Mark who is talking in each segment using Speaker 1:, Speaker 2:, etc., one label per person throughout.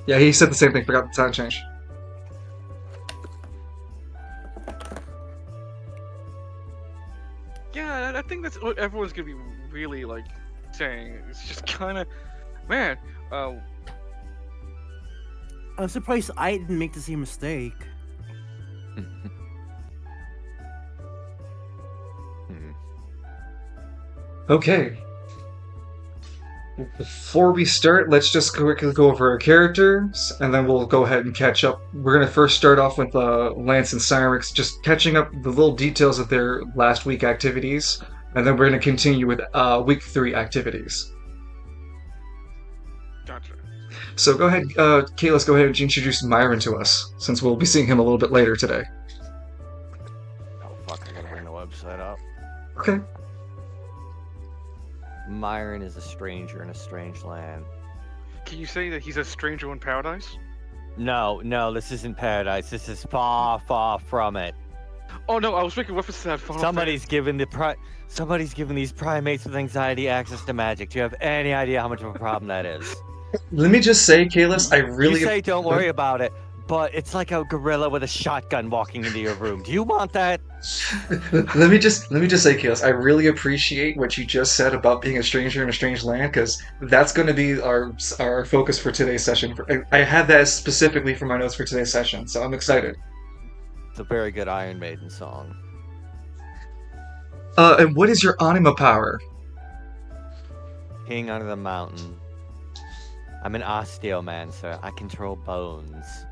Speaker 1: Yeah, he said the same thing. Forgot the time change.
Speaker 2: Yeah, I think that's what everyone's gonna be really like saying. It's just kind of, man.
Speaker 3: I'm surprised I didn't make the same mistake.
Speaker 1: Okay. Before we start, let's just quickly go over our characters, and then we'll go ahead and catch up. We're going to first start off with Lance and Cyrix, just catching up the little details of their last week activities, and then we're going to continue with week 3 activities.
Speaker 2: Gotcha.
Speaker 1: So go ahead, Kate, let's go ahead and introduce Myron to us, since we'll be seeing him a little bit later today.
Speaker 4: Oh fuck, I gotta bring the website up.
Speaker 1: Okay.
Speaker 4: Myron is a stranger in a strange land.
Speaker 2: Can you say that he's a stranger in paradise?
Speaker 4: No, this isn't paradise. This is far, far from it.
Speaker 2: Oh no, I was making reference to that Final
Speaker 4: Somebody's given these primates with anxiety access to magic. Do you have any idea how much of a problem that is?
Speaker 1: Let me just say, Kalis, I really...
Speaker 4: You say don't worry about it, but it's like a gorilla with a shotgun walking into your room. Do you want that?
Speaker 1: Let me just say, Kalis, I really appreciate what you just said about being a stranger in a strange land, because that's going to be our focus for today's session. I had that specifically for my notes for today's session, so I'm excited.
Speaker 4: It's a very good Iron Maiden song.
Speaker 1: And what is your anima power?
Speaker 4: King under the mountain. I'm an osteomancer. I control bones.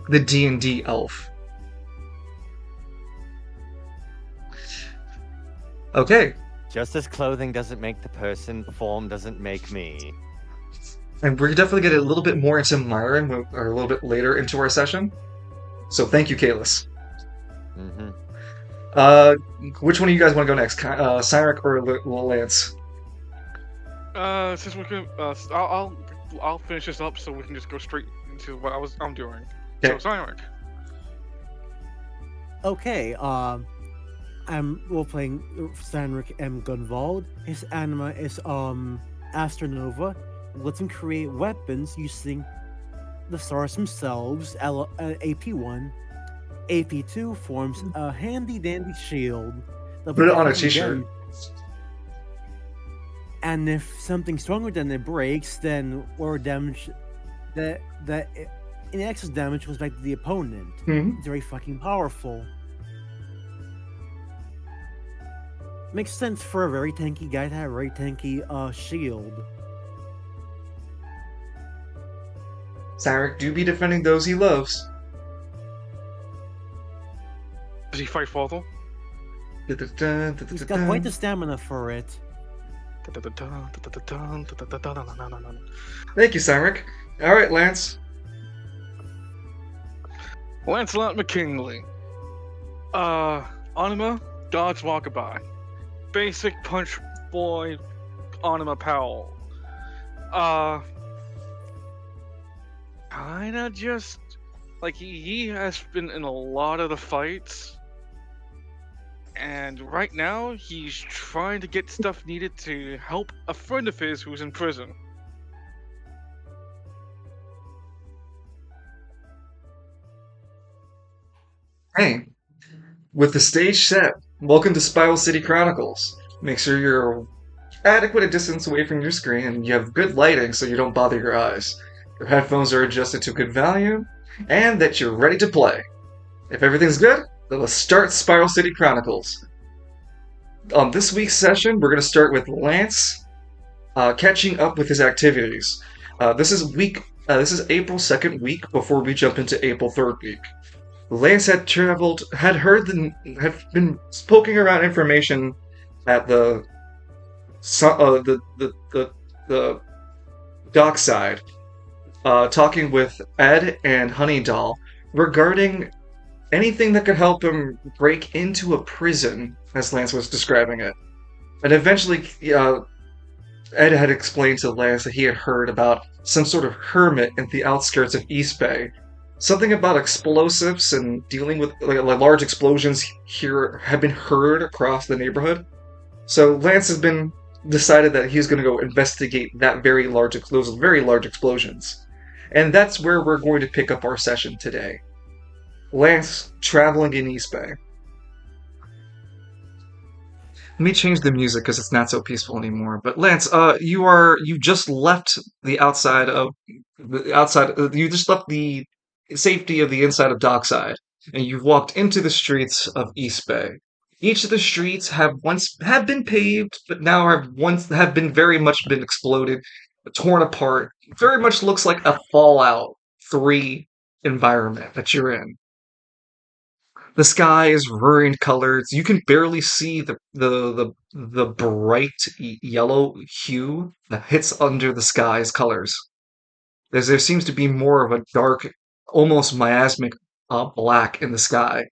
Speaker 1: The D&D elf. Okay.
Speaker 4: Just as clothing doesn't make the person, form doesn't make me.
Speaker 1: And we're definitely getting a little bit more into Myron or a little bit later into our session. So thank you, Kalis.
Speaker 4: Mm-hmm.
Speaker 1: Which one of you guys want to go next? Cyric or Lance?
Speaker 2: Since we're gonna, I'll finish this up so we can just go straight into what I'm doing.
Speaker 1: Okay.
Speaker 2: So, Cyric.
Speaker 3: Okay, I'm role-playing Sanric M. Gunvald. His anima is Astronova. Lets him create weapons using the stars themselves. AP1. AP2 forms a handy-dandy shield.
Speaker 1: Put it on a t-shirt.
Speaker 3: And if something stronger than it breaks, then or damage that in excess damage goes back to the opponent.
Speaker 1: Mm-hmm.
Speaker 3: It's very fucking powerful. Makes sense for a very tanky guy to have a very tanky shield.
Speaker 1: Cyric do be defending those he loves.
Speaker 2: Does he fight Falthel?
Speaker 3: He's got quite the stamina for it.
Speaker 1: Thank you, Cyric. Alright, Lance.
Speaker 2: Lancelot McKinley. Anima, God's Walkabout. Basic punch boy, Anima Powell. Kinda just like he has been in a lot of the fights. And right now, he's trying to get stuff needed to help a friend of his who's in prison.
Speaker 1: Hey, with the stage set, welcome to Spiral City Chronicles. Make sure you're adequate a distance away from your screen and you have good lighting so you don't bother your eyes. Your headphones are adjusted to good volume, and that you're ready to play. If everything's good, then let's start Spiral City Chronicles. On this week's session, we're going to start with Lance catching up with his activities. This is April 2nd week before we jump into April 3rd week. Lance had been poking around information at the dockside, talking with Ed and Honeydoll regarding anything that could help him break into a prison, as Lance was describing it. And eventually, Ed had explained to Lance that he had heard about some sort of hermit in the outskirts of East Bay. Something about explosives and dealing with large explosions here have been heard across the neighborhood. So Lance has been decided that he was going to go investigate those very large explosions. And that's where we're going to pick up our session today. Lance traveling in East Bay. Let me change the music because it's not so peaceful anymore. But Lance, you just left the outside of the outside. You just left the safety of the inside of Dockside, and you've walked into the streets of East Bay. Each of the streets have been paved, but now have been very much been exploded, torn apart. Very much looks like a Fallout 3 environment that you're in. The sky is ruined colors. You can barely see the bright yellow hue that hits under the sky's colors. There seems to be more of a dark, almost miasmic black in the sky.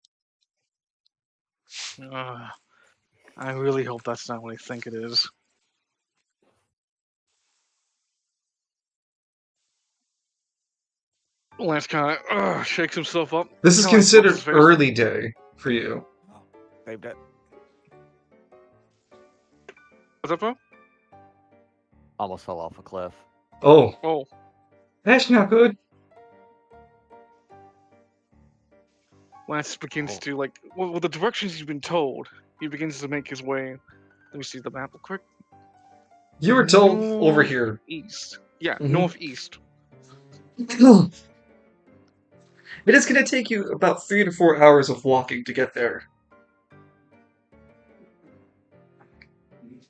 Speaker 2: I really hope that's not what I think it is. Lance kind of shakes himself up.
Speaker 1: This is
Speaker 2: Kinda, like, rubs his
Speaker 1: considered
Speaker 2: face.
Speaker 1: early day for you.
Speaker 3: Saved it.
Speaker 2: What's up, bro?
Speaker 4: Almost fell off a cliff.
Speaker 1: Oh,
Speaker 2: Oh,
Speaker 1: that's not good.
Speaker 2: Lance begins
Speaker 4: Oh.
Speaker 2: to with the directions he's been told. He begins to make his way. Let me see the map real quick.
Speaker 1: You were told over here.
Speaker 2: East. Yeah,
Speaker 1: Mhm.
Speaker 2: northeast.
Speaker 1: It is going to take you about 3 to 4 hours of walking to get there.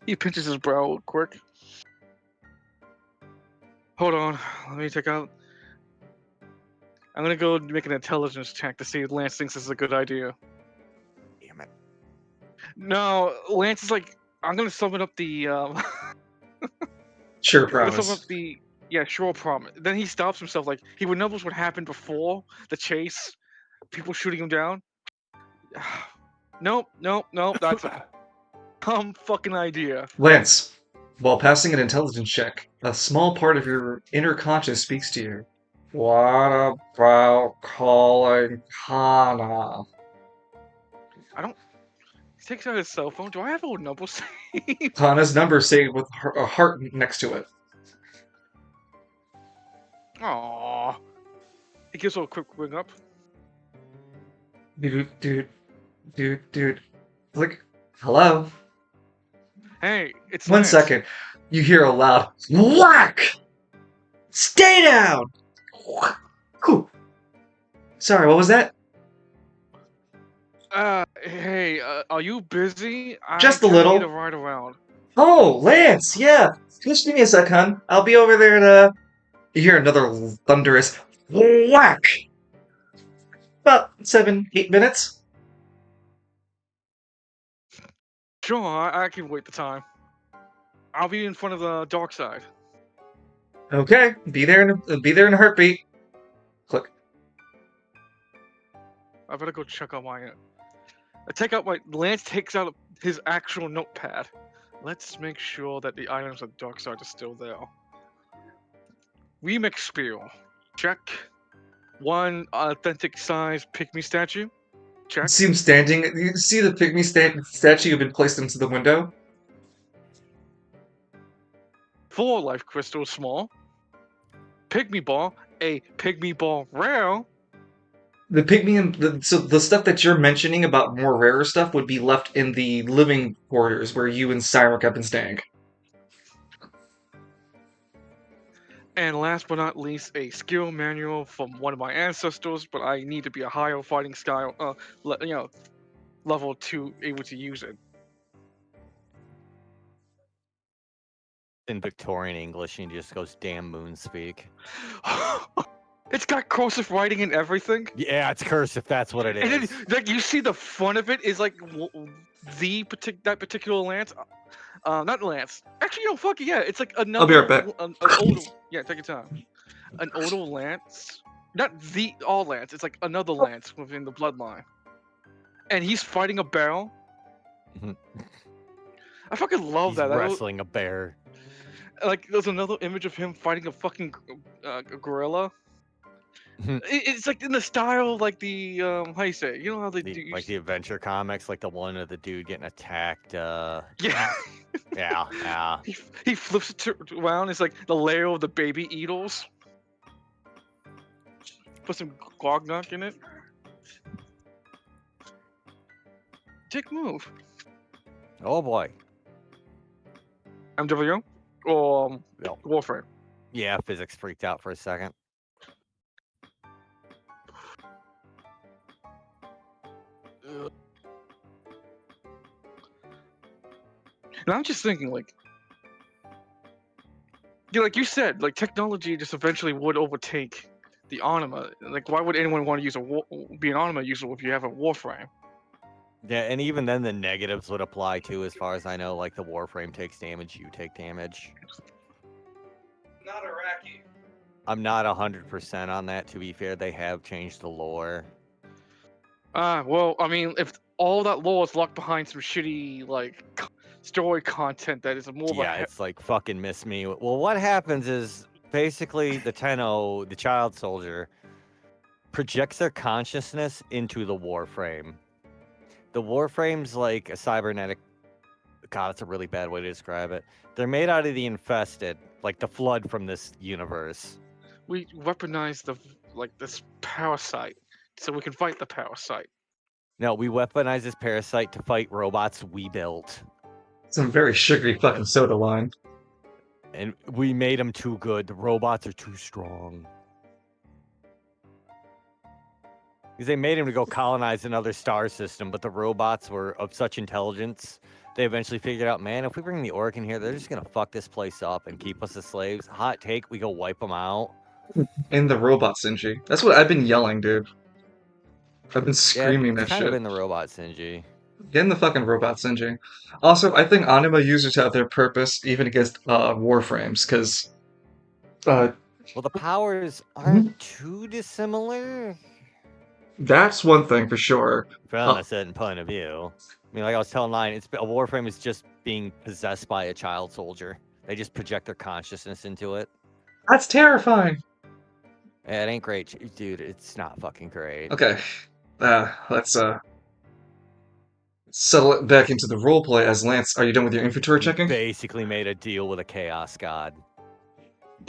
Speaker 2: He pinches his brow real quick. Hold on, let me take out. I'm gonna go make an intelligence check to see if Lance thinks this is a good idea.
Speaker 3: Damn it.
Speaker 2: No, Lance is like, I'm gonna summon up the
Speaker 1: Sure,
Speaker 2: I'm gonna summon
Speaker 1: promise.
Speaker 2: up the sure promise. Then he stops himself, like he remembers what happened before the chase, people shooting him down. Nope, that's a dumb fucking idea.
Speaker 1: Lance, while passing an intelligence check, a small part of your inner conscious speaks to you. What about calling Hana?
Speaker 2: He takes out his cell phone. Do I have a number saved?
Speaker 1: Hana's number saved with a heart next to it.
Speaker 2: Aww. He gives her a quick ring up.
Speaker 1: Dude. Click. Hello?
Speaker 2: Hey, it's
Speaker 1: One
Speaker 2: Lance.
Speaker 1: second. You hear a loud whack! Stay down! Cool. Sorry, what was that?
Speaker 2: Hey, are you busy?
Speaker 1: Just a
Speaker 2: I kinda need
Speaker 1: little.
Speaker 2: a ride around.
Speaker 1: Oh, Lance, yeah. Just give me a sec, hon. I'll be over there in You hear another thunderous whack! About 7-8 minutes.
Speaker 2: Sure, I can wait the time. I'll be in front of the dark side.
Speaker 1: Okay, be there in a heartbeat. Click.
Speaker 2: I better go check on my. I take out my. Lance takes out his actual notepad. Let's make sure that the items of dark side are still there. Remix spiel. Check. One authentic size pygmy statue. Check.
Speaker 1: See him standing. You see the pygmy statue have been placed into the window?
Speaker 2: 4 life crystals small. Pygmy ball. A pygmy ball rare.
Speaker 1: The pygmy so the stuff that you're mentioning about more rarer stuff would be left in the living quarters where you and Cyric have been staying.
Speaker 2: And last but not least, a skill manual from one of my ancestors, but I need to be a higher fighting style, level 2 able to use it.
Speaker 4: In Victorian English, and he just goes, "Damn moon speak."
Speaker 2: It's got cursive writing and everything.
Speaker 4: Yeah, it's cursive. That's what it
Speaker 2: And
Speaker 4: is.
Speaker 2: then, like, you see the front of it is like that particular lance. Not lance. Actually, no, fuck it, yeah. It's like another.
Speaker 1: I'll be right back.
Speaker 2: An older. Yeah, take your time. An older lance. Not the all lance. It's like another lance within the bloodline. And he's fighting a barrel. I fucking love
Speaker 4: He's
Speaker 2: that.
Speaker 4: wrestling a bear.
Speaker 2: Like, there's another image of him fighting a fucking gorilla. It's like in the style, like the how you say? You know how they do?
Speaker 4: Like the adventure comics, like the one of the dude getting attacked.
Speaker 2: Yeah.
Speaker 4: Yeah.
Speaker 2: He flips it around. It's like the layer of the baby eagles. Put some Glognok in it. Dick move.
Speaker 4: Oh boy.
Speaker 2: MWO or
Speaker 4: No.
Speaker 2: Warframe.
Speaker 4: Yeah, physics freaked out for a second.
Speaker 2: And I'm just thinking, like, yeah, like you said, like technology just eventually would overtake the Anima. Like, why would anyone want to use be an Anima user if you have a Warframe?
Speaker 4: Yeah, and even then the negatives would apply too, as far as I know. Like the Warframe takes damage, you take damage.
Speaker 1: Not Iraqi.
Speaker 4: I'm not 100% on that. To be fair, they have changed the lore.
Speaker 2: Well, I mean, if all that lore is locked behind some shitty like story content that is more
Speaker 4: Yeah, it's like fucking miss me. Well, what happens is basically the Tenno, the child soldier, projects their consciousness into the Warframe. The Warframe's like a cybernetic. God, it's a really bad way to describe it. They're made out of the infested, like the flood from this universe.
Speaker 2: we weaponize this parasite so we can fight the parasite.
Speaker 4: No, we weaponize this parasite to fight robots we built.
Speaker 1: Some very sugary fucking soda line.
Speaker 4: And we made them too good. The robots are too strong. Because they made him to go colonize another star system, but the robots were of such intelligence, they eventually figured out, man, if we bring the Orc in here, they're just going to fuck this place up and keep us as slaves. Hot take, we go wipe them out.
Speaker 1: In the robot Sinji. That's what I've been yelling, dude. I've been screaming
Speaker 4: it's
Speaker 1: that
Speaker 4: kind
Speaker 1: shit.
Speaker 4: of in the robot, Sinji.
Speaker 1: Get in the fucking robot Sinji. Also, I think Anima users have their purpose even against Warframes, because
Speaker 4: Well, the powers aren't too dissimilar.
Speaker 1: that's one thing for sure.
Speaker 4: From a certain point of view. I mean, like I was telling Lion, a Warframe is just being possessed by a child soldier. They just project their consciousness into it.
Speaker 1: That's terrifying.
Speaker 4: Yeah, it ain't great, dude. It's not fucking great.
Speaker 1: Okay, let's settle it back into the roleplay. As Lance, are you done with your inventory checking?
Speaker 4: Basically made a deal with a chaos god.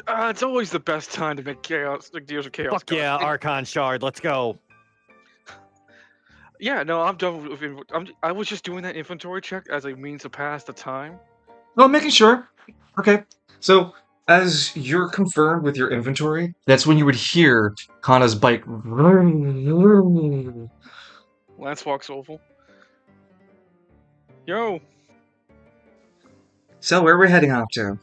Speaker 2: It's always the best time to make deals with chaos.
Speaker 4: Fuck yeah,
Speaker 2: gods.
Speaker 4: Archon Shard, let's go.
Speaker 2: Yeah, no, I'm done with. I was just doing that inventory check as a means to pass the time.
Speaker 1: No, I'm making sure. Okay, so as you're confirmed with your inventory, that's when you would hear Kana's bike.
Speaker 2: Lance walks over. Yo,
Speaker 1: So where are we heading off to?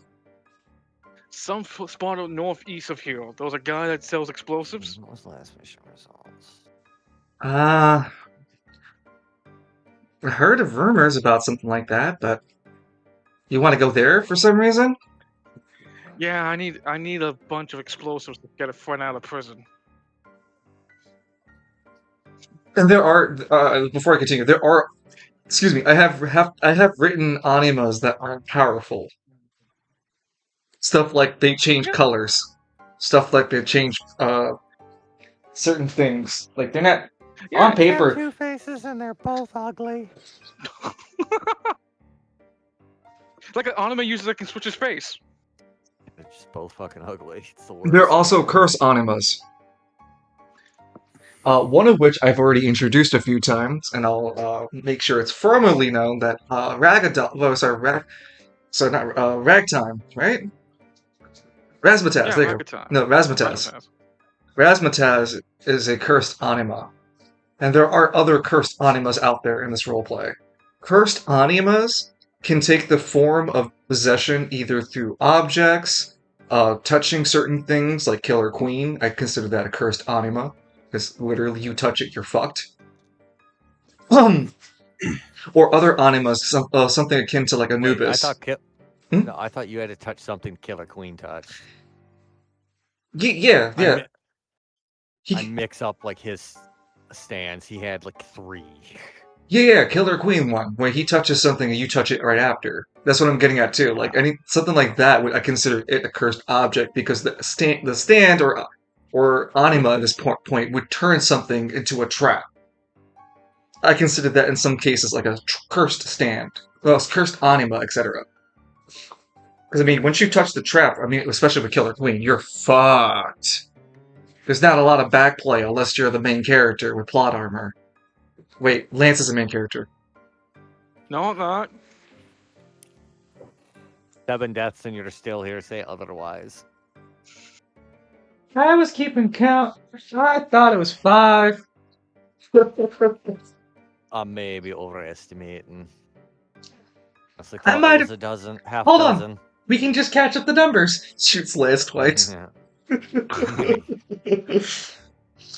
Speaker 2: some spot out northeast of here. There was a guy that sells explosives.
Speaker 4: What was the last mission results?
Speaker 1: I heard of rumors about something like that, but you want to go there for some reason?
Speaker 2: Yeah, I need a bunch of explosives to get a friend out of prison.
Speaker 1: And there are, before I continue, there are, excuse me, I have written animas that aren't powerful. Stuff like they change colors. Stuff like they change certain things. Like they're not on paper.
Speaker 4: Two faces and they're both ugly.
Speaker 2: Like an anime user that can switch his face.
Speaker 4: They're just both fucking ugly. It's the worst.
Speaker 1: They're also curse animas. One of which I've already introduced a few times, and I'll make sure it's formally known that Ragtime, right? Razzmatazz,
Speaker 2: Yeah,
Speaker 1: there you go.
Speaker 2: Ragtime.
Speaker 1: No, Razzmatazz. Razzmatazz is a cursed anima. And there are other cursed animas out there in this roleplay. Cursed animas can take the form of possession either through objects, touching certain things like Killer Queen. I consider that a cursed anima, because literally you touch it, you're fucked. Or other animas, something akin to like Anubis.
Speaker 4: No, I thought you had to touch something Killer Queen touched.
Speaker 1: Yeah.
Speaker 4: I mix up like his stands. He had like 3.
Speaker 1: Yeah, Killer Queen one, where he touches something and you touch it right after. That's what I'm getting at too. Like something like that, I consider it a cursed object because the stand or or anima at this point would turn something into a trap. I consider that in some cases like a cursed stand, well, cursed anima, etc. Because I mean, once you touch the trap, I mean, especially with Killer Queen, you're fucked. There's not a lot of backplay unless you're the main character with plot armor. Wait, Lance is the main character.
Speaker 2: No, I'm not.
Speaker 4: 7 deaths and you're still here. Say otherwise.
Speaker 1: I was keeping count. I thought it was 5.
Speaker 4: I'm maybe overestimating. That's like
Speaker 1: I might
Speaker 4: it was
Speaker 1: have.
Speaker 4: a dozen, half
Speaker 1: Hold on.
Speaker 4: dozen.
Speaker 1: We can just catch up the numbers. Shoots Lance twice.
Speaker 4: Yeah.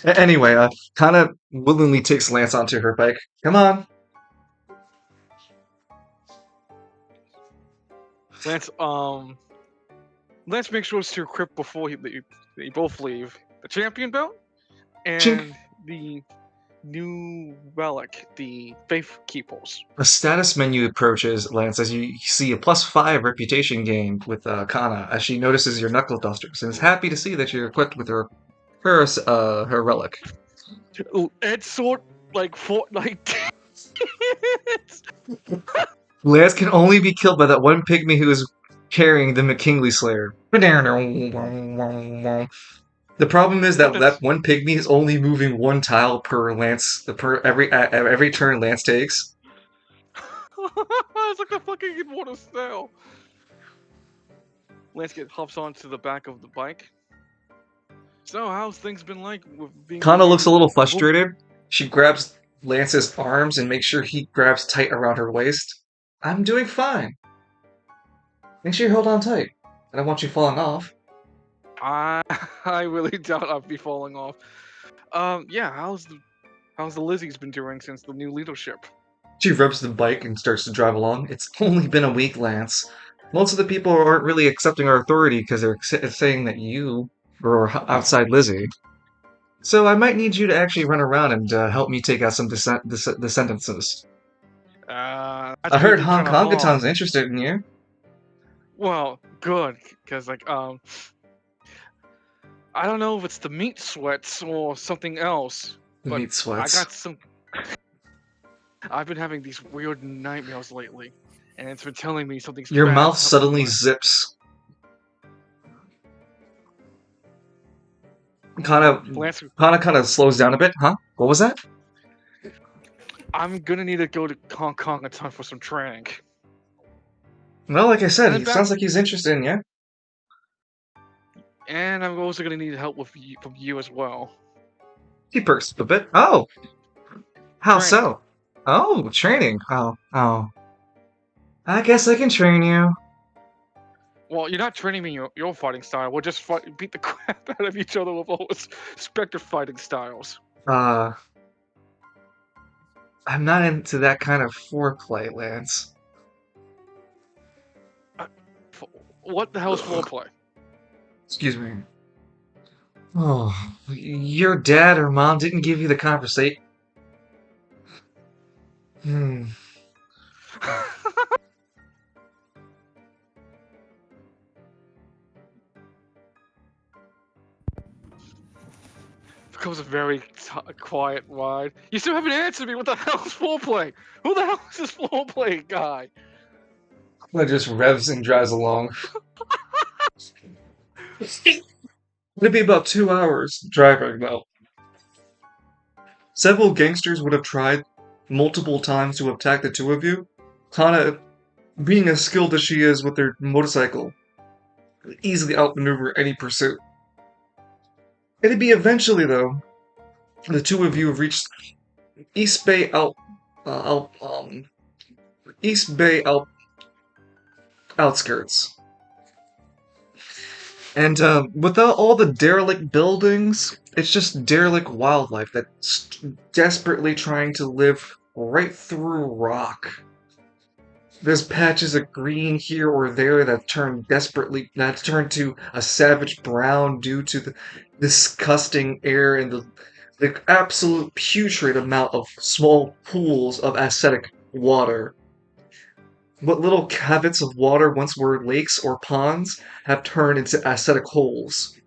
Speaker 1: Anyway, kind of willingly takes Lance onto her bike. Come on.
Speaker 2: Lance makes sure to equip before they both leave the champion belt and
Speaker 1: Chink.
Speaker 2: the new relic, the Faith Keepers.
Speaker 1: A status menu approaches Lance as you see a +5 reputation gain with Kana as she notices your knuckle dusters and is happy to see that you're equipped with her relic.
Speaker 2: It's sort like Fortnite.
Speaker 1: Lance can only be killed by that one pygmy who is carrying the McKinley Slayer. The problem is that that one pygmy is only moving 1 tile per every turn Lance takes.
Speaker 2: It's like a fucking water snail. Lance hops onto the back of the bike. So, how's things been like with being?
Speaker 1: Kana looks a little frustrated. She grabs Lance's arms and makes sure he grabs tight around her waist. I'm doing fine. Make sure you hold on tight. I don't want you falling off.
Speaker 2: I really doubt I'll be falling off. Yeah, how's the Lizzie's been doing since the new leadership?
Speaker 1: She rubs the bike and starts to drive along. It's only been a week, Lance. Most of the people aren't really accepting our authority because they're saying that you are outside Lizzie. So I might need you to actually run around and help me take out some descendances. I heard Hong Kongaton's interested in you.
Speaker 2: Well, good, because I don't know if it's the meat sweats or something else.
Speaker 1: The meat sweats.
Speaker 2: I got some. I've been having these weird nightmares lately, and it's been telling me something's.
Speaker 1: Your mouth suddenly zips. Kind of slows down a bit, huh? What was that?
Speaker 2: I'm gonna need to go to Hong Kong in time for some training.
Speaker 1: Well, like I said, he sounds like he's interested in you.
Speaker 2: And I'm also gonna need help from you as well.
Speaker 1: He perks a bit. Oh! How so? Oh, training. Oh. I guess I can train you.
Speaker 2: Well, you're not training me your fighting style. We'll just beat the crap out of each other with all respective fighting styles.
Speaker 1: I'm not into that kind of foreplay, Lance.
Speaker 2: What the hell's foreplay?
Speaker 1: Excuse me. Oh, your dad or mom didn't give you the conversation.
Speaker 2: Becomes a very quiet ride. You still haven't answered me. What the hell's foreplay? Who the hell is this foreplay guy?
Speaker 1: That just revs and drives along. It'd be about 2 hours driving, though. Several gangsters would have tried multiple times to attack the two of you. Kana, being as skilled as she is with their motorcycle, could easily outmaneuver any pursuit. It'd be eventually, though, the two of you have reached East Bay outskirts. And without all the derelict buildings, it's just derelict wildlife that's desperately trying to live right through rock. There's patches of green here or there that turn to a savage brown due to the disgusting air and the absolute putrid amount of small pools of acidic water. What little cavities of water once were lakes or ponds have turned into acidic holes.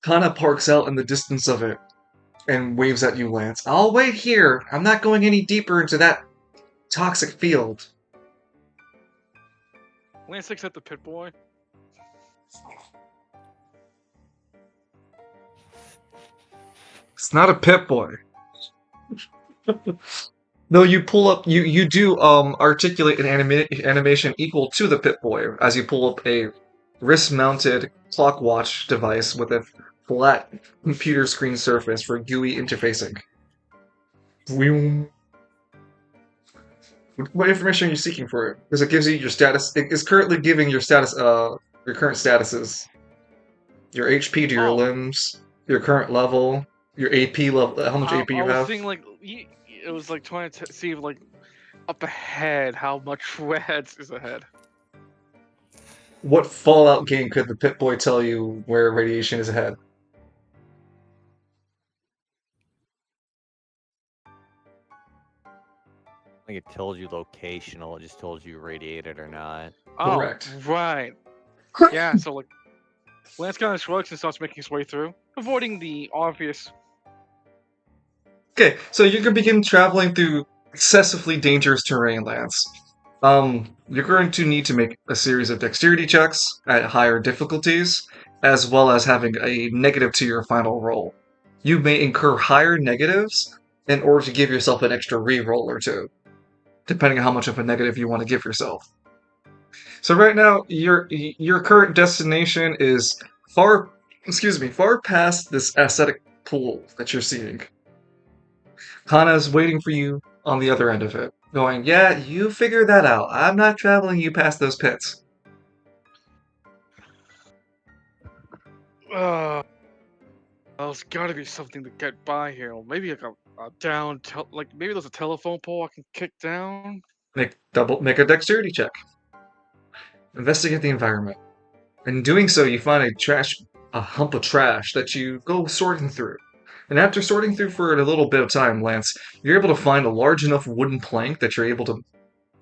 Speaker 1: Kana parks out in the distance of it and waves at you, Lance. I'll wait here. I'm not going any deeper into that toxic field.
Speaker 2: Lance looks at the pit boy.
Speaker 1: It's not a Pip Boy. No, you pull up. You do articulate an animation equal to the Pip Boy as you pull up a wrist-mounted clock watch device with a flat computer screen surface for GUI interfacing. Vroom. What information are you seeking for it? Because it gives you your status. It is currently giving your status. Your current statuses. Your HP to your
Speaker 2: Oh.
Speaker 1: limbs. Your current level. Your AP level. How much AP
Speaker 2: I
Speaker 1: you
Speaker 2: was
Speaker 1: have.
Speaker 2: thinking like it was like trying to see like up ahead how much Reds is ahead.
Speaker 1: What Fallout game could the Pip Boy tell you where radiation is ahead?
Speaker 4: I think it told you locational. It just told you radiated or not.
Speaker 1: Correct.
Speaker 2: Oh, right. Yeah, so like Lance kind of shrugs and starts making his way through, avoiding the obvious.
Speaker 1: Okay, so you can begin traveling through excessively dangerous terrain, Lance. You're going to need to make a series of dexterity checks at higher difficulties, as well as having a negative to your final roll. You may incur higher negatives in order to give yourself an extra reroll or two, depending on how much of a negative you want to give yourself. So right now, your current destination is far past this aesthetic pool that you're seeing. Hana's waiting for you on the other end of it, going, yeah, you figure that out. I'm not traveling you past those pits.
Speaker 2: There's got to be something to get by here. Or maybe like a down, like maybe there's a telephone pole I can kick down.
Speaker 1: Make a dexterity check. Investigate the environment. In doing so, you find a hump of trash that you go sorting through. And after sorting through for a little bit of time, Lance, you're able to find a large enough wooden plank that you're able to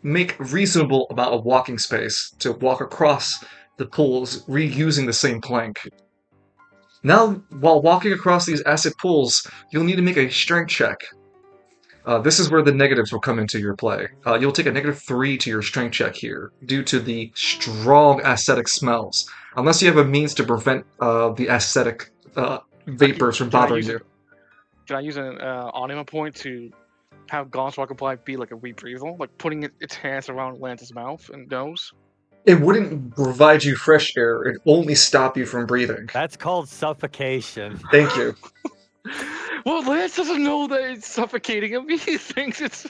Speaker 1: make reasonable amount of walking space to walk across the pools, reusing the same plank. Now, while walking across these acid pools, you'll need to make a strength check. This is where the negatives will come into your play. You'll take a -3 to your strength check here, due to the strong acidic smells. Unless you have a means to prevent the acidic vapors from bothering you.
Speaker 2: Can I use an anima point to have Gaunt's Rock Apply be like a rebreathal? Like putting its hands around Lance's mouth and nose?
Speaker 1: It wouldn't provide you fresh air, it'd only stop you from breathing.
Speaker 4: That's called suffocation.
Speaker 1: Thank you.
Speaker 2: Well, Lance doesn't know that it's suffocating him. He thinks it's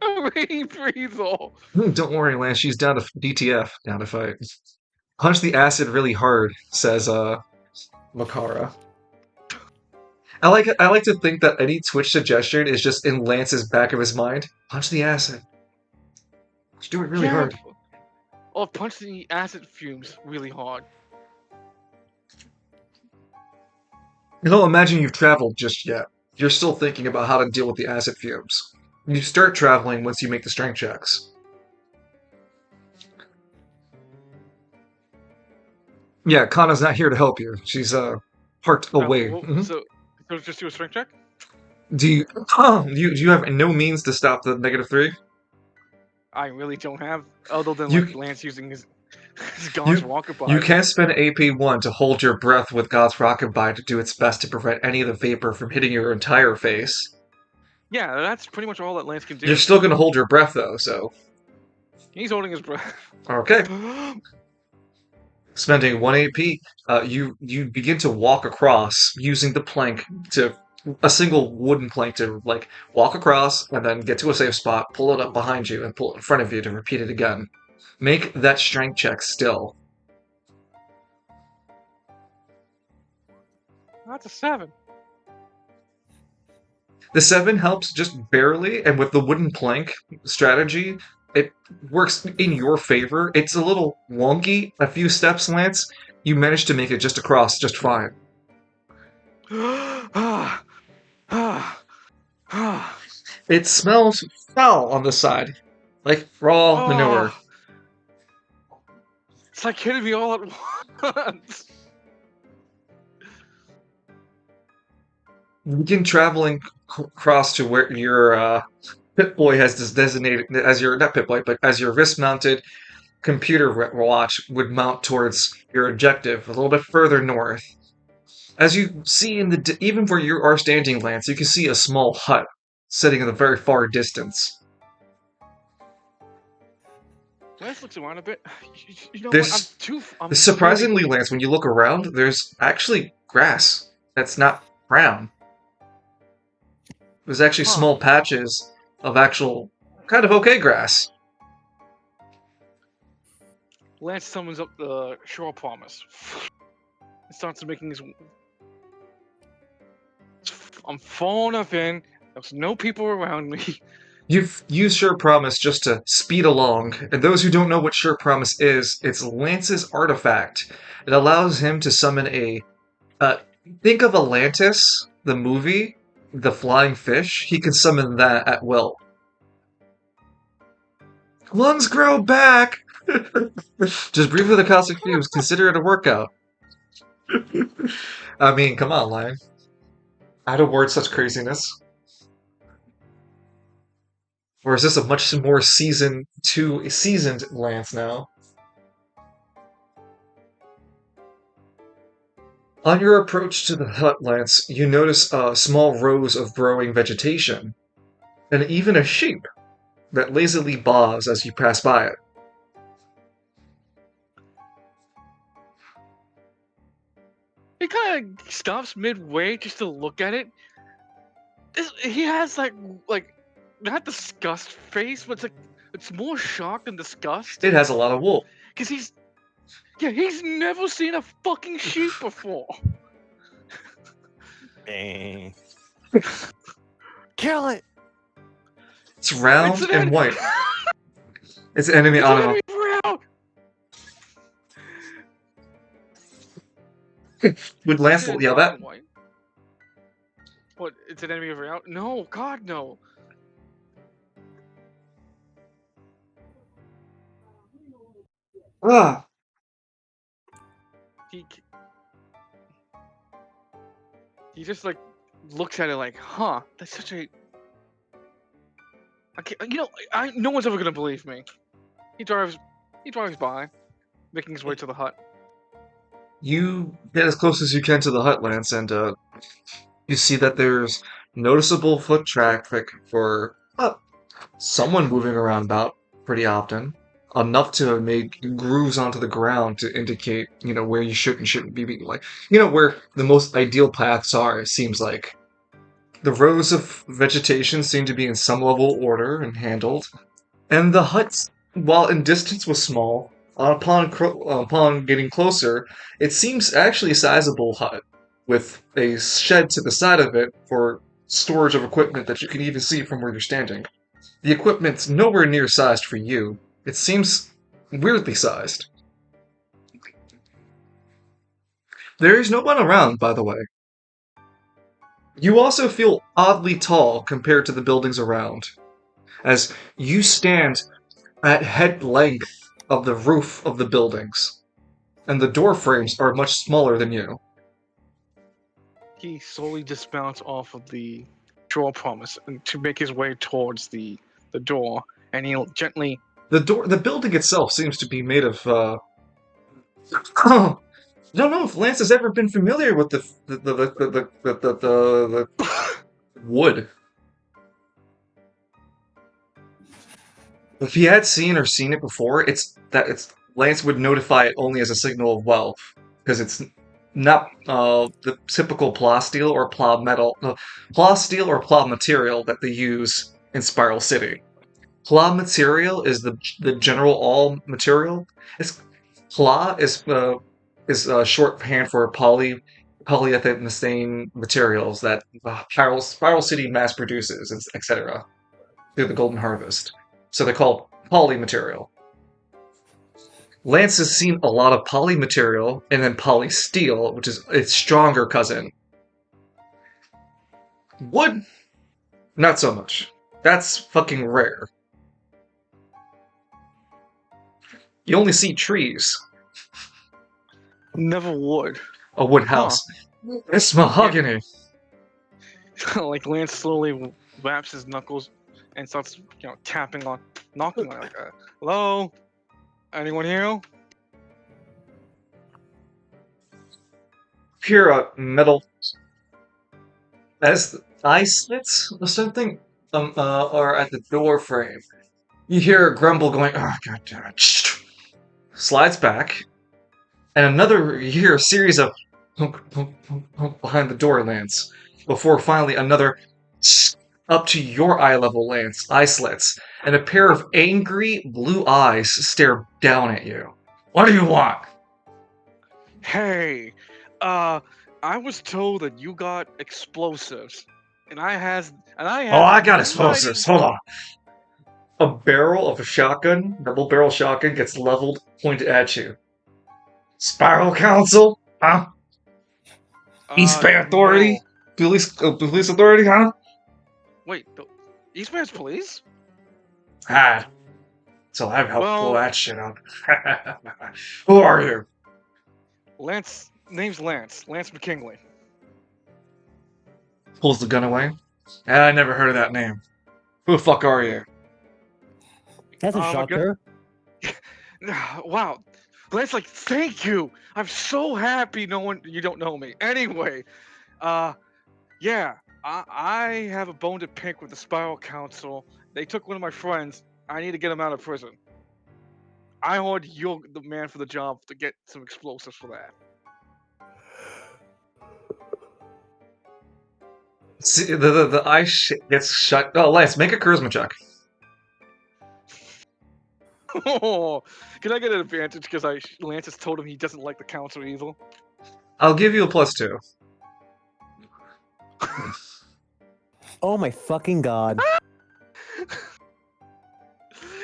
Speaker 2: a rebreathal.
Speaker 1: Don't worry, Lance, she's down to DTF, down to fight. Punch the acid really hard, says Makara. I like to think that any Twitch suggestion is just in Lance's back of his mind. Punch the acid. Just do it really hard.
Speaker 2: Or punch the acid fumes really hard.
Speaker 1: Don't imagine you've traveled just yet. You're still thinking about how to deal with the acid fumes. You start traveling once you make the strength checks. Yeah, Kana's not here to help you. She's parked away.
Speaker 2: So just do a strength check?
Speaker 1: Do you have no means to stop the -3?
Speaker 2: I really don't have, other than
Speaker 1: You-
Speaker 2: like Lance using his Gaunt's Rockabye.
Speaker 1: You can spend AP1 to hold your breath with God's Rockabye to do its best to prevent any of the vapor from hitting your entire face.
Speaker 2: Yeah, that's pretty much all that Lance can do.
Speaker 1: You're still going to hold your breath, though, so...
Speaker 2: He's holding his breath.
Speaker 1: Okay. Spending 1 AP, you begin to walk across using the plank to... a single wooden plank to, like, walk across and then get to a safe spot, pull it up behind you, and pull it in front of you to repeat it again. Make that strength check still.
Speaker 2: That's a 7.
Speaker 1: The 7 helps just barely, and with the wooden plank strategy, it works in your favor. It's a little wonky. A few steps, Lance, you manage to make it just across just fine. It smells foul on the side, like raw manure.
Speaker 2: It's like hitting me all at once.
Speaker 1: begin traveling across to where your Pip-Boy has this designated as your not Pip-Boy, but as your wrist-mounted computer watch would mount towards your objective, a little bit further north. As you see in the even where you are standing, Lance, you can see a small hut sitting in the very far distance.
Speaker 2: Lance looks around a bit. You know what?
Speaker 1: There's
Speaker 2: I'm very.
Speaker 1: surprisingly, Lance, when you look around, there's actually grass that's not brown. There's actually
Speaker 2: Huh.
Speaker 1: small patches of actual kind of okay grass.
Speaker 2: Lance summons up the shore promise. It starts making his. I'm falling up in. There's no people around me.
Speaker 1: You've used Sure Promise just to speed along, and those who don't know what Sure Promise is, it's Lance's artifact. It allows him to summon a. Think of Atlantis, the movie, the flying fish. He can summon that at will. Lungs grow back! Just breathe with the cosmic fumes. Consider it a workout. I mean, come on, Lion. I'd award such craziness. Or is this a much more seasoned Lance now? On your approach to the hut, Lance, you notice small rows of growing vegetation, and even a sheep that lazily baa's as you pass by it.
Speaker 2: He kind of stops midway just to look at it. He has like not disgust face, but it's more shock than disgust.
Speaker 1: It has a lot of wool.
Speaker 2: Cause he's never seen a fucking sheep before.
Speaker 4: Eh. Kill it!
Speaker 1: It's round
Speaker 2: It's an
Speaker 1: and
Speaker 2: en-
Speaker 1: white. It's an enemy
Speaker 2: It's an
Speaker 1: animal.
Speaker 2: enemy round.
Speaker 1: Would Lance
Speaker 2: It's an
Speaker 1: yell
Speaker 2: enemy
Speaker 1: that?
Speaker 2: white. What? It's an enemy of round? No, God no.
Speaker 1: Ah!
Speaker 2: He just like looks at it like, huh? That's such a. I can't, no one's ever gonna believe me. He drives by, making his way to the hut.
Speaker 1: You get as close as you can to the hut, Lance, and you see that there's noticeable foot traffic for someone moving around about pretty often. Enough to make grooves onto the ground to indicate, where you should and shouldn't be. Like, where the most ideal paths are, it seems like. The rows of vegetation seem to be in some level of order and handled. And the hut, while in distance was small, upon getting closer, it seems actually a sizable hut, with a shed to the side of it for storage of equipment that you can even see from where you're standing. The equipment's nowhere near sized for you. It seems weirdly sized. There is no one around, by the way. You also feel oddly tall compared to the buildings around, as you stand at head length of the roof of the buildings, and the door frames are much smaller than you.
Speaker 2: He slowly dismounts off of the shore promise and to make his way towards the door, and he'll gently.
Speaker 1: The building itself seems to be made of. I don't know if Lance has ever been familiar with the wood. If he had seen it before, Lance would notify it only as a signal of wealth, because it's not the typical plasteel or plow material that they use in Spiral City. Plow material is the general all material. Plow is shorthand for polyethylene materials that Spiral City mass produces, etc. through the Golden Harvest. So they're called poly material. Lance has seen a lot of poly material and then polysteel, which is its stronger cousin. Wood, not so much. That's fucking rare. You only see trees.
Speaker 2: Never would.
Speaker 1: A wood house. It's mahogany.
Speaker 2: Like Lance slowly wraps his knuckles and starts, tapping on, knocking on, like, hello, anyone here?
Speaker 1: Hear a metal as the eye slits or something, or at the door frame. You hear a grumble going, "Oh god damn it!" Slides back, and you hear a series of behind the door lands, before finally another up to your eye level lands, eye slits, and a pair of angry blue eyes stare down at you. What do you want?
Speaker 2: Hey, I was told that you got explosives, and I
Speaker 1: Oh,
Speaker 2: have
Speaker 1: I
Speaker 2: a
Speaker 1: got
Speaker 2: mighty.
Speaker 1: explosives. Hold on. A barrel of a shotgun, double barrel shotgun, gets leveled, pointed at you. Spiral Council? Huh? East Bay Authority?
Speaker 2: No.
Speaker 1: Police Authority, huh?
Speaker 2: Wait, Eastman's police?
Speaker 1: Ah, so I've helped pull
Speaker 2: Well,
Speaker 1: that shit up. Who are you?
Speaker 2: name's Lance. Lance McKinley.
Speaker 1: Pulls the gun away. I never heard of that name. Who the fuck are you?
Speaker 3: That's a
Speaker 2: I'm a
Speaker 3: shocker.
Speaker 2: Wow. Lance, like, thank you. I'm so happy you don't know me. Anyway, yeah, I have a bone to pick with the Spiral Council. They took one of my friends. I need to get him out of prison. I heard you're the man for the job to get some explosives for that.
Speaker 1: See, the eye gets shut. Oh, Lance, make a charisma check.
Speaker 2: Oh, can I get an advantage because Lance has told him he doesn't like the council either?
Speaker 1: I'll give you a +2.
Speaker 3: Oh my fucking god.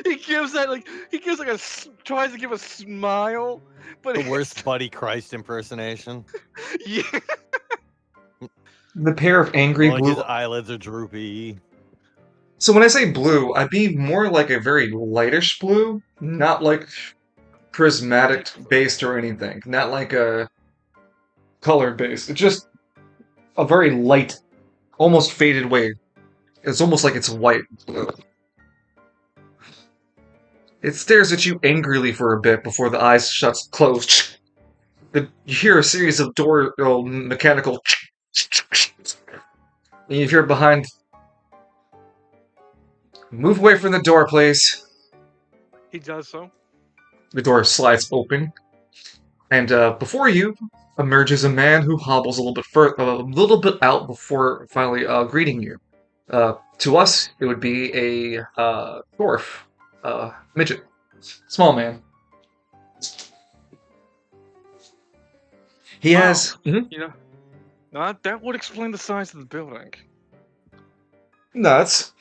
Speaker 2: He gives like tries to give a smile, but
Speaker 4: The worst Buddy Christ impersonation.
Speaker 2: yeah.
Speaker 1: The pair of angry
Speaker 4: Like
Speaker 1: blue.
Speaker 4: his eyelids are droopy.
Speaker 1: So when I say blue, I mean more like a very lightish blue, not like prismatic based or anything. Not like a color based. It's just a very light, almost faded way. It's almost like it's white. It stares at you angrily for a bit before the eyes shuts closed. You hear a series of mechanical. And you hear behind. Move away from the door, please.
Speaker 2: He does so.
Speaker 1: The door slides open, and before you emerges a man who hobbles a little bit out before finally greeting you. To us, it would be a dwarf, midget, small man. He
Speaker 2: Wow.
Speaker 1: has
Speaker 2: That would explain the size of the building.
Speaker 1: nuts.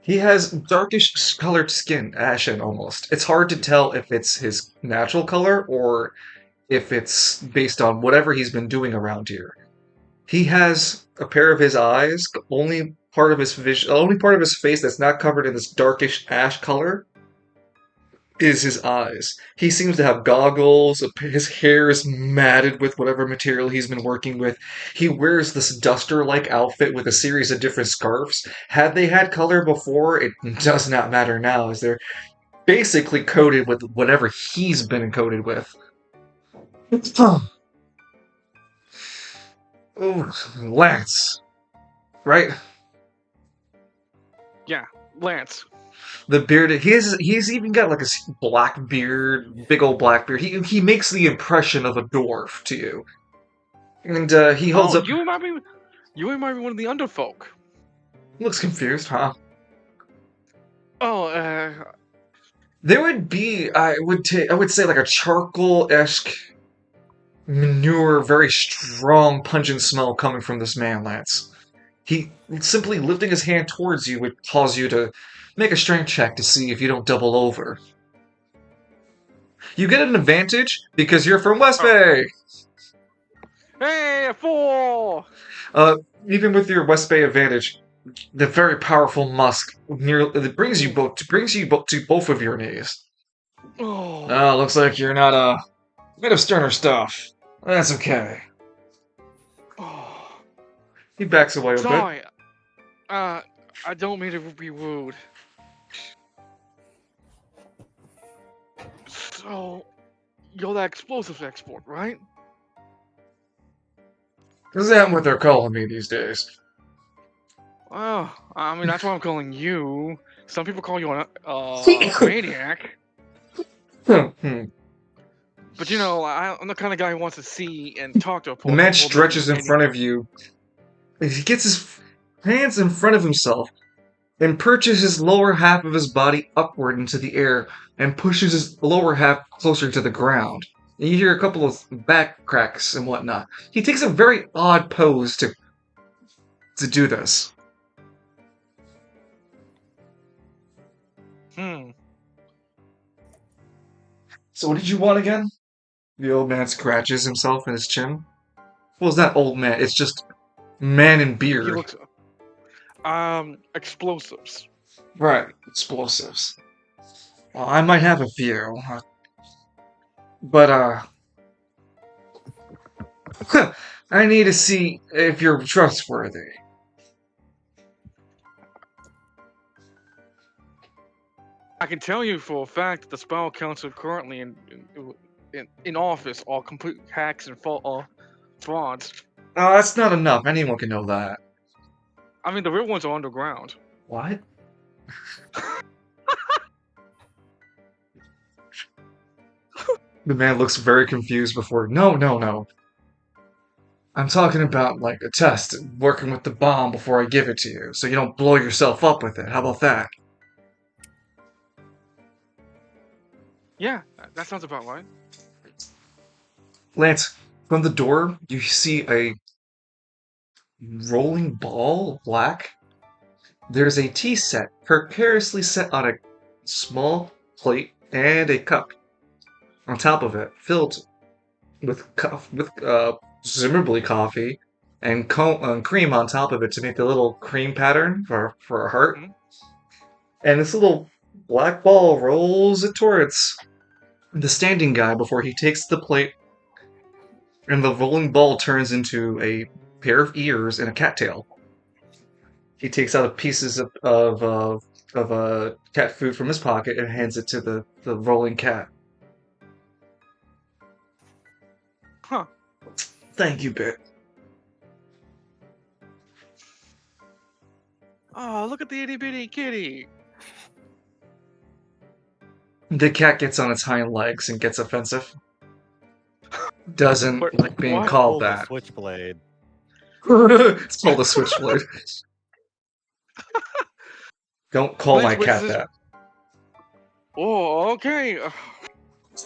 Speaker 1: He has darkish colored skin, ashen almost. It's hard to tell if it's his natural color or if it's based on whatever he's been doing around here. He has a pair of his eyes, the only part of his only part of his face that's not covered in this darkish ash color is his eyes. He seems to have goggles, his hair is matted with whatever material he's been working with. He wears this duster-like outfit with a series of different scarves. Had they had color before, it does not matter now, as they're basically coated with whatever he's been coated with. Oh, Lance. Right?
Speaker 2: Yeah, Lance.
Speaker 1: The beard, he's even got like a black beard, big old black beard. He makes the impression of a dwarf to you. And he holds up.
Speaker 2: You remind me. You remind me of one of the underfolk.
Speaker 1: Looks confused, huh?
Speaker 2: Oh,
Speaker 1: There would be, I would say like a charcoal-esque manure, very strong, pungent smell coming from this man, Lance. He simply lifting his hand towards you would cause you to make a strength check to see if you don't double over. You get an advantage because you're from West Bay.
Speaker 2: hey, a fool!
Speaker 1: Even with your West Bay advantage, the very powerful musk it brings you both to both of your knees.
Speaker 2: Oh,
Speaker 1: Looks like you're not made of sterner stuff. That's okay.
Speaker 2: oh.
Speaker 1: He backs away a bit.
Speaker 2: Sorry. I don't mean to be rude. So, you're that explosives export, right?
Speaker 1: Is that what they're calling me these days?
Speaker 2: Oh, I mean, that's why I'm calling you. Some people call you a maniac.
Speaker 1: Hmm.
Speaker 2: But you know, I'm the kind of guy who wants to see and talk to a
Speaker 1: The
Speaker 2: person
Speaker 1: man
Speaker 2: before making
Speaker 1: stretches in
Speaker 2: any.
Speaker 1: front of you. He gets his hands in front of himself and perches his lower half of his body upward into the air and pushes his lower half closer to the ground. You hear a couple of back cracks and whatnot. He takes a very odd pose to do this.
Speaker 2: Hmm.
Speaker 1: So what did you want again? The old man scratches himself in his chin. Well, it's not old man, it's just man in
Speaker 2: He
Speaker 1: beard.
Speaker 2: looks. Explosives.
Speaker 1: Right, explosives. Well, I might have a few, but I need to see if you're trustworthy.
Speaker 2: I can tell you for a fact that the Spiral Council currently in office are complete hacks and frauds.
Speaker 1: No, that's not enough. Anyone can know that.
Speaker 2: I mean, the real ones are underground.
Speaker 1: What? The man looks very confused before. No, no, no. I'm talking about like a test, working with the bomb before I give it to you, so you don't blow yourself up with it. How about that?
Speaker 2: Yeah, that sounds about right.
Speaker 1: Lance, from the door, you see a rolling ball of black. There's a tea set precariously set on a small plate and a cup on top of it, filled with presumably coffee and cream on top of it to make the little cream pattern for a heart.
Speaker 2: Mhm.
Speaker 1: And this little black ball rolls it towards the standing guy before he takes the plate, and the rolling ball turns into a pair of ears and a cattail. He takes out pieces of cat food from his pocket and hands it to the rolling cat.
Speaker 2: Huh.
Speaker 1: Thank you, Bit.
Speaker 2: Oh, look at the itty bitty kitty.
Speaker 1: The cat gets on its hind legs and gets offensive. Doesn't
Speaker 2: Wait,
Speaker 1: like being
Speaker 2: what?
Speaker 1: called
Speaker 4: Hold the
Speaker 1: that.
Speaker 4: switchblade.
Speaker 1: It's called a switchblade. Don't call my
Speaker 2: Wait,
Speaker 1: cat that.
Speaker 2: Oh, okay.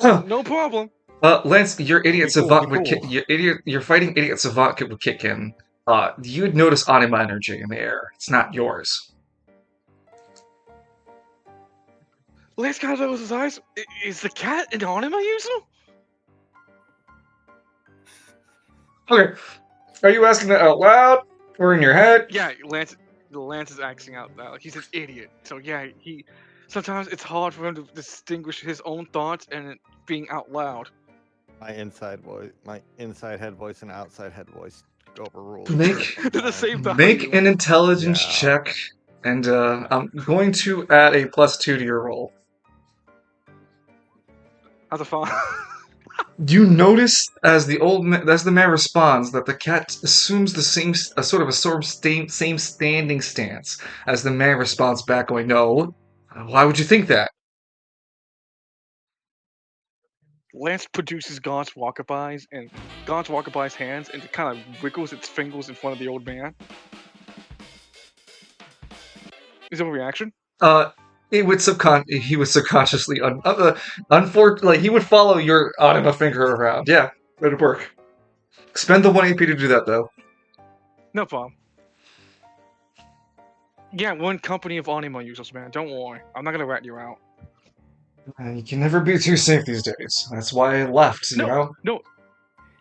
Speaker 2: No problem.
Speaker 1: Lance, your idiot
Speaker 4: Be cool,
Speaker 1: savant
Speaker 4: be
Speaker 1: would kick.
Speaker 4: cool.
Speaker 1: Your fighting idiot savant would kick in. You'd notice anima energy in the air. It's not yours.
Speaker 2: Last guy that was his eyes. Is the cat an anima user?
Speaker 1: Okay. Are you asking that out loud or in your head?
Speaker 2: Yeah, Lance is acting out loud. Like he's an idiot. So yeah, he sometimes it's hard for him to distinguish his own thoughts and it being out loud.
Speaker 4: My inside head voice and outside head voice overruled.
Speaker 1: Make
Speaker 2: They're the same value.
Speaker 1: Make an intelligence
Speaker 4: Yeah.
Speaker 1: check, and I'm going to add a +2 to your roll.
Speaker 2: How's it fun?
Speaker 1: You notice as as the man responds that the cat assumes a sort of same standing stance as the man responds back, going, "No, why would you think that?"
Speaker 2: Lance produces Gaunt's walkabys and Gaunt's walkaby's hands and it kind of wiggles its fingers in front of the old man. Is there a reaction?
Speaker 1: He would subconsciously unfortunately he would follow your anima finger around. Yeah, it'd work. Spend the 1 AP to do that though.
Speaker 2: No problem. Yeah, one company of anima users, man. Don't worry. I'm not gonna rat you out.
Speaker 1: You can never be too safe these days. That's why I left, you know?
Speaker 2: No.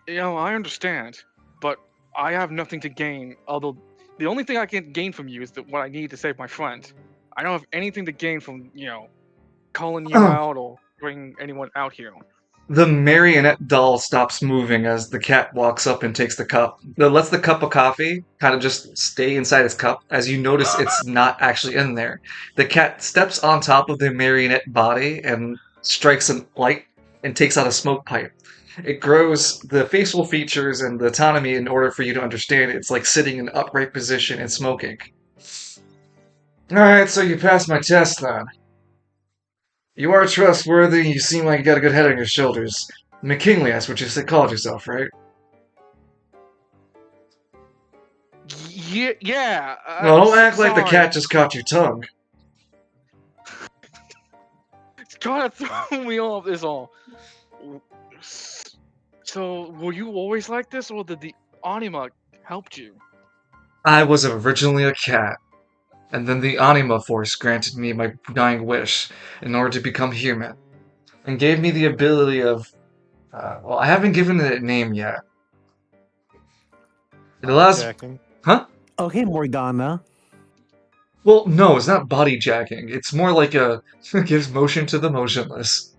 Speaker 2: You know, I understand, but I have nothing to gain. Although the only thing I can gain from you is what I need to save my friend. I don't have anything to gain from calling you
Speaker 1: Oh.
Speaker 2: out or bringing anyone out here.
Speaker 1: The marionette doll stops moving as the cat walks up and takes the cup. It lets the cup of coffee kind of just stay inside its cup as you notice it's not actually in there. The cat steps on top of the marionette body and strikes a light and takes out a smoke pipe. It grows the facial features and the autonomy in order for you to understand it. It's like sitting in an upright position and smoking. Alright, so you passed my test then. You are trustworthy, you seem like you got a good head on your shoulders. McKinley, that's what you called yourself, right?
Speaker 2: Yeah.
Speaker 1: Well, don't act like the
Speaker 2: sorry.
Speaker 1: cat just caught your tongue.
Speaker 2: It's kind of throwing me off. Is all. So, were you always like this, or did the anima help you?
Speaker 1: I was originally a cat, and then the Anima Force granted me my dying wish in order to become human, and gave me the ability of. Well, I haven't given it a name yet. It allows.
Speaker 4: Jacking.
Speaker 1: Huh?
Speaker 3: Okay, Morgana.
Speaker 1: Well, no, it's not body jacking. It's more like a. gives motion to the motionless.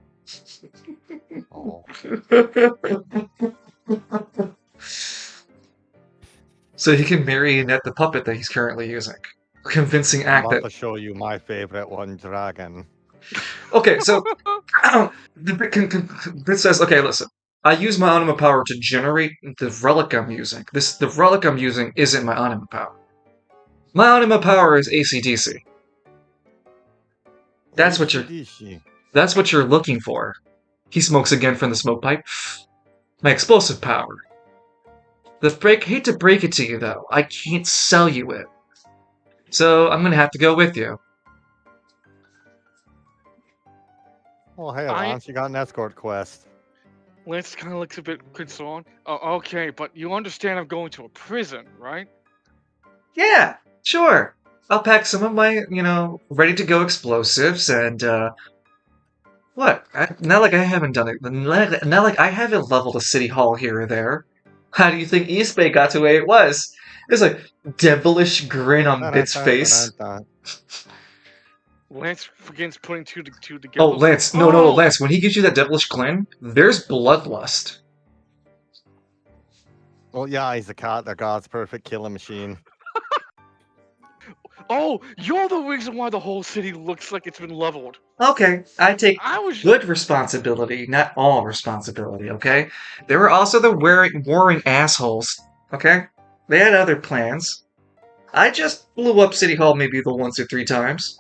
Speaker 4: Oh.
Speaker 1: So he can marionette the puppet that he's currently using. Convincing
Speaker 4: I'm
Speaker 1: act
Speaker 4: about
Speaker 1: that.
Speaker 4: to show you my favorite one, dragon.
Speaker 1: Okay, so the bit says, okay, listen. I use my anima power to generate the relic I'm using. The relic I'm using isn't my anima power. My anima power is AC/DC. That's what you're.
Speaker 4: Oishi-dishi.
Speaker 1: That's what you're looking for. He smokes again from the smoke pipe. My explosive power. Hate to break it to you though, I can't sell you it. So I'm gonna have to go with you.
Speaker 4: Oh, hey,
Speaker 2: I-
Speaker 4: Lance, you got an escort quest.
Speaker 2: Lance kind of looks a bit concerned. Oh, okay, but you understand I'm going to a prison, right?
Speaker 1: Yeah, sure. I'll pack some of my, ready to go explosives and what? Not like I haven't done it. Not like I haven't leveled a city hall here or there. How do you think East Bay got to where it was? There's a devilish grin on Bit's face.
Speaker 2: Lance begins putting two together.
Speaker 1: Oh, Lance, no, Lance. When he gives you that devilish grin, there's bloodlust.
Speaker 4: Well, yeah, he's the god's perfect killing machine.
Speaker 2: Oh, you're the reason why the whole city looks like it's been leveled.
Speaker 1: Okay, I take
Speaker 2: I was
Speaker 1: good responsibility, not all responsibility, okay? There were also the warring assholes, okay? They had other plans. I just blew up City Hall maybe the once or three times.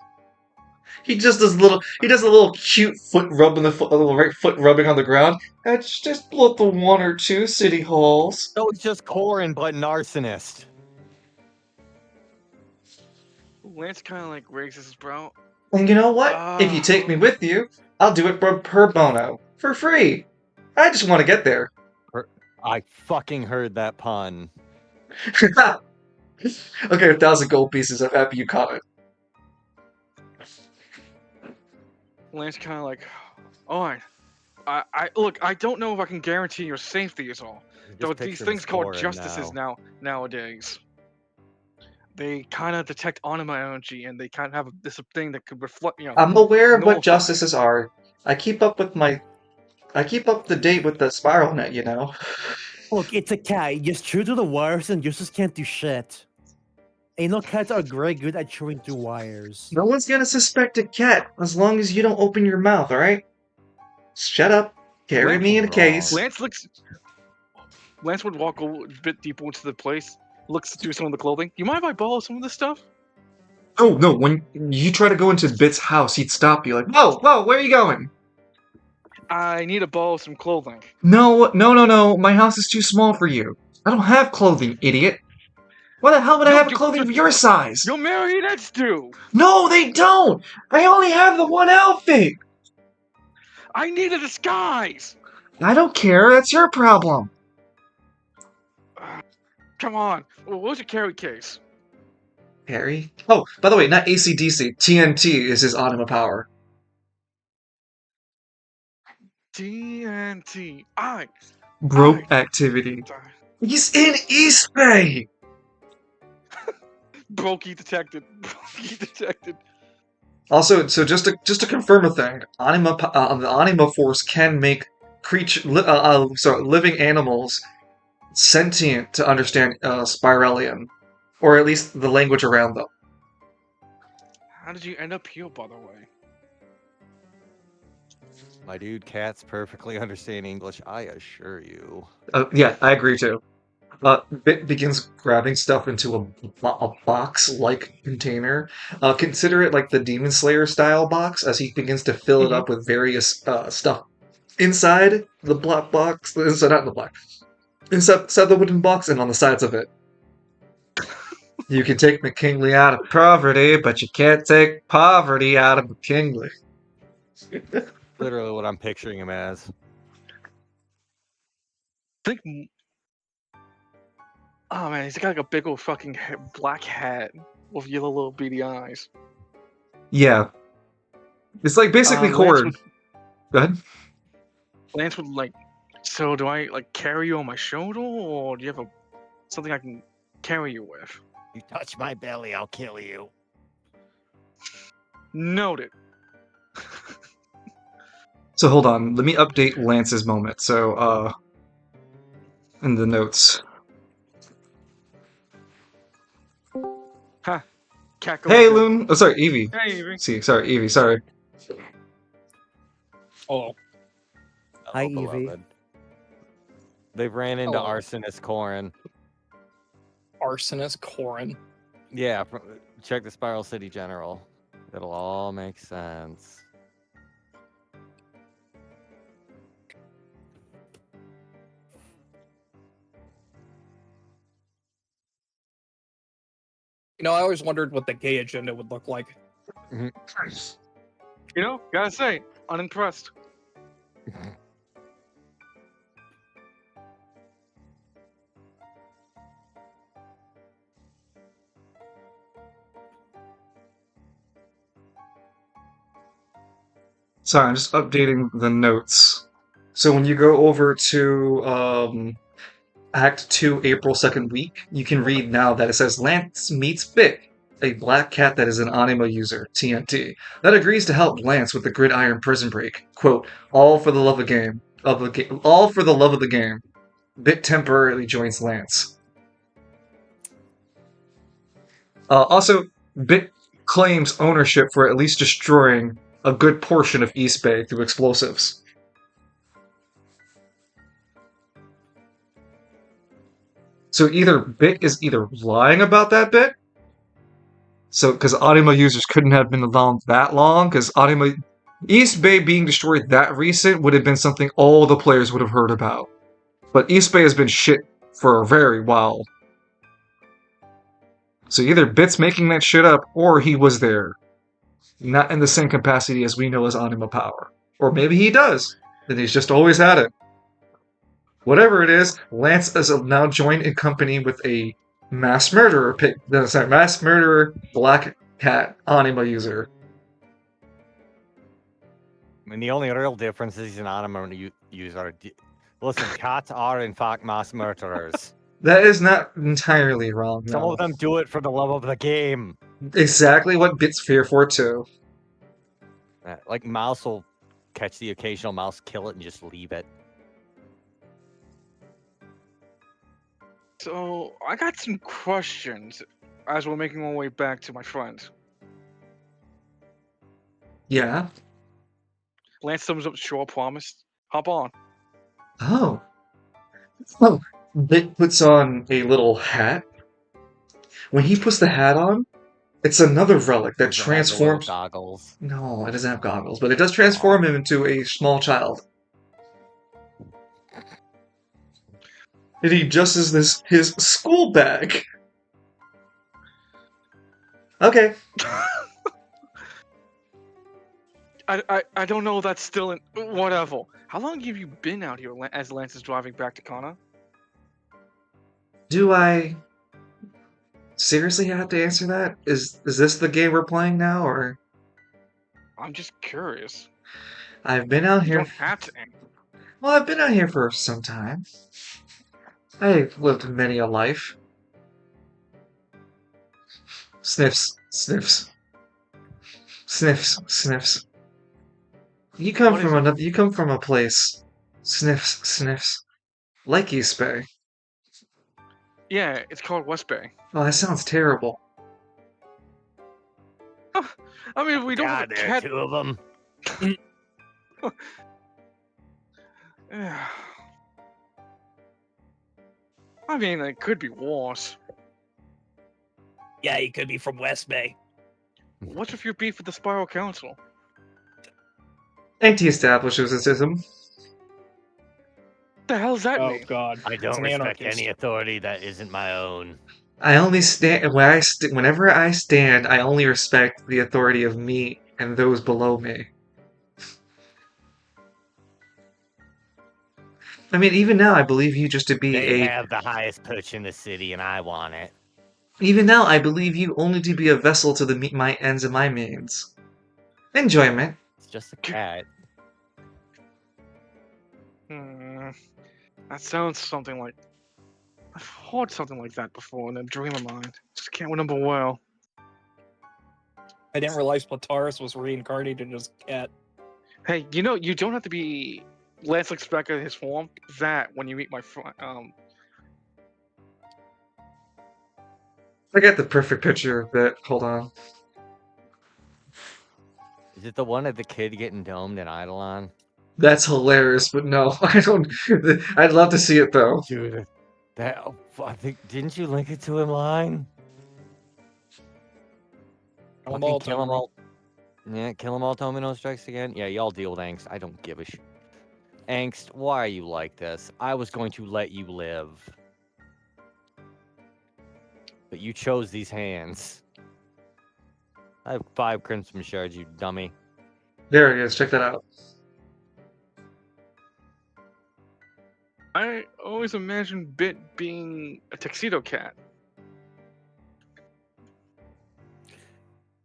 Speaker 1: He does a little cute foot rub on the foot, a little right foot rubbing on the ground. I just blew up the one or two City Halls.
Speaker 4: So it's just Corin, but an arsonist.
Speaker 2: Lance kind of like raises his brow.
Speaker 1: And you know what? If you take me with you, I'll do it per bono. For free. I just want to get there.
Speaker 4: I fucking heard that pun.
Speaker 1: Okay, 1,000 gold pieces. I'm happy you caught it.
Speaker 2: Lance kind of like, alright. I look. I don't know if I can guarantee your safety is all. Though these things called justices nowadays, they kind of detect anima energy, and they kind of have this thing that could reflect.
Speaker 1: I'm aware of what
Speaker 2: nullify.
Speaker 1: justices are. I keep up the date with the spiral net,
Speaker 3: Look, it's a cat. You just chew through the wires and justice can't do shit. And cats are very good at chewing through wires.
Speaker 1: No one's gonna suspect a cat as long as you don't open your mouth, alright? Shut up. Carry me in a case.
Speaker 2: Lance would walk a bit deeper into the place, looks through some of the clothing. You mind if I borrow some of this stuff?
Speaker 1: Oh, no, when you try to go into Bit's house, he'd stop you like, whoa, where are you going?
Speaker 2: I need to borrow some clothing.
Speaker 1: No, my house is too small for you. I don't have clothing, idiot. Why the hell would I have clothing of your size?
Speaker 2: Your marionettes do!
Speaker 1: No, they don't! I only have the one outfit!
Speaker 2: I need a disguise!
Speaker 1: I don't care, that's your problem.
Speaker 2: Come on, where's your carry case?
Speaker 1: Harry? Oh, by the way, not AC/DC. TNT is his anima power.
Speaker 2: TNT.
Speaker 1: Broke activity. He's in East Bay!
Speaker 2: Brokey detected. Brokey detected.
Speaker 1: Also, so just to confirm a thing, the Anima Force can make living animals sentient to understand Spiralian, or at least the language around them.
Speaker 2: How did you end up here, by the way?
Speaker 4: My dude, cats perfectly understand English, I assure you.
Speaker 1: Yeah, I agree too. Bit begins grabbing stuff into a box-like container. Consider it like the Demon Slayer style box as he begins to fill it up with various stuff inside the black box. Not the black. Inside the wooden box and on the sides of it. You can take McKinley out of poverty, but you can't take poverty out of McKinley.
Speaker 4: Literally what I'm picturing him as.
Speaker 2: Think. Oh man, he's got like a big old fucking black hat with yellow little beady eyes.
Speaker 1: Yeah. It's like basically Horde. Go ahead.
Speaker 2: Lance would like. So do I like carry you on my shoulder, or do you have something I can carry you with?
Speaker 4: You touch my belly, I'll kill you.
Speaker 2: Noted.
Speaker 1: So hold on, let me update Lance's moment. So, in the notes.
Speaker 2: Ha! Cat goes
Speaker 1: Hey,
Speaker 2: good.
Speaker 1: Loon! Oh, sorry, Evie.
Speaker 2: Hey, Evie.
Speaker 1: See, sorry, Evie, sorry.
Speaker 5: Oh,
Speaker 3: Hi,
Speaker 4: Hello,
Speaker 3: Evie.
Speaker 4: beloved. They've ran into
Speaker 5: Hello.
Speaker 4: Arsonist Corin.
Speaker 5: arsonist Corin.
Speaker 4: Yeah, check the Spiral City General. It'll all make sense.
Speaker 5: You know, I always wondered what the gay agenda would look like.
Speaker 2: You know, gotta say, unimpressed.
Speaker 1: Sorry, I'm just updating the notes. So when you go over to Act 2, April 2nd week, you can read now that it says Lance meets Vic, a black cat that is an Anima user, TNT, that agrees to help Lance with the Gridiron prison break. Quote, all for the love of game. All for the love of the game. Vic temporarily joins Lance. Also, Vic claims ownership for at least destroying a good portion of East Bay through explosives. So either Bit is either lying about that bit, so because Anima users couldn't have been around that long, because Anima East Bay being destroyed that recent would have been something all the players would have heard about. But East Bay has been shit for a very while. So either Bit's making that shit up, or he was there. Not in the same capacity as we know as Anima Power. Or maybe he does, and he's just always had it. Whatever it is, Lance is now joined in company with a mass murderer mass murderer black cat Anima user.
Speaker 4: I mean, the only real difference is he's an Anima user. Listen, cats are in fact mass murderers.
Speaker 1: That is not entirely wrong.
Speaker 4: Some
Speaker 1: No.
Speaker 4: of them do it for the love of the game.
Speaker 1: Exactly what Bit's fear for too.
Speaker 4: Like Mouse will catch the occasional mouse, kill it, and just leave it.
Speaker 2: So I got some questions as we're making our way back to my friend.
Speaker 1: Yeah.
Speaker 2: Lance thumbs up, sure, promised. Hop on.
Speaker 1: Oh. Oh. Bit puts on a little hat. When he puts the hat on, it's another relic that
Speaker 4: Does it have the little
Speaker 1: transforms.
Speaker 4: goggles.
Speaker 1: No, it doesn't have goggles, but it does transform him into a small child. And he adjusts his school bag. Okay.
Speaker 2: I don't know if that's still in whatever. How long have you been out here as Lance is driving back to Kana?
Speaker 1: Do I seriously have to answer that? Is this the game we're playing now, or
Speaker 2: I'm just curious.
Speaker 1: I've been out
Speaker 2: You
Speaker 1: here?
Speaker 2: don't have to.
Speaker 1: Well, I've been out here for some time. I've lived many a life. Sniffs, sniffs, sniffs, sniffs. You come
Speaker 2: What
Speaker 1: from
Speaker 2: is it?
Speaker 1: another. You come from a place Sniffs, sniffs. Like East Bay.
Speaker 2: Yeah, it's called West Bay.
Speaker 1: Oh, that sounds terrible.
Speaker 2: I mean, we don't have
Speaker 4: God,
Speaker 2: a
Speaker 4: there are
Speaker 2: cat.
Speaker 4: 2 of them.
Speaker 2: I mean, it could be worse.
Speaker 5: Yeah, he could be from West Bay.
Speaker 2: What's with your beef with the Spiral Council?
Speaker 1: Anti-establishmentism.
Speaker 2: The hell's that
Speaker 5: Oh
Speaker 2: mean?
Speaker 5: God,
Speaker 4: I
Speaker 5: it's
Speaker 4: don't
Speaker 5: an
Speaker 4: respect
Speaker 5: anarchist.
Speaker 4: any authority that isn't my own.
Speaker 1: I only stand whenever I stand. I only respect the authority of me and those below me. I mean, even now, I believe you just to be
Speaker 4: They
Speaker 1: a.
Speaker 4: have the highest perch in the city, and I want it.
Speaker 1: Even now, I believe you only to be a vessel to my ends and my means. Enjoyment.
Speaker 4: It's just a cat.
Speaker 2: Hmm. That sounds something like. I've heard something like that before in a dream of mine. Just can't remember well.
Speaker 5: I didn't realize Plataris was reincarnated as a cat.
Speaker 2: Hey, you know, you don't have to be Lance Specker his form. That when you meet my friend,
Speaker 1: I got the perfect picture of that. Hold on.
Speaker 4: Is it the one of the kid getting domed in Eidolon?
Speaker 1: That's hilarious, but no, I don't. I'd love to see it though.
Speaker 4: Dude, that I think didn't you link it to him line?
Speaker 5: Kill 'em
Speaker 4: Fucking
Speaker 5: all,
Speaker 4: kill 'em
Speaker 5: Tommy.
Speaker 4: all. Yeah, kill 'em all. Tomino strikes again. Yeah, y'all deal with angst. I don't give a shit. Angst, why are you like this? I was going to let you live, but you chose these hands. I have 5 crimson shards, you dummy.
Speaker 1: There it is. Check that out.
Speaker 2: I always imagined Bit being a tuxedo cat.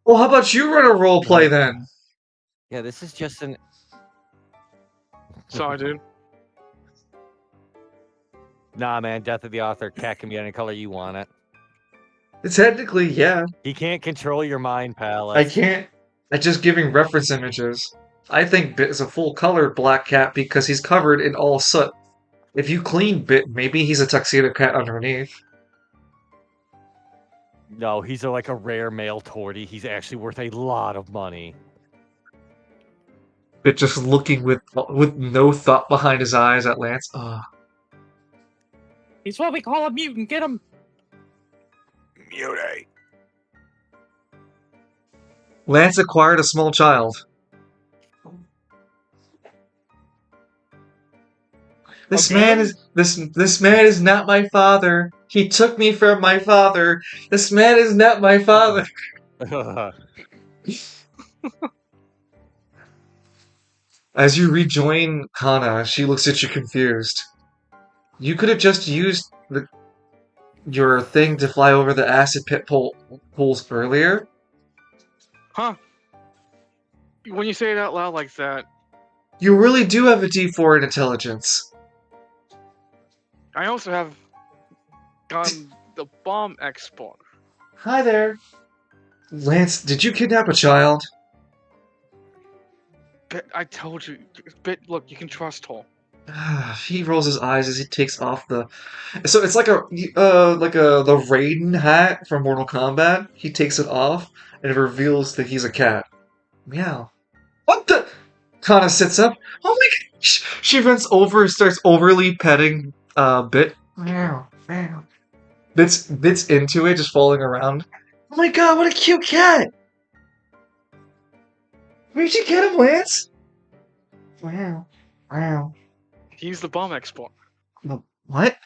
Speaker 1: Well, how about you run a role play then?
Speaker 4: Yeah, this is just an.
Speaker 2: Sorry, dude.
Speaker 4: Nah, man. Death of the author. Cat can be any color you want it.
Speaker 1: Technically, yeah.
Speaker 4: He can't control your mind palace.
Speaker 1: I can't. I'm just giving reference images. I think Bit is a full-colored black cat because he's covered in all soot. If you clean Bit, maybe he's a tuxedo cat underneath.
Speaker 4: No, he's like a rare male tortie. He's actually worth a lot of money.
Speaker 1: Bit just looking with no thought behind his eyes at Lance.
Speaker 5: He's what we call a mutant. Get him.
Speaker 4: Mutate.
Speaker 1: Lance acquired a small child. This man
Speaker 5: Again?
Speaker 1: is this man is not my father. He took me from my father. This man is not my father. As you rejoin Kana, she looks at you confused. You could have just used your thing to fly over the acid pit pools earlier.
Speaker 2: Huh? When you say it out loud like that,
Speaker 1: You really do have a D4 in intelligence.
Speaker 2: I also have gotten the bomb export.
Speaker 1: Hi there. Lance, did you kidnap a child?
Speaker 2: Bit, I told you. Bit, look, you can trust her.
Speaker 1: He rolls his eyes as he takes off the. So it's like the Raiden hat from Mortal Kombat. He takes it off and it reveals that he's a cat. Meow. What the? Kana sits up. Oh my god! She runs over and starts overly petting Bit. Meow, meow. Bit's into it, just falling around. Oh my god! What a cute cat! Where'd you get him, Lance? Wow, wow.
Speaker 2: He's the bomb export.
Speaker 1: What?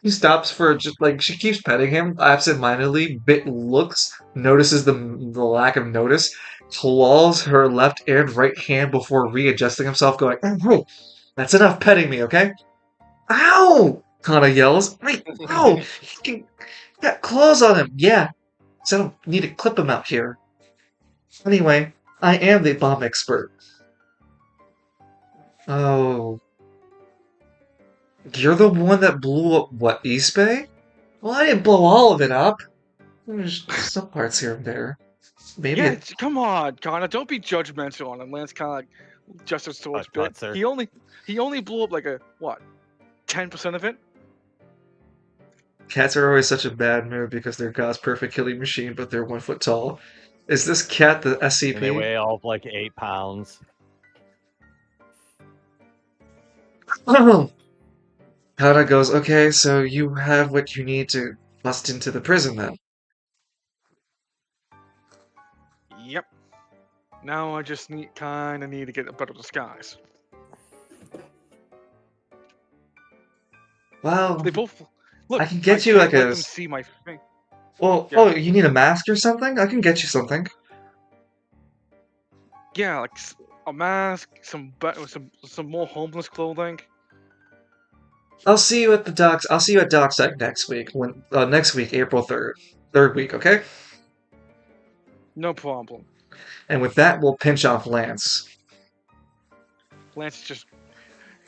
Speaker 1: He stops for just like she keeps petting him absentmindedly. Bit looks, notices the lack of notice, claws her left and right hand before readjusting himself, going, "Oh, that's enough petting me, okay?" Ow! Kana yells. Wait, ow! He got claws on him. Yeah, so I don't need to clip him out here. Anyway, I am the bomb expert. Oh. You're the one that blew up, what, East Bay? Well, I didn't blow all of it up. There's some parts here and there. Maybe
Speaker 2: Yeah, come on, Connor. Don't be judgmental on him. Lance kind of like gestures towards
Speaker 4: But,
Speaker 2: Bit.
Speaker 4: sir.
Speaker 2: He only blew up like a what, 10% of it.
Speaker 1: Cats are always such a bad mood because they're God's perfect killing machine, but they're 1 foot tall. Is this cat the
Speaker 4: And they
Speaker 1: SCP?
Speaker 4: weigh all of like 8 pounds.
Speaker 1: Hana goes, okay, so you have what you need to bust into the prison then.
Speaker 2: Yep. Now I just need to get a better disguise.
Speaker 1: Well,
Speaker 2: They both look.
Speaker 1: I can get you
Speaker 2: can't
Speaker 1: like
Speaker 2: let
Speaker 1: a.
Speaker 2: them see my face.
Speaker 1: Well,
Speaker 2: Yeah.
Speaker 1: oh, you need a mask or something? I can get you something.
Speaker 2: Yeah, like a mask, some more homeless clothing.
Speaker 1: I'll see you at the docks. I'll see you at Dockside next week. Next week, April 3rd. Third week, okay?
Speaker 2: No problem.
Speaker 1: And with that, we'll pinch off Lance.
Speaker 2: Lance just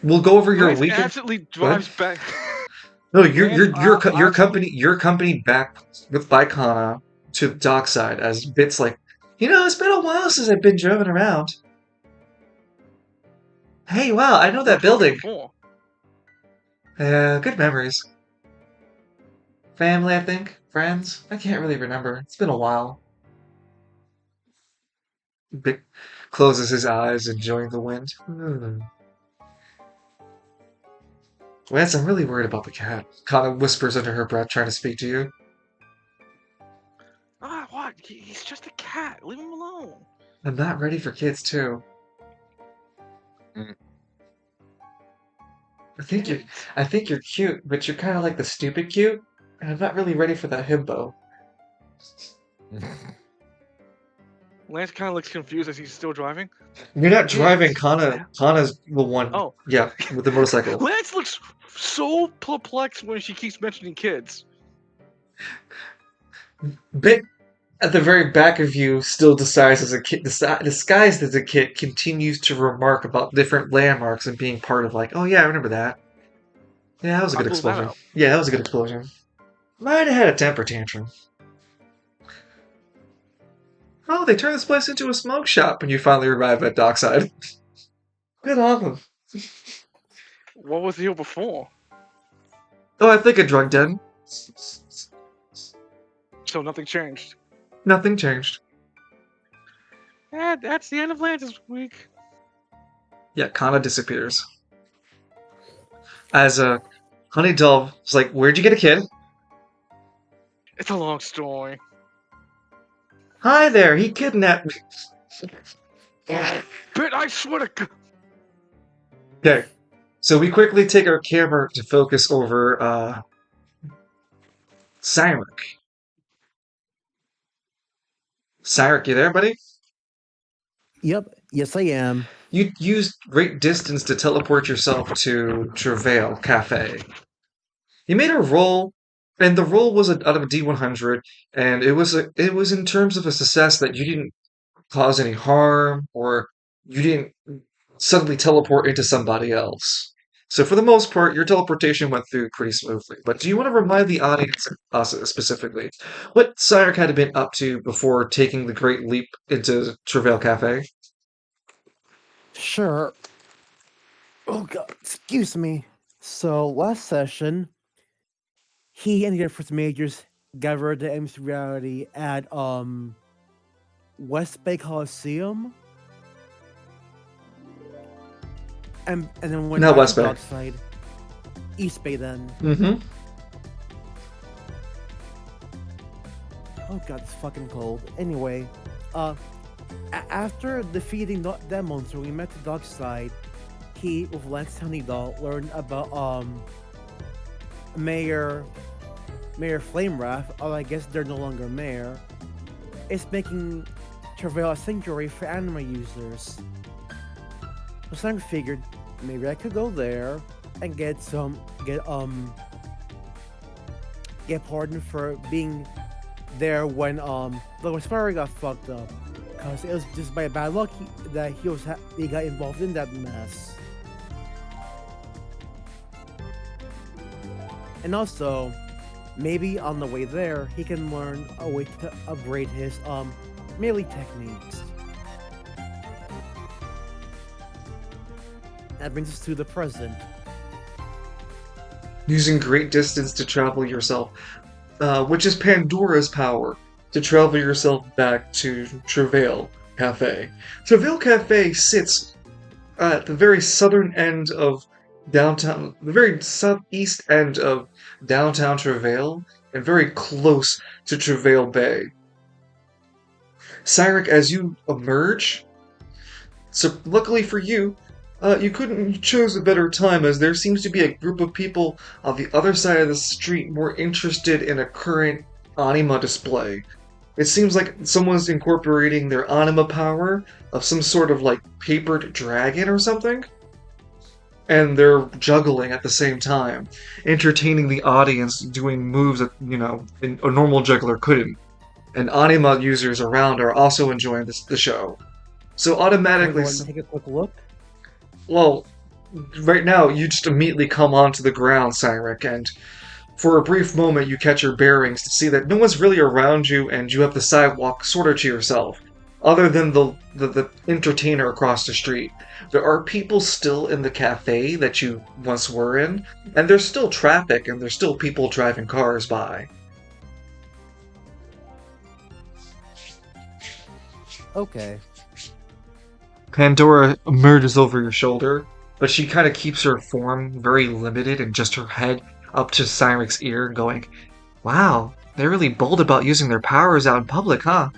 Speaker 1: We'll go over your
Speaker 2: Lance
Speaker 1: weekend.
Speaker 2: absolutely drives back.
Speaker 1: No,
Speaker 2: Lance
Speaker 1: your company back with Bicana to Dockside as Bit's like, it's been a while since I've been driving around. Hey, wow, I know that building.
Speaker 2: Before.
Speaker 1: Good memories. Family, I think. Friends? I can't really remember. It's been a while. Bit closes his eyes, enjoying the wind. Lance, I'm really worried about the cat. Kana whispers under her breath, trying to speak to you.
Speaker 2: Ah, what? He's just a cat. Leave him alone.
Speaker 1: I'm not ready for kids, too.
Speaker 4: Mm.
Speaker 1: I think you're cute, but you're kind of like the stupid cute, and I'm not really ready for that himbo.
Speaker 2: Lance kind of looks confused as he's still driving.
Speaker 1: You're not driving.
Speaker 2: Yeah.
Speaker 1: Kana's the one.
Speaker 2: Oh.
Speaker 1: Yeah, with the motorcycle.
Speaker 2: Lance looks so perplexed when she keeps mentioning kids.
Speaker 1: Bit at the very back of you still disguised as a kid, disguised as a kid, continues to remark about different landmarks and being part of like, oh yeah, I remember that. Yeah, that was a good
Speaker 2: I blew that
Speaker 1: explosion.
Speaker 2: up.
Speaker 1: Yeah, that was a good explosion. Might have had a temper tantrum. Oh, they turned this place into a smoke shop when you finally arrive at Dockside. Good on them.
Speaker 2: What was here before?
Speaker 1: Oh, I think a drug den.
Speaker 2: So nothing changed.
Speaker 1: Nothing changed.
Speaker 2: Yeah, that's the end of Lance's week.
Speaker 1: Yeah, Kana disappears. As Honey Dove is like, where'd you get a kid?
Speaker 2: It's a long story.
Speaker 1: Hi there, he kidnapped me.
Speaker 2: But I swear to God.
Speaker 1: Okay, so we quickly take our camera to focus over Cyric. Cyric, you there, buddy?
Speaker 3: Yep. Yes, I am.
Speaker 1: You used great distance to teleport yourself to Travail Cafe. You made a roll, and the roll was out of a D100, and it was in terms of a success that you didn't cause any harm, or you didn't suddenly teleport into somebody else. So for the most part, your teleportation went through pretty smoothly. But do you want to remind the audience, us specifically, what Cyric had been up to before taking the great leap into Travail Cafe?
Speaker 3: Sure. Oh god, excuse me. So last session, he and the other first majors gathered the MC reality at West Bay Coliseum. And then went
Speaker 1: Not
Speaker 3: back
Speaker 1: West
Speaker 3: to
Speaker 1: Bay.
Speaker 3: Dockside. East Bay then.
Speaker 1: Mm-hmm.
Speaker 3: Oh god, it's fucking cold. Anyway, after defeating that monster, we met the Dockside. He, with Lance Honeydall, learned about Mayor Flamewrath, or I guess they're no longer mayor, is making Travail a sanctuary for anime users. So Sam figured maybe I could go there and get pardoned for being there when the Whisperer got fucked up, because it was just by bad luck that he got involved in that mess. And also, maybe on the way there, he can learn a way to upgrade his melee techniques. That brings us to the present.
Speaker 1: Using great distance to travel yourself, which is Pandora's power, to travel yourself back to Travail Cafe. Travail Cafe sits at the very southern end of downtown, the very southeast end of downtown Travail, and very close to Travail Bay. Cyric, as you emerge, so luckily for you, you chose a better time as there seems to be a group of people on the other side of the street more interested in a current anima display. It seems like someone's incorporating their anima power of some sort of like papered dragon or something, and they're juggling at the same time, entertaining the audience doing moves that, a normal juggler couldn't. And anima users around are also enjoying the show. So
Speaker 3: Can I
Speaker 1: automatically,
Speaker 3: go and take a quick look?
Speaker 1: well, right now you just immediately come onto the ground, Cyric, and for a brief moment you catch your bearings to see that no one's really around you and you have the sidewalk sort of to yourself, other than the entertainer across the street. There are people still in the cafe that you once were in, and there's still traffic and there's still people driving cars by.
Speaker 3: Okay.
Speaker 1: Pandora emerges over your shoulder, but she kind of keeps her form very limited and just her head up to Cyric's ear, going, "Wow, they're really bold about using their powers out in public, huh?"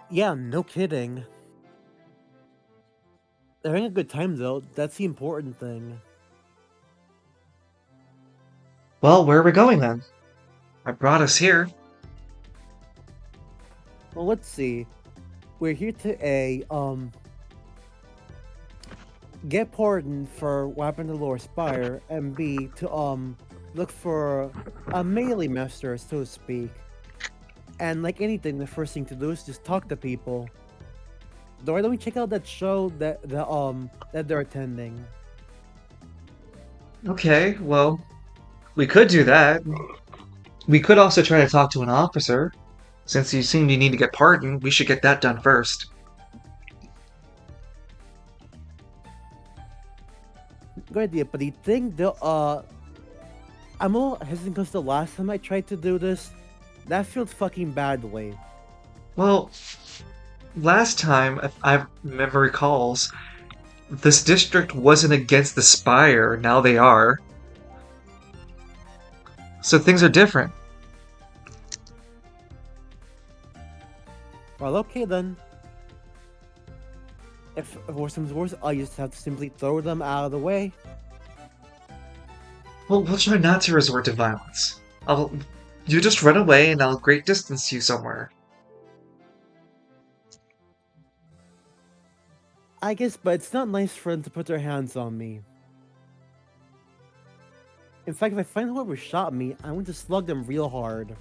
Speaker 3: Yeah, no kidding. They're having a good time though. That's the important thing.
Speaker 1: Well, where are we going then? I brought us here.
Speaker 3: Well, let's see. We're here to get pardoned for what happened to Lord Spire, and B to look for a melee master, so to speak. And like anything, the first thing to do is just talk to people. Why don't we check out that show that they're attending?
Speaker 1: Okay, well, we could do that. We could also try to talk to an officer. Since you seem to need to get pardoned, we should get that done first.
Speaker 3: Good idea, but the thing I'm a little hesitant because the last time I tried to do this, that failed fucking badly.
Speaker 1: Well, last time, if memory recalls, this district wasn't against the Spire, now they are. So things are different.
Speaker 3: Well, okay then. If worse comes worse, I'll just have to simply throw them out of the way.
Speaker 1: Well, we'll try not to resort to violence. You just run away and I'll great distance you somewhere.
Speaker 3: I guess, but it's not nice for them to put their hands on me. In fact, if I find whoever shot me, I'm going to slug them real hard.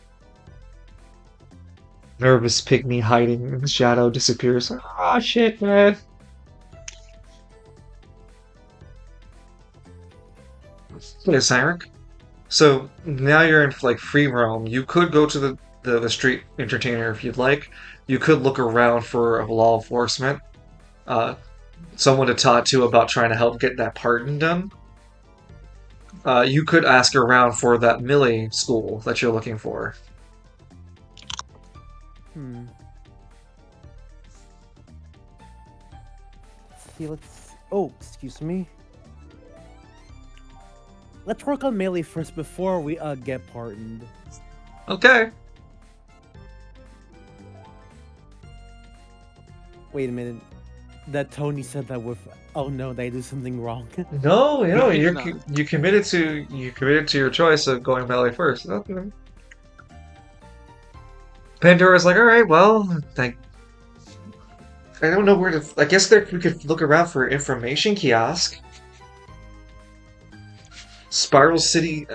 Speaker 1: Nervous pygmy hiding in the shadow disappears. Ah, shit, man. Okay, Cyric. So now you're in like free roam. You could go to the street entertainer if you'd like. You could look around for law enforcement. Someone to talk to about trying to help get that pardon done. You could ask around for that Millie school that you're looking for.
Speaker 3: See, oh, excuse me. Let's work on melee first before we get pardoned.
Speaker 1: Okay.
Speaker 3: Wait a minute. That Tony said that with. Oh no, they do something wrong.
Speaker 1: No,
Speaker 2: No, he's
Speaker 1: you
Speaker 2: not.
Speaker 1: committed to your choice of going melee first. Okay. Pandora's like, all right, well, I don't know where to. I guess we could look around for information kiosk. Spiral City.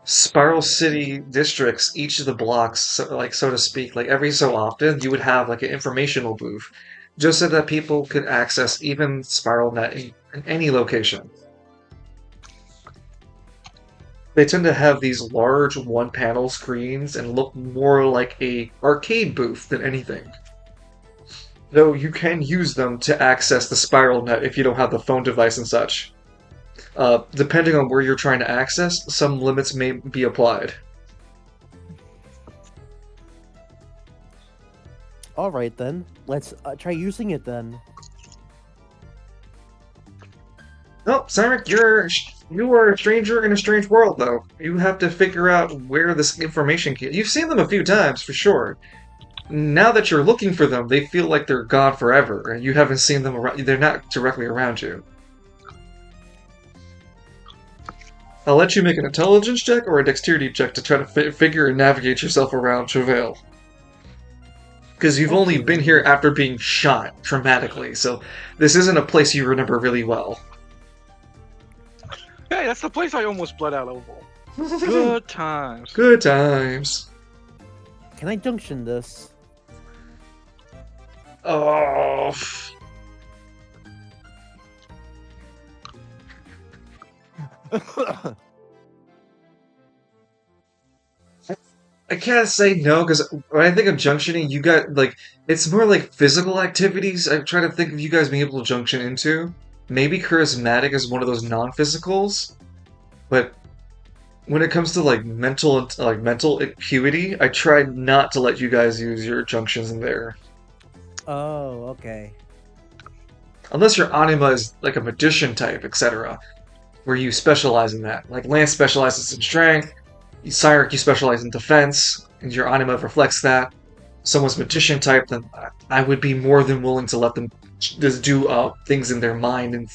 Speaker 1: Spiral City districts. Each of the blocks, so to speak, like every so often, you would have like an informational booth, just so that people could access even SpiralNet in any location. They tend to have these large one-panel screens and look more like a arcade booth than anything. though you can use them to access the spiral net if you don't have the phone device and such. Depending on where you're trying to access, some limits may be applied.
Speaker 3: Alright then, let's try using it then.
Speaker 1: Oh, Cyrus, you are a stranger in a strange world, though. You have to figure out where this information came. You've seen them a few times, for sure. Now that you're looking for them, they feel like they're gone forever, and you haven't seen them around. They're not directly around you. I'll let you make an intelligence check or a dexterity check to try to figure and navigate yourself around Travail. Because you've only been here after being shot traumatically, so this isn't a place you remember really well.
Speaker 2: Hey, that's the place I almost bled out over. Good times.
Speaker 1: Good times.
Speaker 3: Can I junction this?
Speaker 1: Oh. I can't say no, because when I think of junctioning, you got, like, it's more like physical activities I try to think of you guys being able to junction into. Maybe charismatic is one of those non-physicals, but when it comes to, like, mental acuity, I try not to let you guys use your junctions in there.
Speaker 3: Oh, okay.
Speaker 1: Unless your anima is, like, a magician type, etc., where you specialize in that. Like, Lance specializes in strength, Cyric, you specialize in defense, and your anima reflects that. Someone's magician type, then I would be more than willing to let them just do things in their mind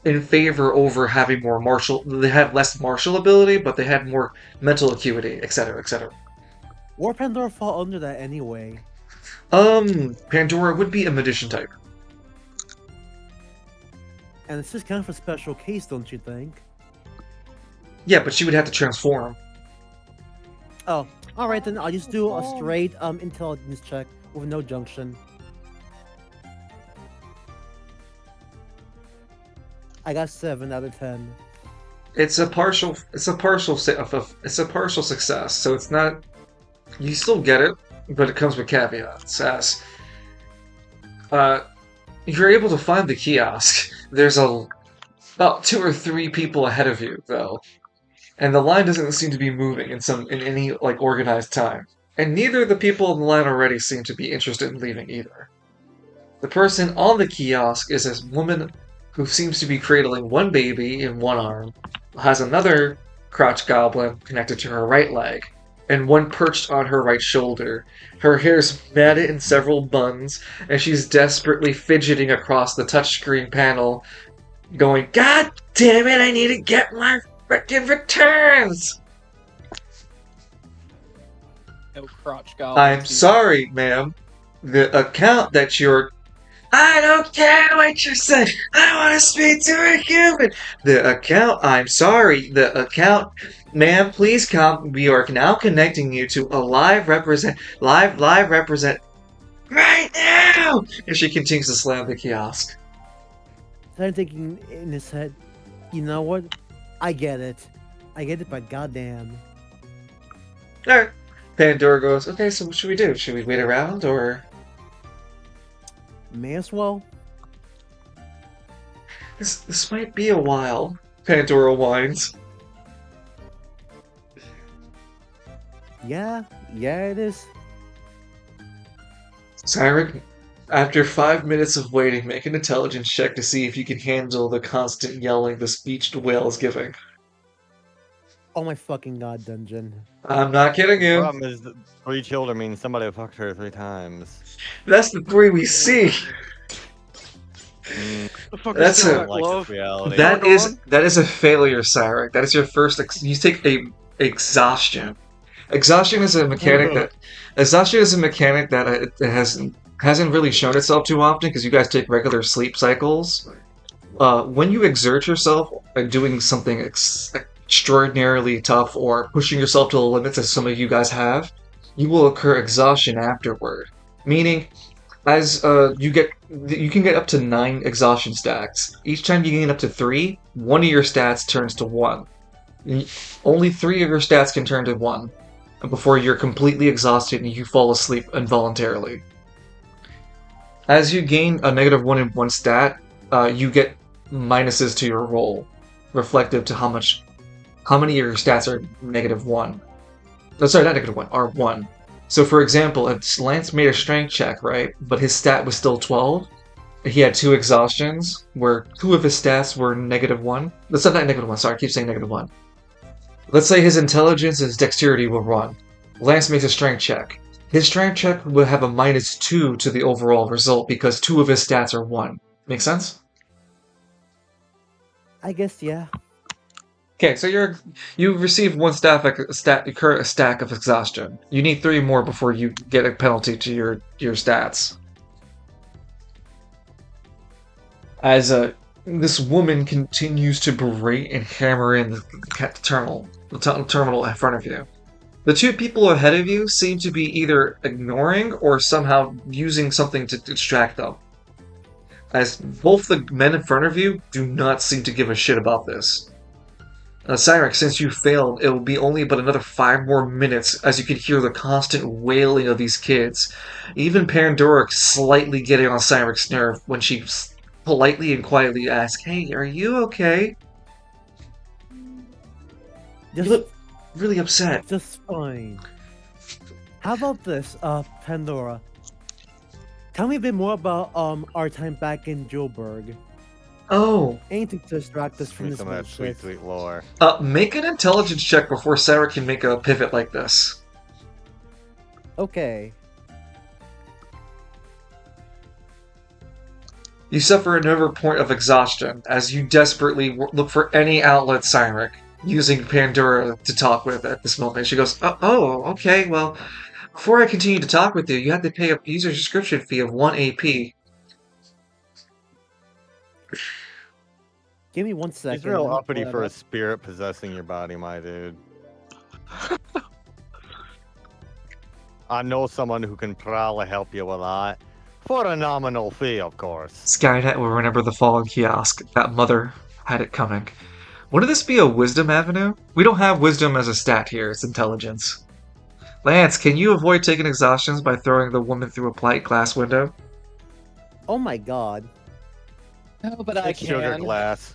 Speaker 1: in favor over having more martial. They had less martial ability, but they had more mental acuity, etc., etc.
Speaker 3: War Pandora fall under that anyway.
Speaker 1: Pandora would be a magician type.
Speaker 3: And this is kind of a special case, don't you think?
Speaker 1: Yeah, but she would have to transform.
Speaker 3: Oh, alright then, I'll just do a straight intelligence check with no junction. I got 7 out of 10.
Speaker 1: It's a partial success, so it's not. You still get it, but it comes with caveats. As you're able to find the kiosk, there's about 2 or 3 people ahead of you, though, and the line doesn't seem to be moving in any like organized time. And neither of the people in the line already seem to be interested in leaving either. The person on the kiosk is a woman who seems to be cradling one baby in one arm, has another crotch goblin connected to her right leg, and one perched on her right shoulder. Her hair's matted in several buns, and she's desperately fidgeting across the touchscreen panel, going, "God damn it, I need to get my frickin' returns!"
Speaker 5: No crotch goblins.
Speaker 1: I'm sorry, ma'am. The account that you're... I don't care what you say. I want to speak to a human. The account... I'm sorry. The account... Ma'am, please come. We are now connecting you to a live represent... Live represent... Right now! And she continues to slam the kiosk.
Speaker 3: I'm thinking in his head, you know what? I get it. But goddamn.
Speaker 1: Alright. Pandora goes, okay, so what should we do? Should we wait around, or...
Speaker 3: May as well.
Speaker 1: This might be a while. Pandora whines.
Speaker 3: Yeah, it is.
Speaker 1: Cyric, after 5 minutes of waiting, make an intelligence check to see if you can handle the constant yelling the speeched whale is giving.
Speaker 3: Oh my fucking god, Dungeon.
Speaker 1: I'm not kidding
Speaker 4: The
Speaker 1: you.
Speaker 4: problem is that 3 children means somebody fucked her 3 times.
Speaker 1: That's the 3 we see.
Speaker 2: The fuck
Speaker 1: That's
Speaker 2: is
Speaker 1: a-
Speaker 2: that
Speaker 4: Like
Speaker 2: glove?
Speaker 4: this reality.
Speaker 1: That is a failure, Cyric. That is your first. You take a exhaustion. Exhaustion is a mechanic that hasn't really shown itself too often because you guys take regular sleep cycles. When you exert yourself by doing something extraordinarily tough or pushing yourself to the limits as some of you guys have, you will occur exhaustion afterward. Meaning, as you can get up to 9 exhaustion stacks. Each time you gain up to 3, one of your stats turns to 1. Only 3 of your stats can turn to 1 before you're completely exhausted and you fall asleep involuntarily. As you gain a -1 in one stat, you get minuses to your roll, reflective to how many of your stats are -1. No, sorry, not -1, are 1. So, for example, if Lance made a strength check, right, but his stat was still 12, he had 2 exhaustions, where 2 of his stats were -1. That's not -1, sorry, I keep saying -1. Let's say his intelligence and his dexterity were 1. Lance makes a strength check. His strength check would have a -2 to the overall result because 2 of his stats are 1. Make sense?
Speaker 3: I guess, yeah.
Speaker 1: Okay, so you receive one stack of exhaustion. You need 3 more before you get a penalty to your stats. As this woman continues to berate and hammer in the terminal in front of you. The 2 people ahead of you seem to be either ignoring or somehow using something to distract them. As both the men in front of you do not seem to give a shit about this. Cyrex, since you failed, it will be only about another 5 more minutes as you can hear the constant wailing of these kids. Even Pandora slightly getting on Cyrex's nerve when she politely and quietly asks, "Hey, are you okay? You
Speaker 3: Just,
Speaker 1: look really upset."
Speaker 3: just fine. How about this, Pandora? Tell me a bit more about our time back in Joburg.
Speaker 1: Oh,
Speaker 3: Anything to distract us from
Speaker 4: Give me
Speaker 3: this
Speaker 4: some of that sweet,
Speaker 3: bullshit.
Speaker 4: sweet lore.
Speaker 1: make an intelligence check before Cyrex can make a pivot like this.
Speaker 3: Okay.
Speaker 1: You suffer another point of exhaustion as you desperately look for any outlet, Cyric, using Pandora to talk with at this moment. She goes, "Oh, okay, well, before I continue to talk with you, you have to pay a user subscription fee of 1 AP.
Speaker 3: Give me 1 second.
Speaker 4: He's real
Speaker 3: let me
Speaker 4: uppity
Speaker 3: pull
Speaker 4: for
Speaker 3: that
Speaker 4: a
Speaker 3: up.
Speaker 4: spirit possessing your body, my dude. I know someone who can probably help you with that. For a nominal fee, of course.
Speaker 1: Skynet will remember the fallen kiosk. That mother had it coming. Wouldn't this be a wisdom avenue? We don't have wisdom as a stat here, it's intelligence. Lance, can you avoid taking exhaustions by throwing the woman through a plate glass window?
Speaker 3: Oh my god.
Speaker 5: No, but I
Speaker 4: It's sugar
Speaker 5: can.
Speaker 4: glass.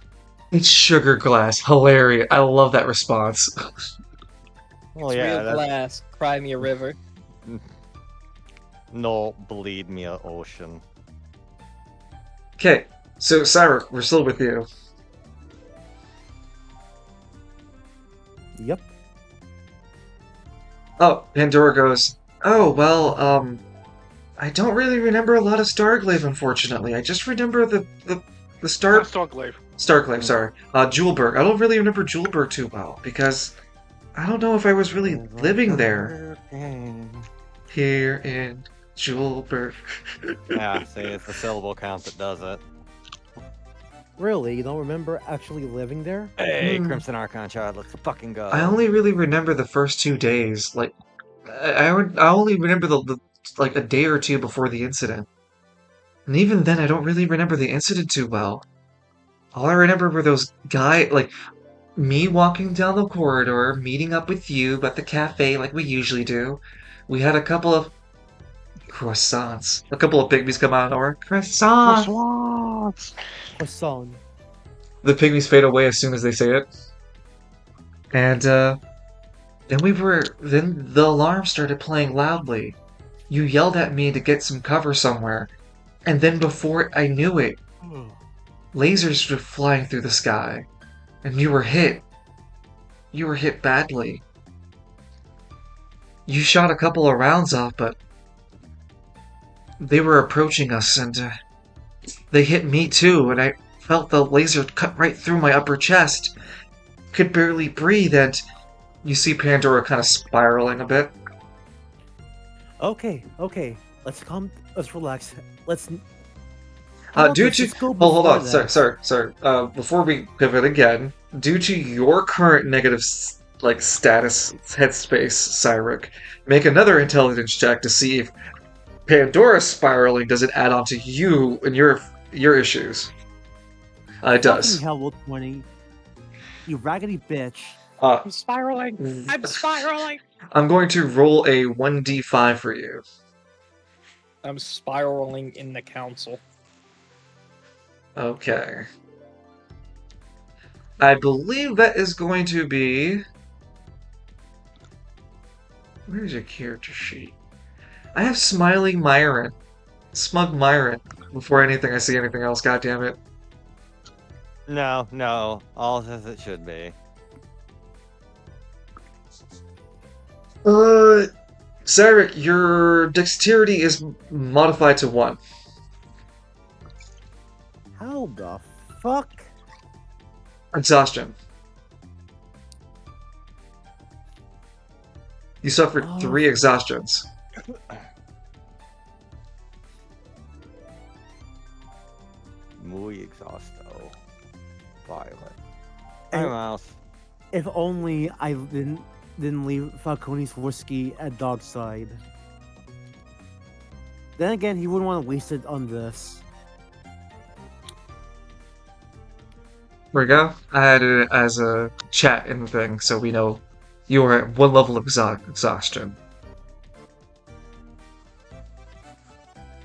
Speaker 1: It's sugar glass. Hilarious. I love that response.
Speaker 4: Well,
Speaker 5: It's
Speaker 4: yeah,
Speaker 5: real
Speaker 4: that's...
Speaker 5: glass. Cry me a river.
Speaker 4: No, bleed me a ocean.
Speaker 1: Okay, so Cyric, we're still with you.
Speaker 3: Yep.
Speaker 1: Oh, Pandora goes, "Oh, well, I don't really remember a lot of Starglaive, unfortunately. I just remember the
Speaker 2: Not
Speaker 1: Star...
Speaker 2: Starglaive.
Speaker 1: Starglaive, sorry. Julberg. I don't really remember Julberg too well, because I don't know if I was really living there. Here in Julberg."
Speaker 4: Yeah, see, it's the syllable count that does it.
Speaker 3: Really? You don't remember actually living there?
Speaker 4: Hey,
Speaker 1: Hmm.
Speaker 4: Crimson Archon child, let's fucking go.
Speaker 1: I only really remember the first 2 days. Like, I only remember the like a day or 2 before the incident. And even then, I don't really remember the incident too well. All I remember were those like, me walking down the corridor, meeting up with you at the cafe like we usually do. We had a couple of croissants. A couple of pygmies come out of nowhere. Croissants!
Speaker 3: Croissant.
Speaker 1: The pygmies fade away as soon as they say it. And, then the alarm started playing loudly. You yelled at me to get some cover somewhere. And then before I knew it, lasers were flying through the sky. And you were hit. You were hit badly. You shot a couple of rounds off, but they were approaching us, and they hit me too, and I felt the laser cut right through my upper chest. Could barely breathe, and you see Pandora kind of spiraling a bit.
Speaker 3: Okay, okay. Let's relax. How about
Speaker 1: Due
Speaker 3: this?
Speaker 1: to
Speaker 3: Let's go
Speaker 1: hold on,
Speaker 3: before that.
Speaker 1: sorry. Before we pivot again, due to your current negative status headspace, Cyric, make another intelligence check to see if Pandora's spiraling doesn't add on to you and your issues. It does.
Speaker 3: Fucking hell, Will 20. You raggedy bitch.
Speaker 5: I'm spiraling. I'm spiraling.
Speaker 1: I'm going to roll a 1d5 for you.
Speaker 5: I'm spiraling in the council.
Speaker 1: Okay. I believe that is going to be... Where's your character sheet? I have Smiling Myron. Smug Myron. Before I see anything else, goddammit.
Speaker 4: No, all as it should be.
Speaker 1: Sarek, your dexterity is modified to 1.
Speaker 3: How the fuck?
Speaker 1: Exhaustion. You suffered
Speaker 3: Oh.
Speaker 1: 3 exhaustions.
Speaker 4: Muy exhausto. Violet.
Speaker 3: And-
Speaker 4: Hi, Mouse.
Speaker 3: If only I didn't leave Falcone's whiskey at Dogside. Then again, he wouldn't want to waste it on this.
Speaker 1: There we go. I added it as a chat in the thing, so we know you are at 1 level of exhaustion.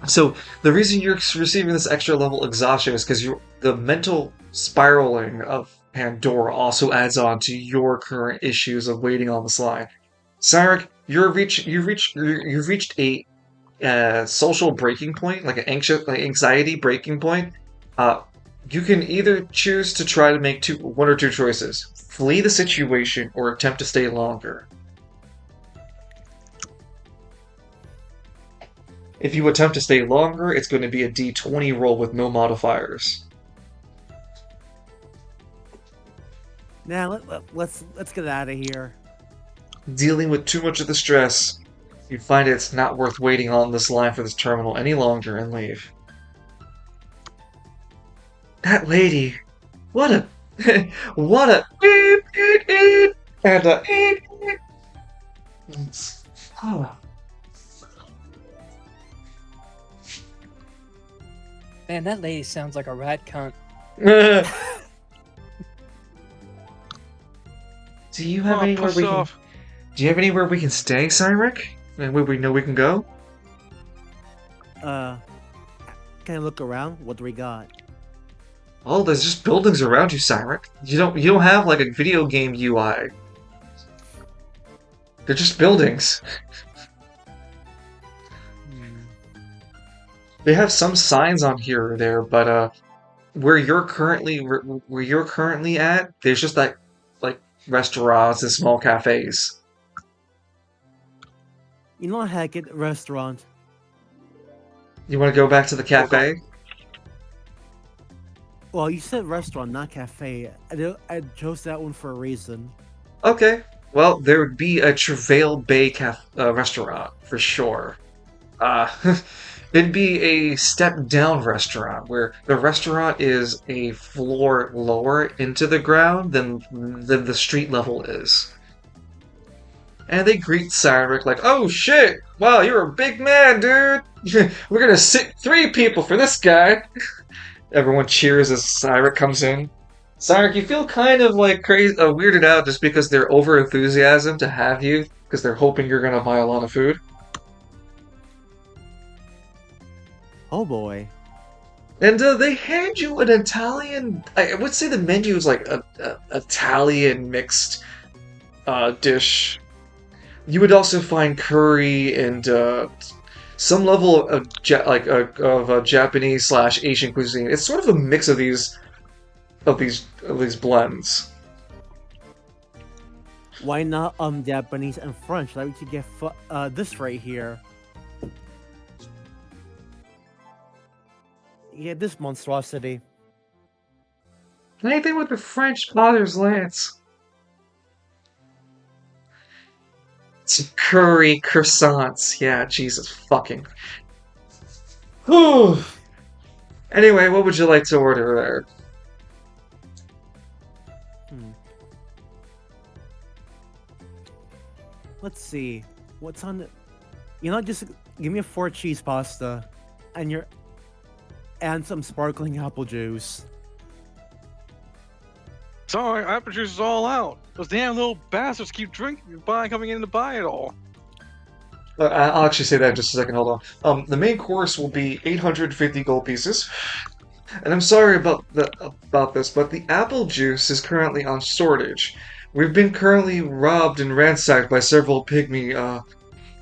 Speaker 1: So the reason you're receiving this extra level exhaustion is because the mental spiraling of Pandora also adds on to your current issues of waiting on this line. Sarek, you've reached a social breaking point, like an anxiety breaking point. You can either choose to try to make one or two choices: flee the situation or attempt to stay longer. If you attempt to stay longer, it's going to be a D20 roll with no modifiers.
Speaker 3: Now let's get out of here.
Speaker 1: Dealing with too much of the stress, you find it's not worth waiting on this line for this terminal any longer and leave. That lady, what a what a beep, beep, beep, and a beep, beep. Oh.
Speaker 5: Man, that lady sounds like a rat cunt.
Speaker 1: Do you have anywhere
Speaker 2: piss
Speaker 1: we can?
Speaker 2: off.
Speaker 1: Do you have anywhere we can stay, Cyrek? And where we know we can go?
Speaker 3: Can I look around? What do we got?
Speaker 1: Oh, there's just buildings around you, Cyrek. You don't have like a video game UI. They're just buildings. They have some signs on here or there, but where you're currently at, there's just like restaurants and small cafes.
Speaker 3: You know, heck it, restaurant.
Speaker 1: You want to go back to the cafe?
Speaker 3: Well, you said restaurant, not cafe. I chose that one for a reason.
Speaker 1: Okay. Well, there would be a Travail Bay restaurant for sure. It'd be a step-down restaurant where the restaurant is a floor lower into the ground than the street level is. And they greet Cyrek like, "Oh shit! Wow, you're a big man, dude! We're gonna sit 3 people for this guy!" Everyone cheers as Cyrek comes in. Cyrek, you feel kind of like crazy, weirded out just because they're over enthusiasm to have you, because they're hoping you're gonna buy a lot of food.
Speaker 3: Oh boy.
Speaker 1: And they hand you an Italian. I would say the menu is like a Italian mixed dish. You would also find curry and some level of Japanese / Asian cuisine. It's sort of a mix of these blends.
Speaker 3: Why not Japanese and French? Like we could get this right here. Yeah, this monstrosity.
Speaker 1: Anything with the French father's lance. Some curry croissants. Yeah, Jesus fucking. Whew. Anyway, what would you like to order there?
Speaker 3: Let's see. What's on the... You know, just give me a 4 cheese pasta. And some sparkling apple juice.
Speaker 2: Sorry, apple juice is all out. Those damn little bastards keep coming in to buy it all.
Speaker 1: I'll actually say that in just a second. Hold on. The main course will be 850 gold pieces. And I'm sorry about this, but the apple juice is currently on shortage. We've been currently robbed and ransacked by several pygmy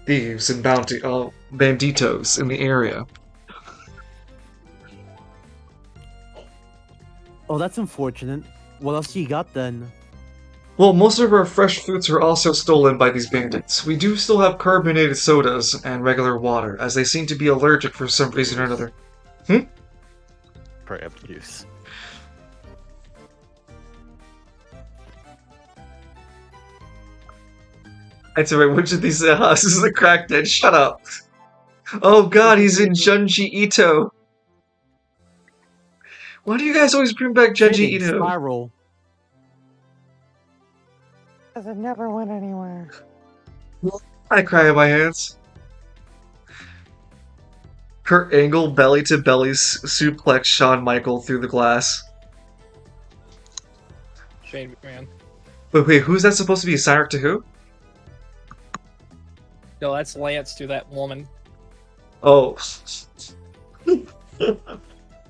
Speaker 1: thieves and banditos in the area.
Speaker 3: Oh, that's unfortunate. What else you got then?
Speaker 1: Well, most of our fresh fruits are also stolen by these bandits. We do still have carbonated sodas and regular water, as they seem to be allergic for some reason or another.
Speaker 4: For abuse.
Speaker 1: I'd say, wait, which of these this is the crackhead? Shut up. Oh god, he's in Junji Ito. Why do you guys always bring back Junji
Speaker 3: Trading
Speaker 1: Ito?
Speaker 3: Spiral.
Speaker 4: Because it never went anywhere.
Speaker 1: I cry in my hands. Kurt Angle belly to belly suplex Shawn Michael through the glass.
Speaker 5: Shane McMahon.
Speaker 1: Wait, who's that supposed to be? Cyrus to who?
Speaker 5: No, that's Lance to that woman.
Speaker 1: Oh.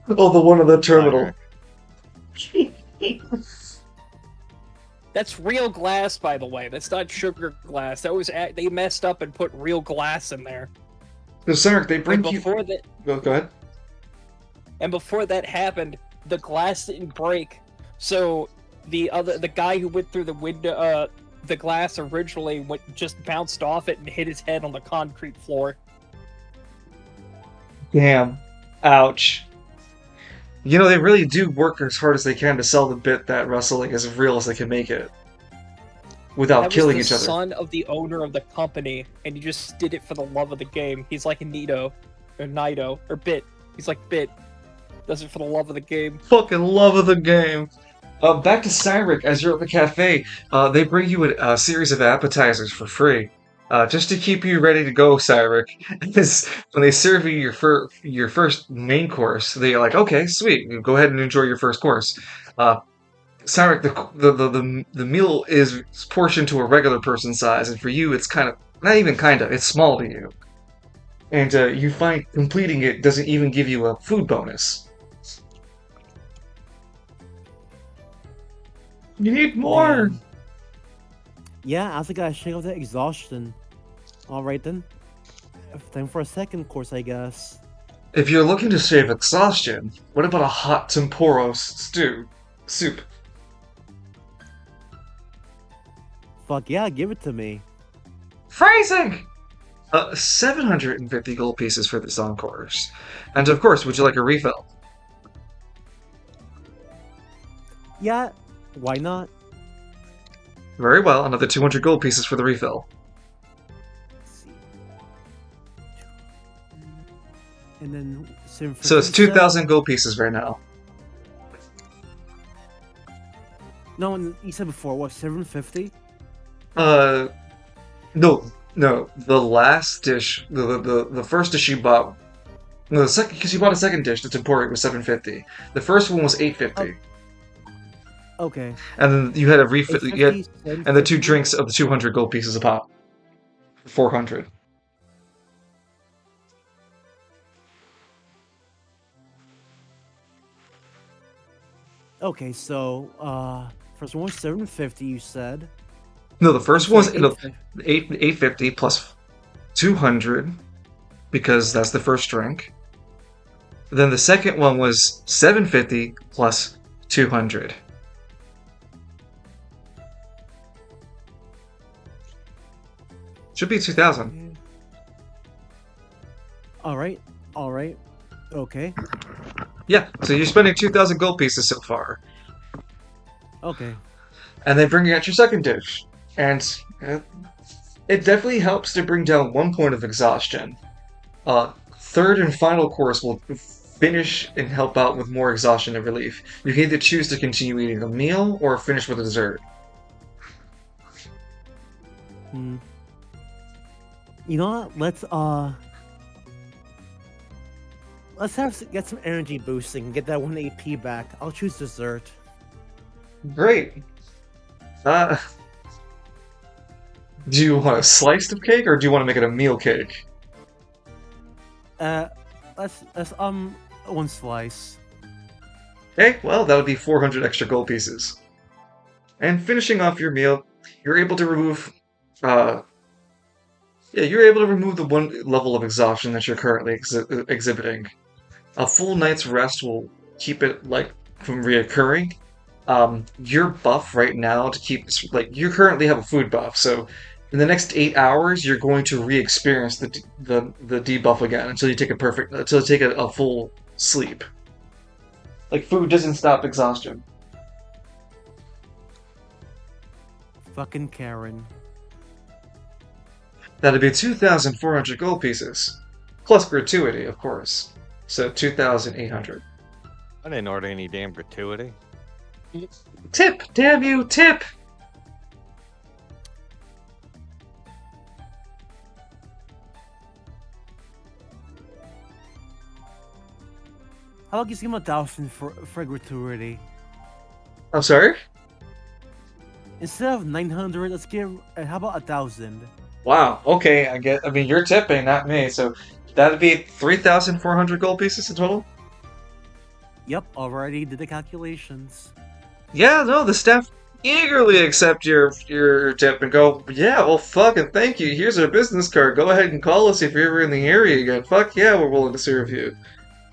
Speaker 1: Oh, the one in the terminal.
Speaker 5: That's real glass, by the way. That's not sugar glass. That was they messed up and put real glass in there.
Speaker 1: No, Cyrus, they bring
Speaker 5: And
Speaker 1: you.
Speaker 5: before that,
Speaker 1: Go ahead.
Speaker 5: and before that happened, the glass didn't break. So the guy who went through the window, the glass originally just bounced off it and hit his head on the concrete floor.
Speaker 1: Damn. Ouch. You know, they really do work as hard as they can to sell the bit that wrestling is as real as they can make it. Without
Speaker 5: That
Speaker 1: killing
Speaker 5: was
Speaker 1: each
Speaker 5: the
Speaker 1: other.
Speaker 5: son of the owner of the company, and he just did it for the love of the game. He's like a Naito, or Bit. He's like Bit. Does it for the love of the game.
Speaker 1: Fucking love of the game. Back to Cyric, as you're at the cafe, they bring you a series of appetizers for free. Just to keep you ready to go, Cyric. Because when they serve you your first main course, they're like, okay, sweet, you go ahead and enjoy your first course. Cyric, the meal is portioned to a regular person size, and for you, it's kind of, not even kind of, it's small to you. And you find completing it doesn't even give you a food bonus. You need more!
Speaker 3: Damn. Yeah, I think I shake off that exhaustion. Alright then. Time for a second course, I guess.
Speaker 1: If you're looking to save exhaustion, what about a hot tempura soup?
Speaker 3: Fuck yeah, give it to me.
Speaker 1: Phrasing! 750 gold pieces for this on course. And of course, would you like a refill?
Speaker 3: Yeah, why not?
Speaker 1: Very well, another 200 gold pieces for the refill.
Speaker 3: Let's see. And then
Speaker 1: So it's 2,000 gold pieces right now.
Speaker 3: No, you said before, what, 750?
Speaker 1: No. The last dish, the first dish you bought, no, the second, because you bought a second dish, the tempura was 750. The first one was 850.
Speaker 3: Okay.
Speaker 1: And then you had a refill,
Speaker 3: 850,
Speaker 1: and the two drinks of the 200 gold pieces a pop. 400.
Speaker 3: Okay, so, first one was 750, you said.
Speaker 1: No, the first one was
Speaker 3: 850.
Speaker 1: 850 plus 200, because that's the first drink. Then the second one was 750 plus 200. Should be 2,000.
Speaker 3: Alright, okay,
Speaker 1: Yeah, so you're spending 2,000 gold pieces so far.
Speaker 3: okay.
Speaker 1: And then bringing out your second dish. And it definitely helps to bring down 1 point of exhaustion. Third and final course will finish and help out with more exhaustion and relief. You can either choose to continue eating a meal or finish with a dessert.
Speaker 3: Hmm. You know what, let's get some energy boosting, get that 1 AP back. I'll choose dessert.
Speaker 1: Great. Do you want a slice of cake or do you want to make it a meal cake?
Speaker 3: Uh, let's one slice.
Speaker 1: Okay, well, that would be 400 extra gold pieces. And finishing off your meal, you're able to remove, uh, yeah, you're able to remove the one level of exhaustion that you're currently exhibiting. A full night's rest will keep it, like, from reoccurring. Your buff right now to keep, like, you currently have a food buff, so in the next 8 hours, you're going to re-experience the debuff again until you take a full sleep. Like, food doesn't stop exhaustion.
Speaker 3: Fucking Karen.
Speaker 1: That'd be 2,400 gold pieces. Plus gratuity, of course. So 2,800.
Speaker 4: I didn't order any damn gratuity.
Speaker 1: Tip! Damn you, tip!
Speaker 3: How about give him 1,000 for gratuity?
Speaker 1: I'm sorry?
Speaker 3: Instead of 900, let's give. How about 1,000?
Speaker 1: Wow, okay, I mean, you're tipping, not me, so that'd be 3,400 gold pieces in total?
Speaker 3: Yep, already did the calculations.
Speaker 1: Yeah, no, the staff eagerly accept your tip and go, yeah, well, fucking thank you. Here's our business card. Go ahead and call us if you're ever in the area again. Fuck yeah, we're willing to serve you.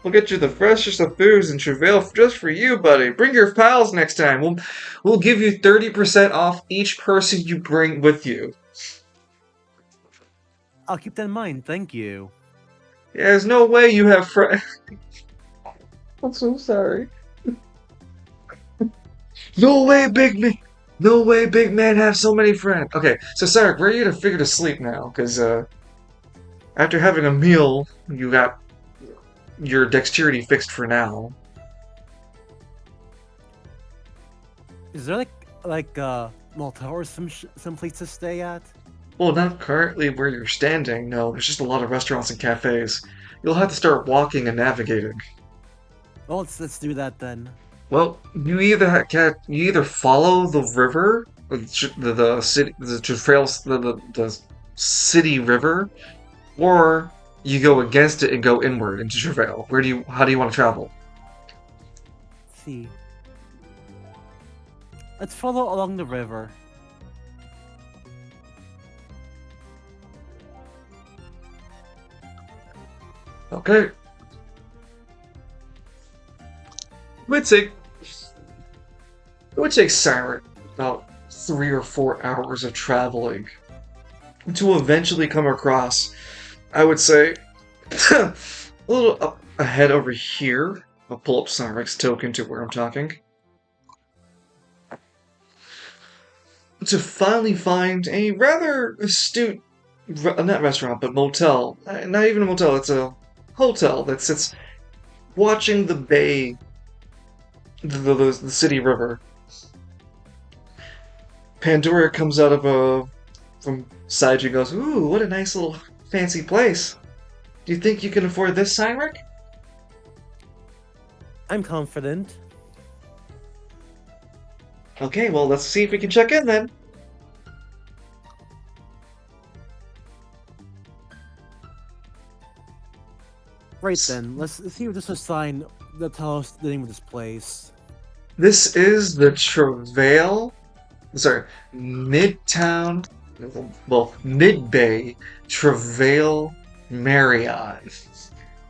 Speaker 1: We'll get you the freshest of foods and travail just for you, buddy. Bring your pals next time. We'll give you 30% off each person you bring with you.
Speaker 3: I'll keep that in mind, thank you.
Speaker 1: Yeah, there's no way you have friends. I'm so sorry. No way, big man. No way, big man have so many friends. Okay, so Cyrus, where are you to figure to sleep now? Because after having a meal, you got your dexterity fixed for now.
Speaker 3: Is there like a motel or some place to stay at?
Speaker 1: Well, not currently where you're standing. No, there's just a lot of restaurants and cafes. You'll have to start walking and navigating.
Speaker 3: Well, let's do that then.
Speaker 1: Well, you either follow the river, the city, the trails, the city river, or you go against it and go inward into Travail. How do you want to travel?
Speaker 3: Let's see. Let's follow along the river.
Speaker 1: Okay. It would take Siren about 3 or 4 hours of traveling to eventually come across, I would say, a little up ahead over here. I'll pull up Cyrex token to where I'm talking. To finally find a rather astute, not restaurant, but motel. Not even a motel, it's a hotel that sits watching the bay, the city river. Pandora comes out of from side you and goes, ooh, what a nice little fancy place. Do you think you can afford this, Cyrek?
Speaker 3: I'm confident.
Speaker 1: Okay, well, let's see if we can check in then.
Speaker 3: Right then, let's see if there's a sign that tells us the name of this place.
Speaker 1: This is the Travail, sorry, Midtown, well, Mid-Bay Travail Marriott.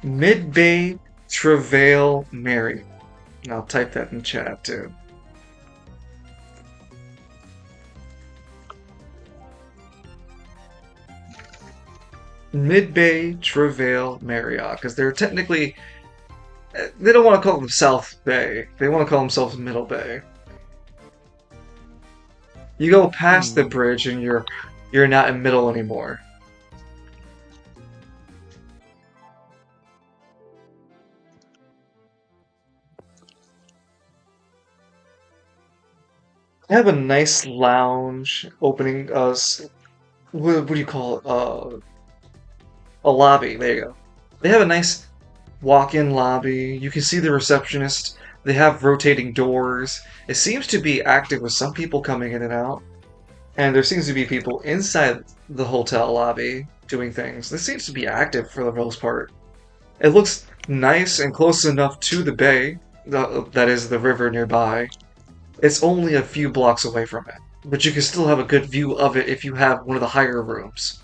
Speaker 1: Mid-Bay Travail Marriott. I'll type that in chat too. Mid-Bay Travail Marriott, because they're technically, they don't want to call them South Bay. They want to call themselves Middle Bay. You go past the bridge and you're not in Middle anymore. They have a nice lounge opening us. What do you call it? A lobby. There you go. They have a nice walk-in lobby. You can see the receptionist. They have rotating doors. It seems to be active with some people coming in and out. and there seems to be people inside the hotel lobby doing things. This seems to be active for the most part. It looks nice and close enough to the bay, that is the river nearby. It's only a few blocks away from it, but you can still have a good view of it if you have one of the higher rooms.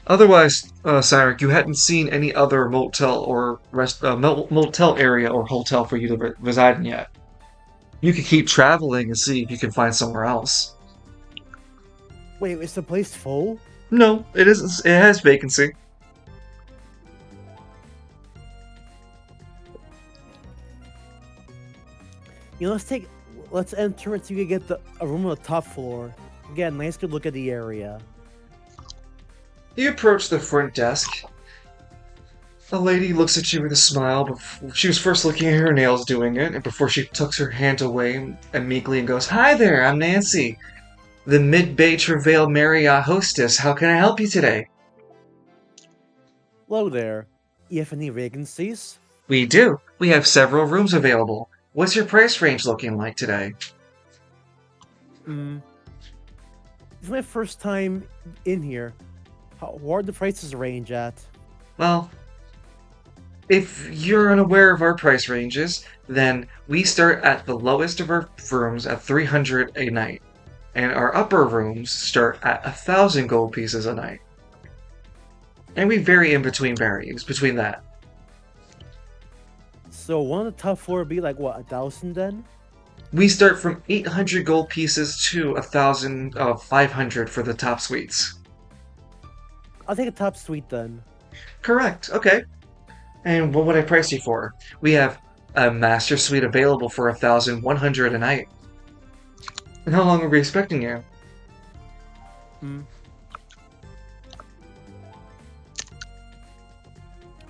Speaker 1: Otherwise, Cyrus, you hadn't seen any other motel or motel area or hotel for you to reside in yet. You could keep traveling and see if you can find somewhere else.
Speaker 3: Wait, is the place full?
Speaker 1: No, it isn't. It has vacancy.
Speaker 3: You know, let's enter it so you can get a room on the top floor. Get a nice good look at the area.
Speaker 1: You approach the front desk. A lady looks at you with a smile, but she was first looking at her nails doing it, and before she tucks her hand away and meekly and goes, "Hi there, I'm Nancy, the Mid-Bay Travail Marriott hostess. How can I help you today?"
Speaker 3: Hello there. You have any vacancies?
Speaker 1: We do. We have several rooms available. What's your price range looking like today?
Speaker 3: Hmm. It's my first time in here. What are the prices range at?
Speaker 1: Well, if you're unaware of our price ranges, then we start at the lowest of our rooms at 300 a night, and our upper rooms start at 1,000 gold pieces a night. And we vary in between varies between that.
Speaker 3: So one of the top floor would be like what, 1,000 then?
Speaker 1: We start from 800 gold pieces to 1,500 for the top suites.
Speaker 3: I'll take a top suite then.
Speaker 1: Correct. Okay. And what would I price you for? We have a master suite available for 1,100 a night. And how long are we expecting you?
Speaker 3: Hmm.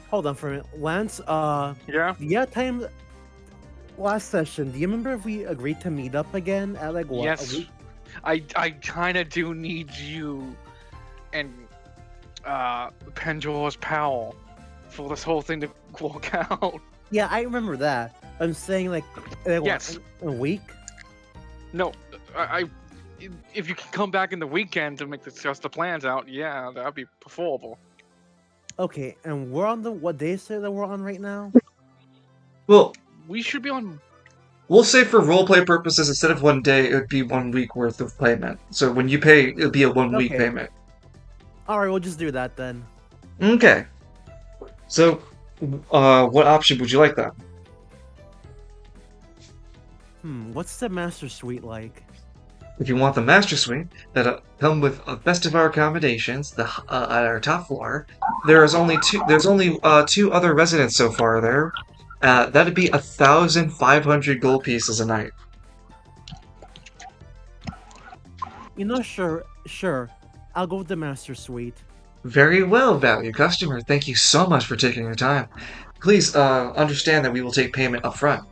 Speaker 3: Hold on for a minute. Lance,
Speaker 2: Yeah.
Speaker 3: time last session, do you remember if we agreed to meet up again at like what?
Speaker 2: Yes.
Speaker 3: A week?
Speaker 2: I kind of do need you and Pandora's Powell for this whole thing to work out.
Speaker 3: Yeah, I remember that. I'm saying like
Speaker 2: Yes.
Speaker 3: what, a week?
Speaker 2: No, I if you can come back in the weekend to discuss the plans out, yeah, that'd be preferable.
Speaker 3: Okay, and we're on the what day is it that we're on right now?
Speaker 1: Well,
Speaker 2: We should be on.
Speaker 1: we'll say for roleplay purposes, instead of 1 day, it would be 1 week worth of payment. So when you pay, it'll be a 1 week
Speaker 3: Okay.
Speaker 1: payment.
Speaker 3: Alright, we'll just do that then.
Speaker 1: Okay. So, what option would you like then?
Speaker 3: What's the master suite like?
Speaker 1: If you want the master suite that come with best of our accommodations, at our top floor, there's only two other residents so far there. That'd be 1,500 gold pieces a night.
Speaker 3: You know, sure. I'll go with the master suite.
Speaker 1: Very well, valued customer. Thank you so much for taking your time. Please understand that we will take payment up front.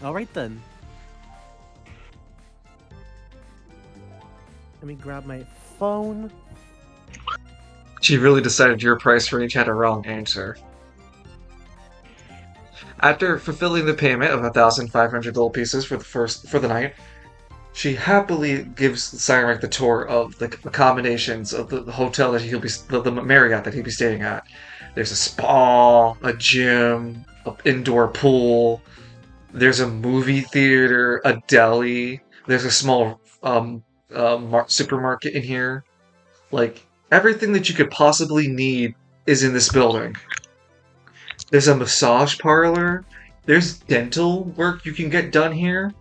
Speaker 3: Alright then. Let me grab my phone.
Speaker 1: She really decided your price range had a wrong answer. After fulfilling the payment of 1,500 gold pieces for the night, she happily gives Cyrac the tour of the accommodations of the hotel that the Marriott that he'll be staying at. There's a spa, a gym, an indoor pool. There's a movie theater, a deli. There's a small supermarket in here. Like, everything that you could possibly need is in this building. There's a massage parlor. There's dental work you can get done here.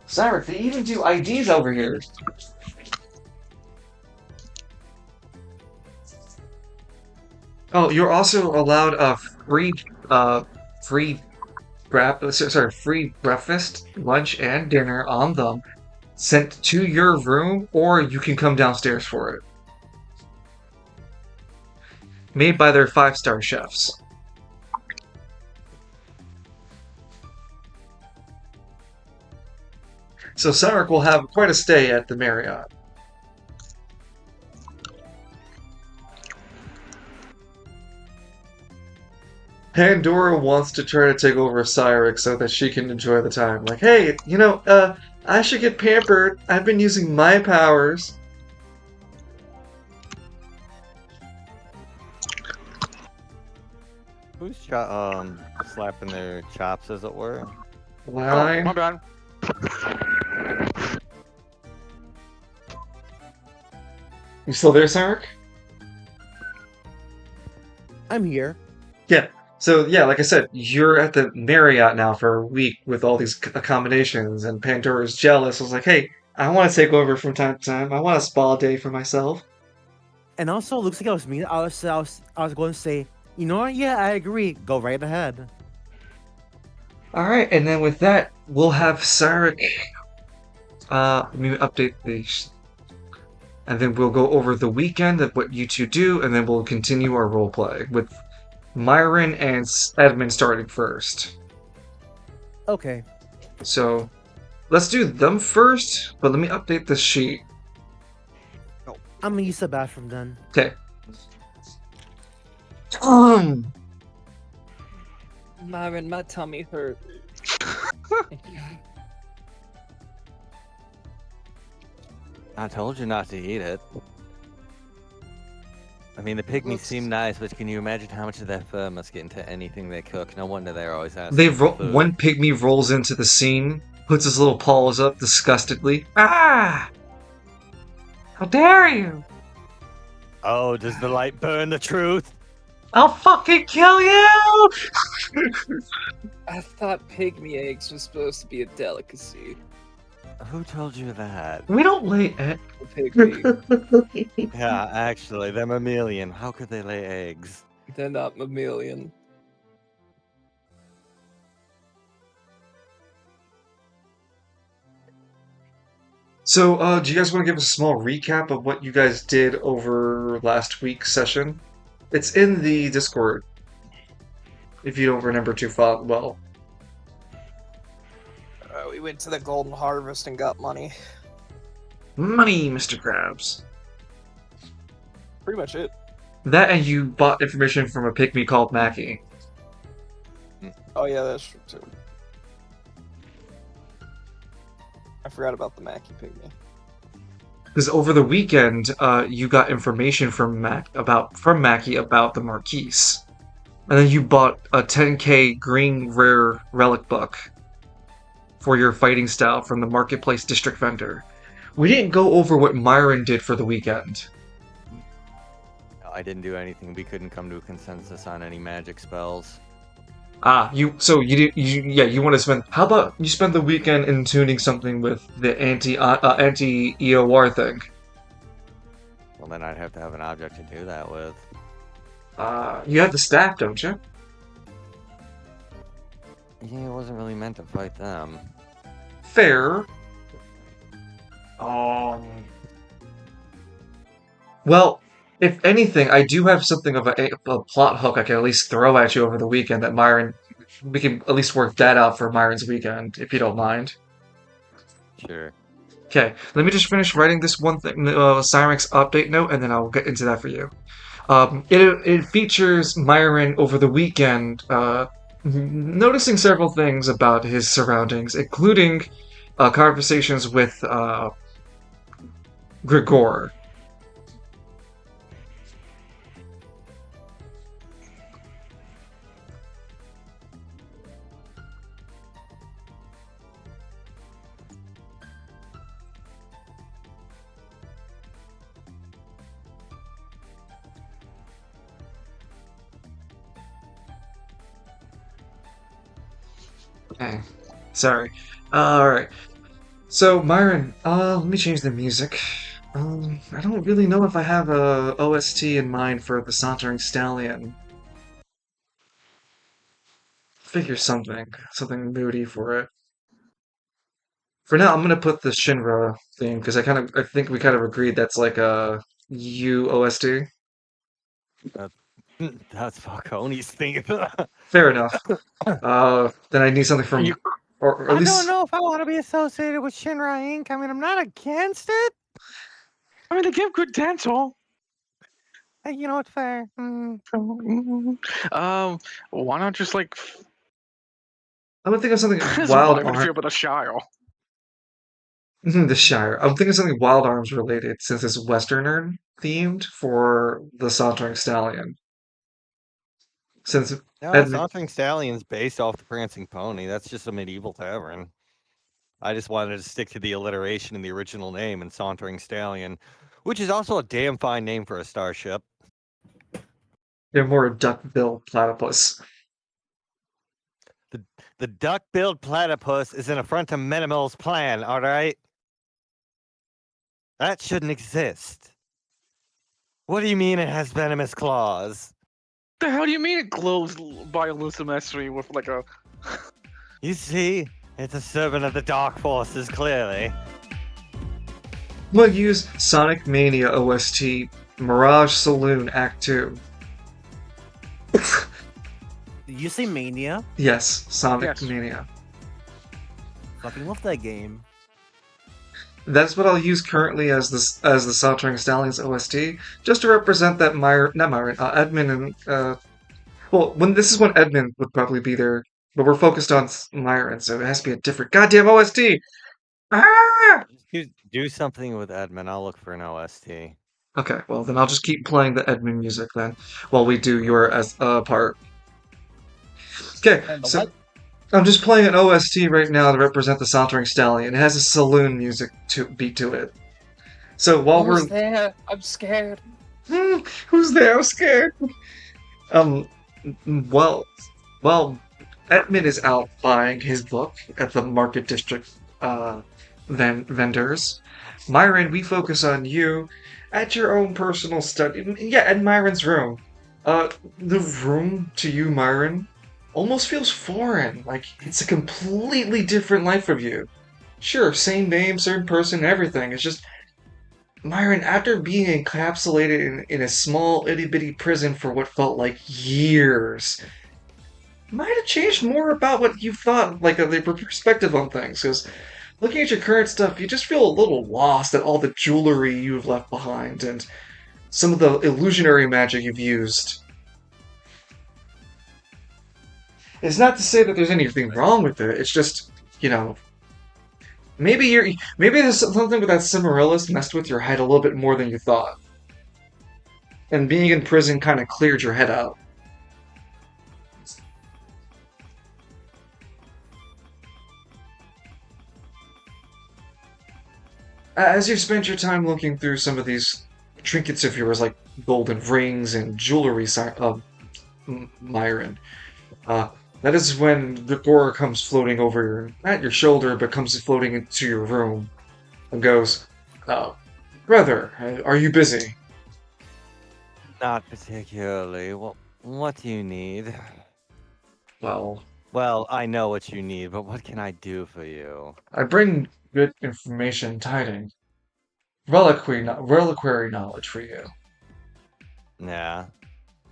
Speaker 1: Cyrus, they even do IDs over here. Oh, you're also allowed a free breakfast, lunch, and dinner on them, sent to your room, or you can come downstairs for it. Made by their 5-star chefs. So Cyrus will have quite a stay at the Marriott. Pandora wants to try to take over Cyrix so that she can enjoy the time. Like, hey, I should get pampered. I've been using my powers.
Speaker 4: Who's slapping their chops, as it were?
Speaker 2: Oh,
Speaker 1: Line.
Speaker 2: my bad.
Speaker 1: You still there, Cyrix?
Speaker 3: I'm here.
Speaker 1: Yeah. So yeah, like I said, you're at the Marriott now for a week with all these accommodations, and Pandora's jealous. I was like, hey, I want to take over from time to time. I want a spa day for myself.
Speaker 3: And also, it looks like I was mean. I was going to say, you know what? Yeah, I agree. Go right ahead.
Speaker 1: All right, and then with that, we'll have Cyrix. Let me update these, and then we'll go over the weekend of what you two do, and then we'll continue our role play with Myron and Edmund starting first.
Speaker 3: Okay.
Speaker 1: So let's do them first, but let me update this sheet.
Speaker 3: I'm gonna use the bathroom then.
Speaker 1: Okay.
Speaker 5: Myron, my tummy hurt.
Speaker 4: I told you not to eat it. I mean, the pygmies seem nice, but can you imagine how much of that fur must get into anything they cook? No wonder they're always asking for food.
Speaker 1: One pygmy rolls into the scene, puts his little paws up disgustedly. Ah! How dare you!
Speaker 4: Oh, does the light burn the truth?
Speaker 1: I'll fucking kill you!
Speaker 5: I thought pygmy eggs was supposed to be a delicacy.
Speaker 4: Who told you that?
Speaker 1: We don't lay eggs.
Speaker 5: Pygmy.
Speaker 4: Yeah, actually, they're mammalian. How could they lay eggs?
Speaker 5: They're not mammalian.
Speaker 1: So, do you guys want to give us a small recap of what you guys did over last week's session? It's in the Discord, if you don't remember too well.
Speaker 5: We went to the Golden Harvest and got money.
Speaker 1: Money, Mr. Krabs.
Speaker 5: Pretty much it.
Speaker 1: That and you bought information from a pygmy called Mackie.
Speaker 5: Oh yeah, that's true too. I forgot about the Mackie pygmy.
Speaker 1: Because over the weekend, you got information from Mackie about the Marquise. And then you bought a 10k green rare relic book for your fighting style from the Marketplace District Vendor. We didn't go over what Myron did for the weekend.
Speaker 4: I didn't do anything. We couldn't come to a consensus on any magic spells.
Speaker 1: You want to spend, how about you spend the weekend in tuning something with the anti-EOR thing?
Speaker 4: Well, then I'd have to have an object to do that with.
Speaker 1: You have the staff, don't you?
Speaker 4: Yeah, it wasn't really meant to fight them.
Speaker 1: Fair. Well, if anything, I do have something of a plot hook I can at least throw at you over the weekend that Myron... We can at least work that out for Myron's weekend, if you don't mind.
Speaker 4: Sure.
Speaker 1: Okay, let me just finish writing this one thing, Cyrix update note, and then I'll get into that for you. It features Myron over the weekend, noticing several things about his surroundings, including conversations with Grigor. Okay, sorry. Alright. So, Myron, let me change the music. I don't really know if I have a OST in mind for the Sauntering Stallion. Figure something moody for it. For now, I'm gonna put the Shinra theme, because I think we kind of agreed that's like a U OST.
Speaker 4: That's Falcone's thing.
Speaker 1: Fair enough. Then I need something from... Or at
Speaker 4: I
Speaker 1: least...
Speaker 4: don't know if I want to be associated with Shinra Inc. I mean, I'm not against it.
Speaker 2: I mean, they give good dental.
Speaker 4: You know what? Fair.
Speaker 2: Why not just like
Speaker 1: I'm gonna think of something
Speaker 2: as
Speaker 1: wild
Speaker 2: Myron
Speaker 1: arm.
Speaker 2: feel about the Shire?
Speaker 1: The Shire. I'm thinking of something wild arms related since it's Westerner themed for the Sauntering Stallion. Since
Speaker 4: No,
Speaker 1: Edmund,
Speaker 4: Sauntering Stallion's based off the Prancing Pony. That's just a medieval tavern. I just wanted to stick to the alliteration in the original name and Sauntering Stallion, which is also a damn fine name for a starship.
Speaker 1: they're more a duck-billed platypus.
Speaker 4: The duck-billed platypus is an affront to Minimal's plan, all right? That shouldn't exist. What do you mean it has venomous claws?
Speaker 2: The hell do you mean it glows bioluminescently with like a?
Speaker 4: You see, it's a servant of the dark forces, clearly.
Speaker 1: I'm gonna use Sonic Mania OST Mirage Saloon Act 2.
Speaker 3: Did you say Mania?
Speaker 1: Yes, Sonic
Speaker 2: Yes.
Speaker 1: Mania.
Speaker 3: Fucking love that game.
Speaker 1: That's what I'll use currently as the Sauntering Stallions OST, just to represent that Edmund and well, when this is when Edmund would probably be there, but we're focused on Myron, so it has to be a different goddamn OST. Ah!
Speaker 4: Do something with Edmund. I'll look for an OST.
Speaker 1: Okay, well then I'll just keep playing the Edmund music then, while we do your as part. Okay,
Speaker 5: And the
Speaker 1: so
Speaker 5: what?
Speaker 1: I'm just playing an OST right now to represent the Sauntering Stallion. It has a saloon music beat to it. So while we're
Speaker 5: Almost there. I'm scared.
Speaker 1: who's there? I'm scared. Um, well, Edmund is out buying his book at the Market District vendors. Myron, we focus on you at your own personal study. Yeah, in Myron's room. The room to you, Myron, almost feels foreign. Like it's a completely different life from you. Sure, same name, same person, everything. It's just Myron, after being encapsulated in a small itty bitty prison for what felt like years, might have changed more about what you thought, like the perspective on things. Because looking at your current stuff, you just feel a little lost at all the jewelry you've left behind and some of the illusionary magic you've used. It's not to say that there's anything wrong with it. It's just, you know, maybe there's something with that Cimarillus messed with your head a little bit more than you thought. And being in prison kind of cleared your head out. As you spent your time looking through some of these trinkets of yours, like golden rings and jewelry, Myron, that is when the Gora comes floating over not your shoulder, but comes floating into your room and goes, brother, are you busy?
Speaker 4: Not particularly. Well, what do you need?
Speaker 1: Well,
Speaker 4: Well, I know what you need, but what can I do for you?
Speaker 1: I bring good information tiding. Reliquary knowledge for you.
Speaker 4: Yeah.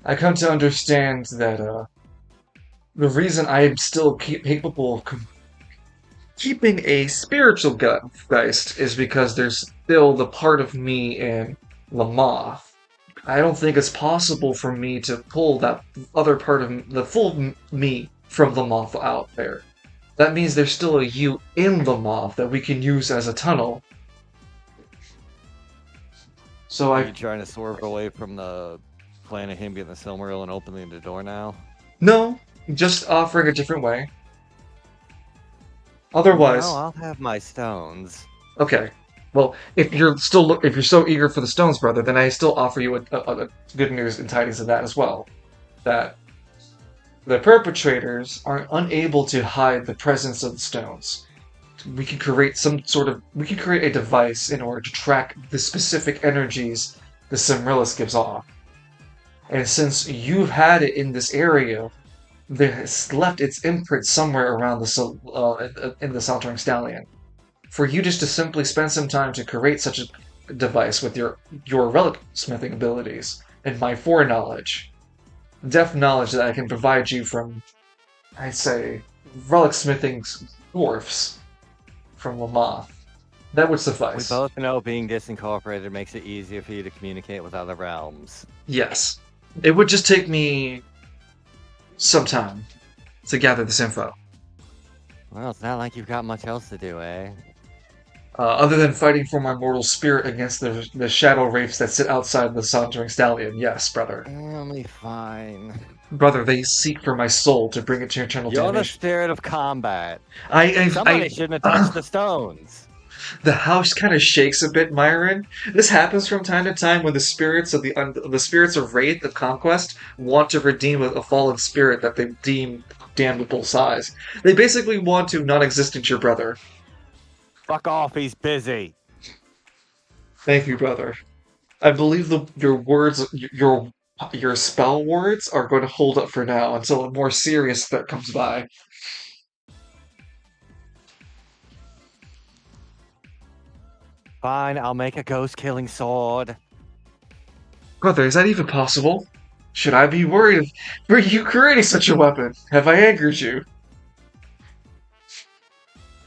Speaker 1: I come to understand that, the reason I am still capable of keeping a spiritual geist is because there's still the part of me in Lamoth. I don't think it's possible for me to pull that other part of the full me from Lamoth out there. That means there's still a you in Lamoth that we can use as a tunnel. So
Speaker 4: Are you trying to swerve away from the plan of him getting the Silmaril and opening the door now?
Speaker 1: No, just offering a different way. Otherwise,
Speaker 4: No, I'll have my stones.
Speaker 1: okay. Well, if you're so eager for the stones, brother, then I still offer you a good news and tidings of that as well. That the perpetrators are unable to hide the presence of the stones. We can create a device in order to track the specific energies the Cimrillus gives off. And since you've had it in this area, it has left its imprint somewhere around in the Sauntering Stallion. For you just to simply spend some time to create such a device with your relic smithing abilities and my foreknowledge, depth knowledge that I can provide you from, I'd say, relic smithing dwarfs from Lamoth. That would
Speaker 4: We
Speaker 1: suffice.
Speaker 4: both know being disincorporated makes it easier for you to communicate with other realms.
Speaker 1: Yes. It would just take me some time to gather this info.
Speaker 4: Well, it's not like you've got much else to do, eh?
Speaker 1: Other than fighting for my mortal spirit against the shadow wraiths that sit outside the Sauntering Stallion, yes, brother.
Speaker 4: I'll be fine.
Speaker 1: Brother, they seek for my soul to bring it to eternal
Speaker 4: You're the
Speaker 1: damnation.
Speaker 4: spirit of combat.
Speaker 1: I,
Speaker 4: Somebody shouldn't have touched the stones.
Speaker 1: The house kind of shakes a bit, Myron. This happens from time to time when the spirits of the spirits of wraith of conquest want to redeem a fallen spirit that they deem damnable size. They basically want to non-existent your brother.
Speaker 4: Fuck off, he's busy.
Speaker 1: Thank you, brother. I believe your words, your spell words, are going to hold up for now until a more serious threat comes by.
Speaker 4: Fine, I'll make a ghost-killing sword.
Speaker 1: Brother, is that even possible? Should I be worried for you creating such a weapon? Have I angered you?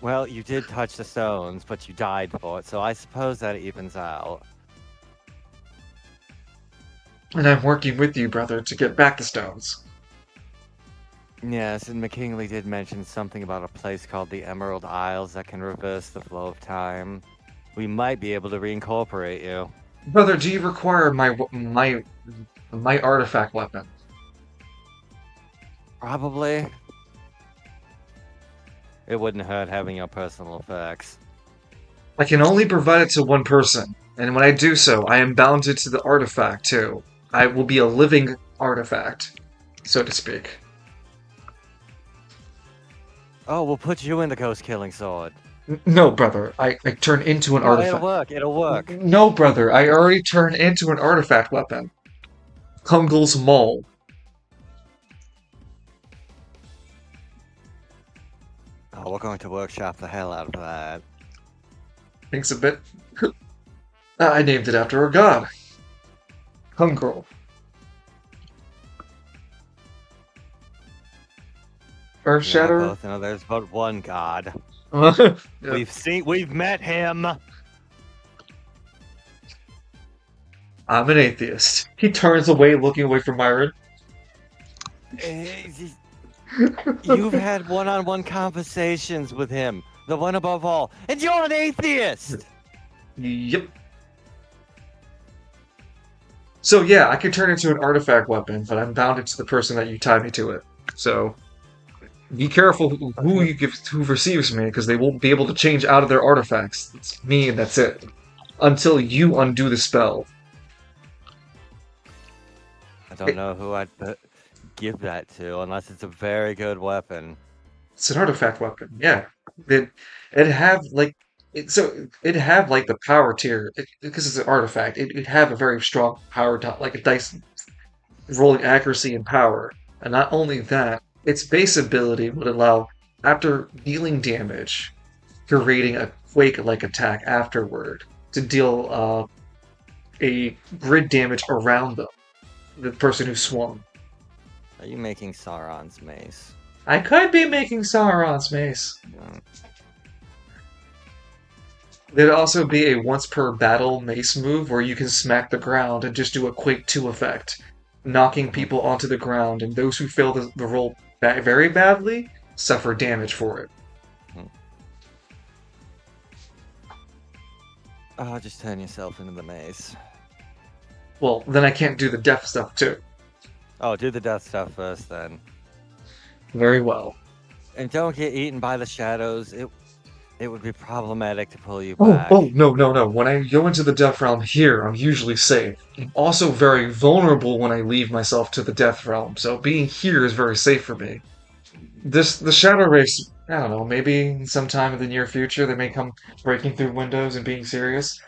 Speaker 4: Well, you did touch the stones, but you died for it, so I suppose that evens out.
Speaker 1: And I'm working with you, brother, to get back the stones.
Speaker 4: Yes, and McKinley did mention something about a place called the Emerald Isles that can reverse the flow of time. We might be able to reincorporate you.
Speaker 1: Brother, do you require my artifact weapon?
Speaker 4: Probably. It wouldn't hurt having your personal effects.
Speaker 1: I can only provide it to one person, and when I do so, I am bounded to the artifact too. I will be a living artifact, so to speak.
Speaker 4: Oh, we'll put you in the ghost-killing sword.
Speaker 1: No, brother, I turn into an
Speaker 4: Oh,
Speaker 1: artifact.
Speaker 4: it'll work.
Speaker 1: No, brother, I already turned into an artifact weapon. Kungal's Maul.
Speaker 4: Oh, we're going to workshop the hell out of that.
Speaker 1: Thinks a bit. I named it after a god. Hungrel.
Speaker 4: Yeah,
Speaker 1: Earthshatter?
Speaker 4: both know there's but one god.
Speaker 1: Yeah.
Speaker 4: We've met him.
Speaker 1: I'm an atheist. He turns away, looking away from Myron.
Speaker 4: You've had one-on-one conversations with him, the one above all, and you're an atheist!
Speaker 1: Yep. So yeah, I could turn into an artifact weapon, but I'm bounded to the person that you tie me to it. So be careful who receives me, because they won't be able to change out of their artifacts. It's me, and that's it. Until you undo the spell.
Speaker 4: I don't know who I'd give that to, unless it's a very good weapon.
Speaker 1: It's an artifact weapon. Yeah, it'd have like it'd have like the power tier because it's an artifact. It'd have a very strong power, like a dice rolling accuracy and power. And not only that, its base ability would allow, after dealing damage, creating a quake-like attack afterward to deal a grid damage around the person who swung.
Speaker 4: Are you making Sauron's mace?
Speaker 1: I could be making Sauron's mace.
Speaker 4: Mm.
Speaker 1: There'd also be a once per battle mace move where you can smack the ground and just do a Quake 2 effect, knocking people onto the ground, and those who fail the roll very badly suffer damage for it.
Speaker 4: Oh, just turn yourself into the mace.
Speaker 1: Well, then I can't do the death stuff too.
Speaker 4: Oh, do the death stuff first, then.
Speaker 1: Very well.
Speaker 4: And don't get eaten by the shadows. It would be problematic to pull you
Speaker 1: Oh,
Speaker 4: back.
Speaker 1: no. When I go into the Death Realm here, I'm usually safe. I'm also very vulnerable when I leave myself to the Death Realm, so being here is very safe for me. The Shadow Wraiths, I don't know, maybe sometime in the near future they may come breaking through windows and being serious.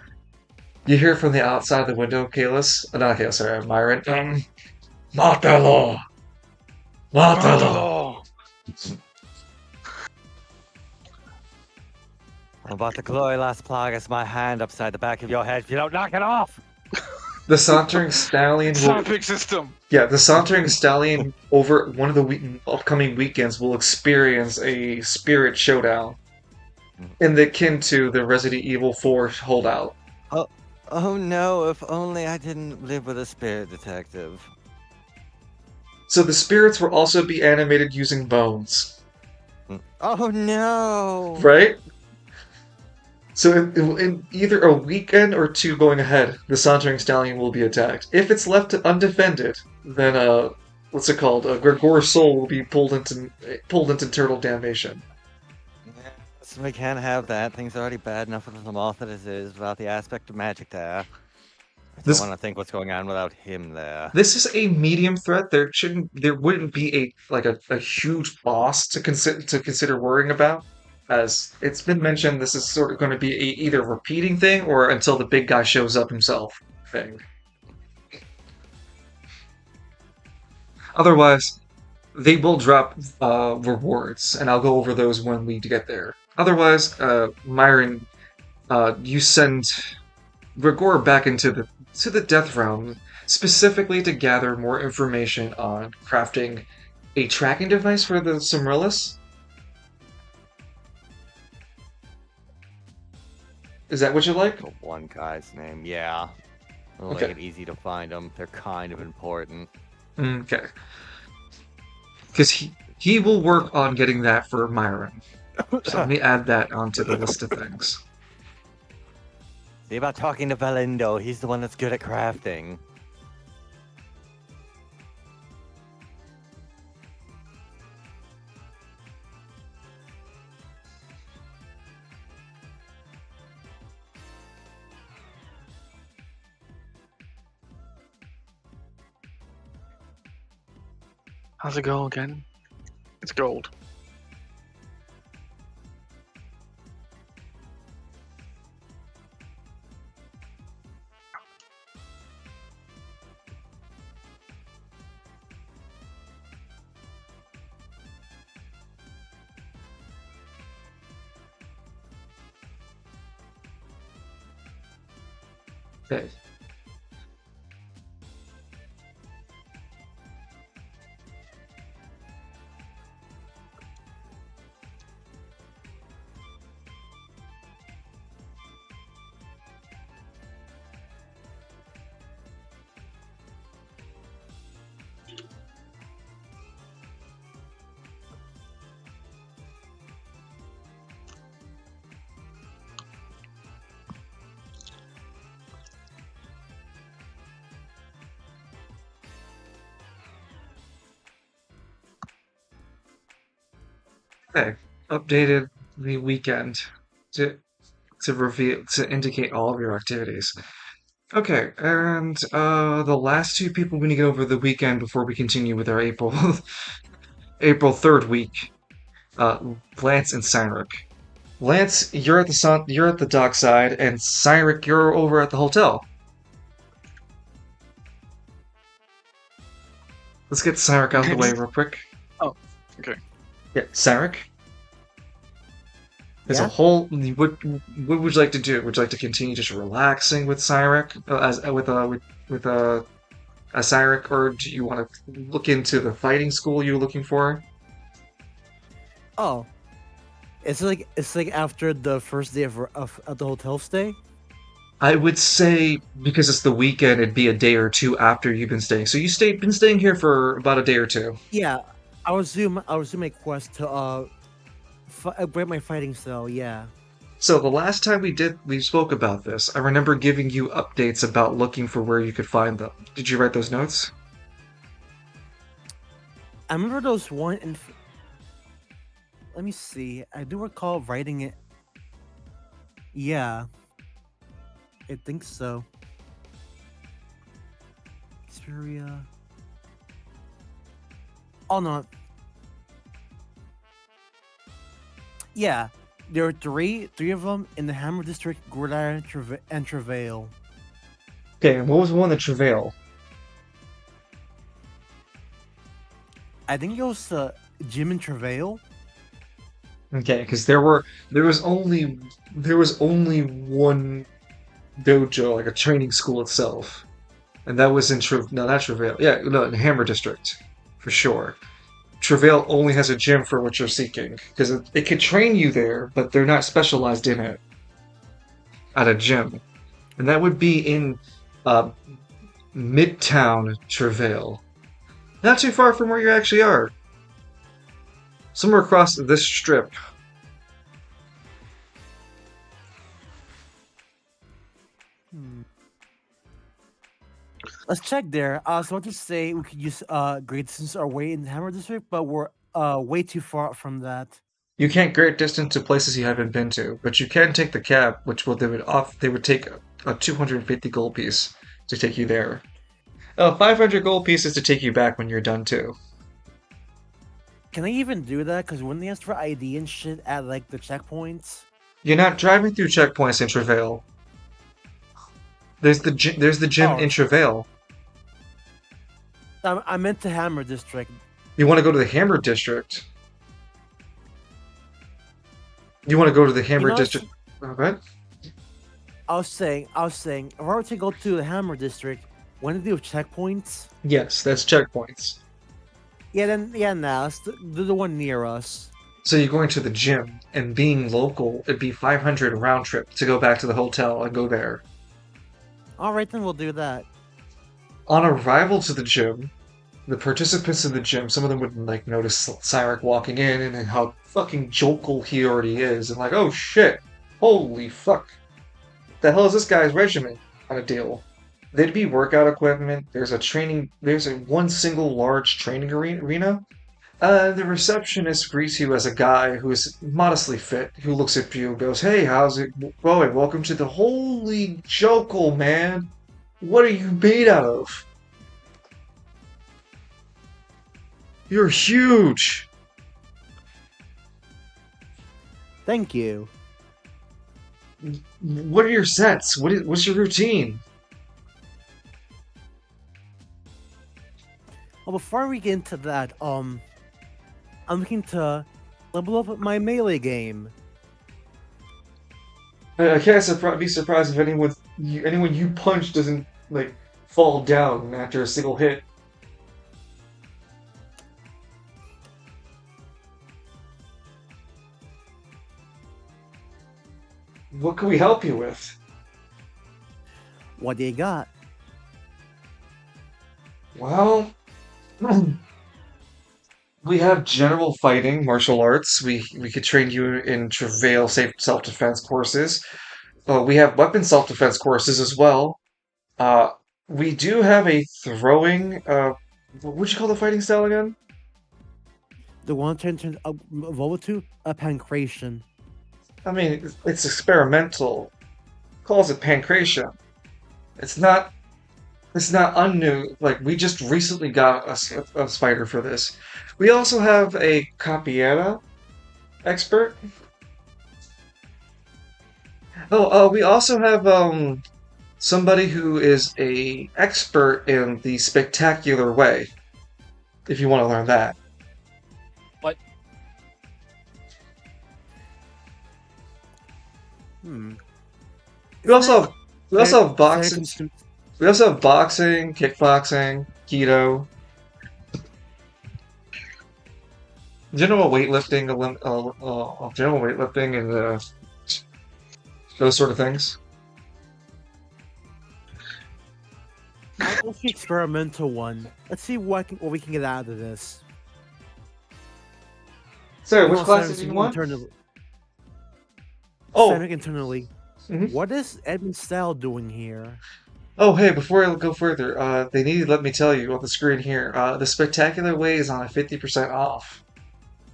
Speaker 1: You hear from the outside the window, Kalis? Not Kalis, sorry, Myron. Matalo! Matalo!
Speaker 4: I'm about to glory last plagas my hand upside the back of your head if you don't knock it off!
Speaker 1: The Sauntering Stallion
Speaker 2: It's not a big system.
Speaker 1: Yeah, the Sauntering Stallion over one of the upcoming weekends will experience a spirit showdown. in the kin to the Resident Evil 4 holdout.
Speaker 4: Oh, oh no! If only I didn't live with a spirit detective.
Speaker 1: So the spirits will also be animated using bones,
Speaker 4: Oh no!
Speaker 1: right? So in either a weekend or two going ahead, the Sauntering Stallion will be attacked. If it's left undefended, then what's it called? Gregor's soul will be pulled into turtle damnation.
Speaker 4: Yes, we can't have that. Things are already bad enough with the moth as it is without the aspect of magic there. I don't
Speaker 1: This
Speaker 4: want to think what's going on without him there.
Speaker 1: this is a medium threat. There wouldn't be a huge boss to consider worrying about. As it's been mentioned, this is sort of going to be either repeating thing or until the big guy shows up himself thing. Otherwise, they will drop rewards, and I'll go over those when we get there. Otherwise, Myron, you send Gregor back into the Death Realm, specifically to gather more information on crafting a tracking device for the Cimrillus. Is that what you like?
Speaker 4: The one guy's name, yeah. It'll
Speaker 1: Okay.
Speaker 4: make it easy to find them. They're kind of important.
Speaker 1: Okay. Because he will work on getting that for Myron. So let me add that onto the list of things.
Speaker 4: See about talking to Valindo. He's the one that's good at crafting.
Speaker 2: How's it go again? It's gold.
Speaker 1: Okay. Okay. Updated the weekend to to indicate all of your activities. Okay, and the last two people we need to go over the weekend before we continue with our April April 3rd week. Uh, Lance and Cyric. Lance, you're at the dockside, and Cyric, you're over at the hotel. Let's get Cyric out of the way real quick.
Speaker 2: Oh, okay.
Speaker 1: Yeah, Cyric. As a
Speaker 3: Yeah?
Speaker 1: whole, what would you like to do? Would you like to continue just relaxing with Cyric, as with Cyric, or do you want to look into the fighting school you're looking for?
Speaker 3: Oh, it's like after the first day of the hotel stay.
Speaker 1: I would say because it's the weekend, it'd be a day or two after you've been staying. So been staying here for about a day or two.
Speaker 3: Yeah, I was doing my quest to upgrade my fighting style. Yeah.
Speaker 1: So the last time we spoke about this, I remember giving you updates about looking for where you could find them. Did you write those notes?
Speaker 3: I remember those one and let me see. I do recall writing it. Yeah, I think so. Syria. Oh no. Yeah, there are three of them in the Hammer District, Gordon and Travail.
Speaker 1: Okay, and what was the one that Travail?
Speaker 3: I think it was Jim and Travail.
Speaker 1: Okay, because there was only one dojo, like a training school itself, and that was in no, not Travail. Yeah, no, in Hammer District, for sure. Travail only has a gym for what you're seeking because it could train you there, but they're not specialized in it at a gym, and that would be in uh, Midtown Travail, not too far from where you actually are, somewhere across this strip.
Speaker 3: Hmm. Let's check there. I was about to say we could use great distance our way in the Hammer District, but we're way too far from that.
Speaker 1: You can't great distance to places you haven't been to, but you can take the cab, which will they would take a 250 gold piece to take you there. 500 gold pieces to take you back when you're done too.
Speaker 3: Can I even do that? Because when they ask for ID and shit at like the checkpoints,
Speaker 1: You're not driving through checkpoints in Travail. There's the gym in
Speaker 3: oh,
Speaker 1: Travail.
Speaker 3: I meant the Hammer District.
Speaker 1: You want to go to the Hammer District. You want to go to the
Speaker 3: You
Speaker 1: Hammer
Speaker 3: know,
Speaker 1: District. Okay.
Speaker 3: I was saying, if I were to go to the Hammer District, when they do checkpoints,
Speaker 1: Yes, that's checkpoints.
Speaker 3: nah, let's do the one near us.
Speaker 1: So you're going to the gym, and being local, it'd be 500 round trip to go back to the hotel and go there.
Speaker 3: All right, then we'll do that.
Speaker 1: On arrival to the gym, the participants in the gym, some of them would like notice Cyric walking in and how fucking jokel he already is, and like, oh shit, holy fuck, the hell is this guy's regimen? Kind of deal. There'd be workout equipment. There's a one single large training arena. The receptionist greets you as a guy who is modestly fit, who looks at you and goes, "Hey, how's it going? Welcome to the Holy Jokel, man. What are you made out of? You're huge."
Speaker 3: Thank you.
Speaker 1: What are your sets? What's your routine?
Speaker 3: Well, before we get into that, I'm looking to level up my melee game.
Speaker 1: I can't be surprised if anyone you punch doesn't like fall down after a single hit. What can we help you with?
Speaker 3: What do you got?
Speaker 1: Well, we have general fighting, martial arts. We could train you in Travail safe self-defense courses. We have weapon self-defense courses as well. Uh, we do have a throwing. What would you call the fighting style again?
Speaker 3: The one turn evolve to a pancration.
Speaker 1: I mean, it's experimental. Calls it pancration. It's not. It's not unnew. Like we just recently got a spider for this. We also have a capoeira expert. Oh, we also have somebody who is a expert in the spectacular way. If you want to learn that.
Speaker 5: What?
Speaker 3: Hmm.
Speaker 1: We also have we also have boxing.
Speaker 3: Cons-
Speaker 1: We also have boxing, kickboxing, keto, general weightlifting, and those sort of things.
Speaker 3: What's the experimental one? Let's see what we can get out of this.
Speaker 1: So,
Speaker 3: We
Speaker 1: which
Speaker 3: want
Speaker 1: classes do
Speaker 3: Scientific
Speaker 1: you want? Oh,
Speaker 3: Scientific internally.
Speaker 1: mhm.
Speaker 3: What is Edmund Style doing here?
Speaker 1: Oh, hey, before I go further, they need to let me tell you on the screen here, the Spectacular Way is on a 50% off.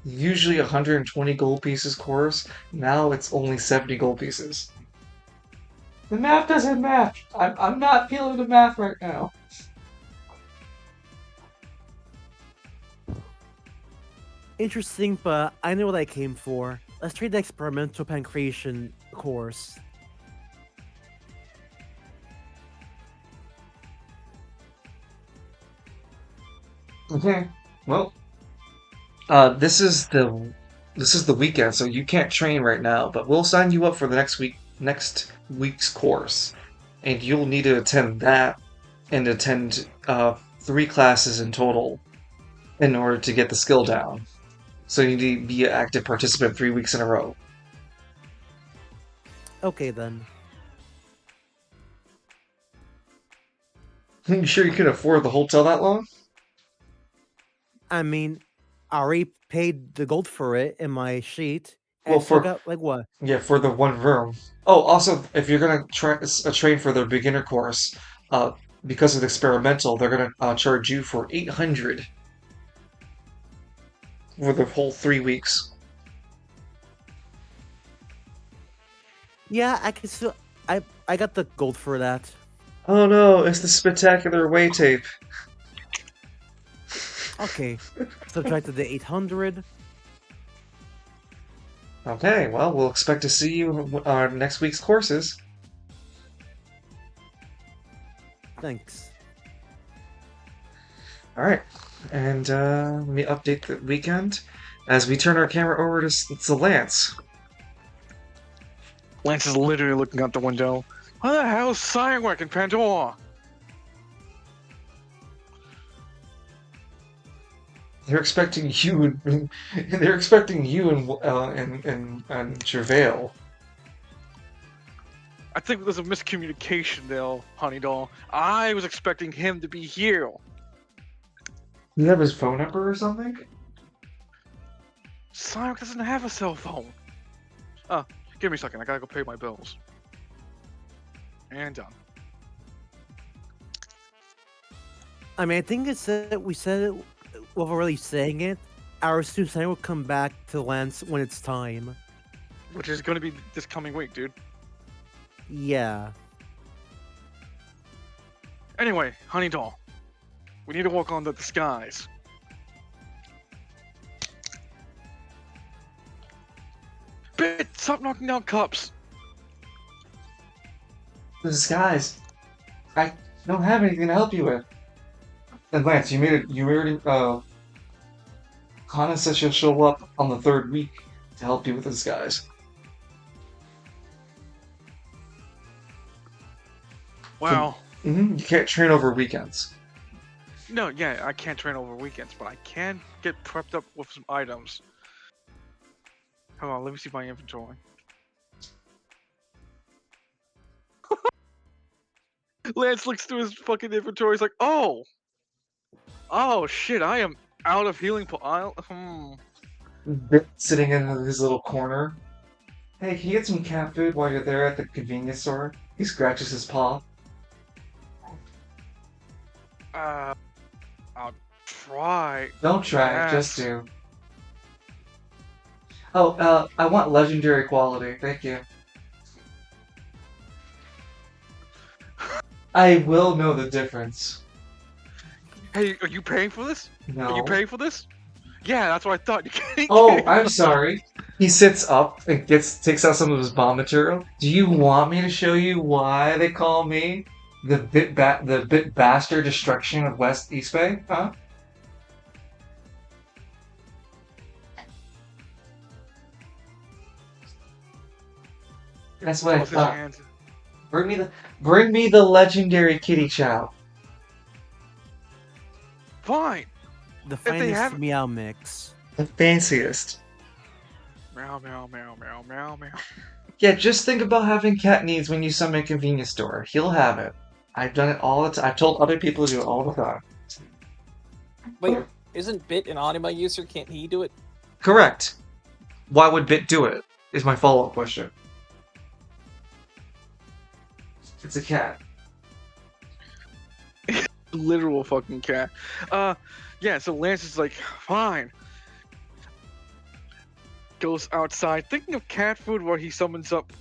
Speaker 1: Usually 120 gold pieces course, now it's only 70 gold pieces. The math doesn't match. I'm not feeling the math right now.
Speaker 3: Interesting, but I know what I came for. Let's trade the experimental pancration course.
Speaker 1: Okay. Well, this is the weekend, so you can't train right now, but we'll sign you up for the next week's course, and you'll need to attend that and attend 3 classes in total. in order to get the skill down. So you need to be an active participant 3 weeks in a row.
Speaker 3: Okay then.
Speaker 1: You sure you can afford the hotel that long?
Speaker 3: I mean, I already paid the gold for it in my sheet, and
Speaker 1: Well,
Speaker 3: I still
Speaker 1: for
Speaker 3: got like what?
Speaker 1: yeah, for the one room. Oh, also, if you're gonna train for their beginner course, uh, because of the experimental, they're gonna charge you for 800 for the whole 3 weeks.
Speaker 3: Yeah, I can still. I got the gold for that.
Speaker 1: Oh no, it's the spectacular way tape.
Speaker 3: Okay, subtracted the 800.
Speaker 1: Okay, well, we'll expect to see you on next week's courses.
Speaker 3: Thanks.
Speaker 1: All right, and let me update the weekend as we turn our camera over to Lance.
Speaker 2: Lance is literally looking out the window. What the hell is Cywork in Pandora?
Speaker 1: They're expecting you, and they're expecting you and Travail.
Speaker 2: I think there's a miscommunication there, honey doll. I was expecting him to be here.
Speaker 1: You have his phone number or something?
Speaker 2: Cywork doesn't have a cell phone. Give me a second. I gotta go pay my bills. And done.
Speaker 3: I mean, I think it said we said it without really saying it. Our student center will come back to Lance when it's time.
Speaker 2: Which is gonna be this coming week, dude.
Speaker 3: Yeah.
Speaker 2: Anyway, honey doll. We need to work on the disguise. Bit, stop knocking down cups.
Speaker 1: The disguise. I don't have anything to help you with. And Lance, you made it. You already. Hana says she'll show up on the 3rd week to help you with the disguise.
Speaker 2: Wow.
Speaker 1: You can't train over weekends.
Speaker 2: No, yeah, I can't train over weekends, but I can get prepped up with some items. Hold on, let me see my inventory. Lance looks through his fucking inventory. He's like, "Oh, shit! I am out of healing
Speaker 1: Sitting in his little corner. Hey, can you get some cat food while you're there at the convenience store? He scratches his paw.
Speaker 2: I'll try.
Speaker 1: Don't try, just
Speaker 2: Yes.
Speaker 1: do. Oh, I want legendary quality. Thank you. I will know the difference.
Speaker 2: Hey, are you paying for this?
Speaker 1: No.
Speaker 2: Are you paying for this? Yeah, that's what I thought. You can't.
Speaker 1: Oh, I'm sorry. He sits up and takes out some of his bomb material. Do you want me to show you why they call me the bit bastard destruction of West East Bay? Huh? That's what I
Speaker 2: What's his
Speaker 1: thought.
Speaker 2: hands?
Speaker 1: Bring me the legendary kitty chow.
Speaker 2: Fine.
Speaker 3: The
Speaker 2: they
Speaker 3: finest
Speaker 2: have-
Speaker 3: meow mix.
Speaker 1: The fanciest.
Speaker 2: Meow meow meow meow meow meow.
Speaker 1: Yeah, just think about having cat needs when you summon a convenience store. He'll have it. I've done it all the time. I've told other people to do it all the time.
Speaker 5: Wait, isn't Bit an Anima user? Can't he do it?
Speaker 1: Correct. Why would Bit do it? Is my follow-up question. It's a cat.
Speaker 2: Literal fucking cat. Yeah. So Lance is like, fine. Goes outside, thinking of cat food, where he summons up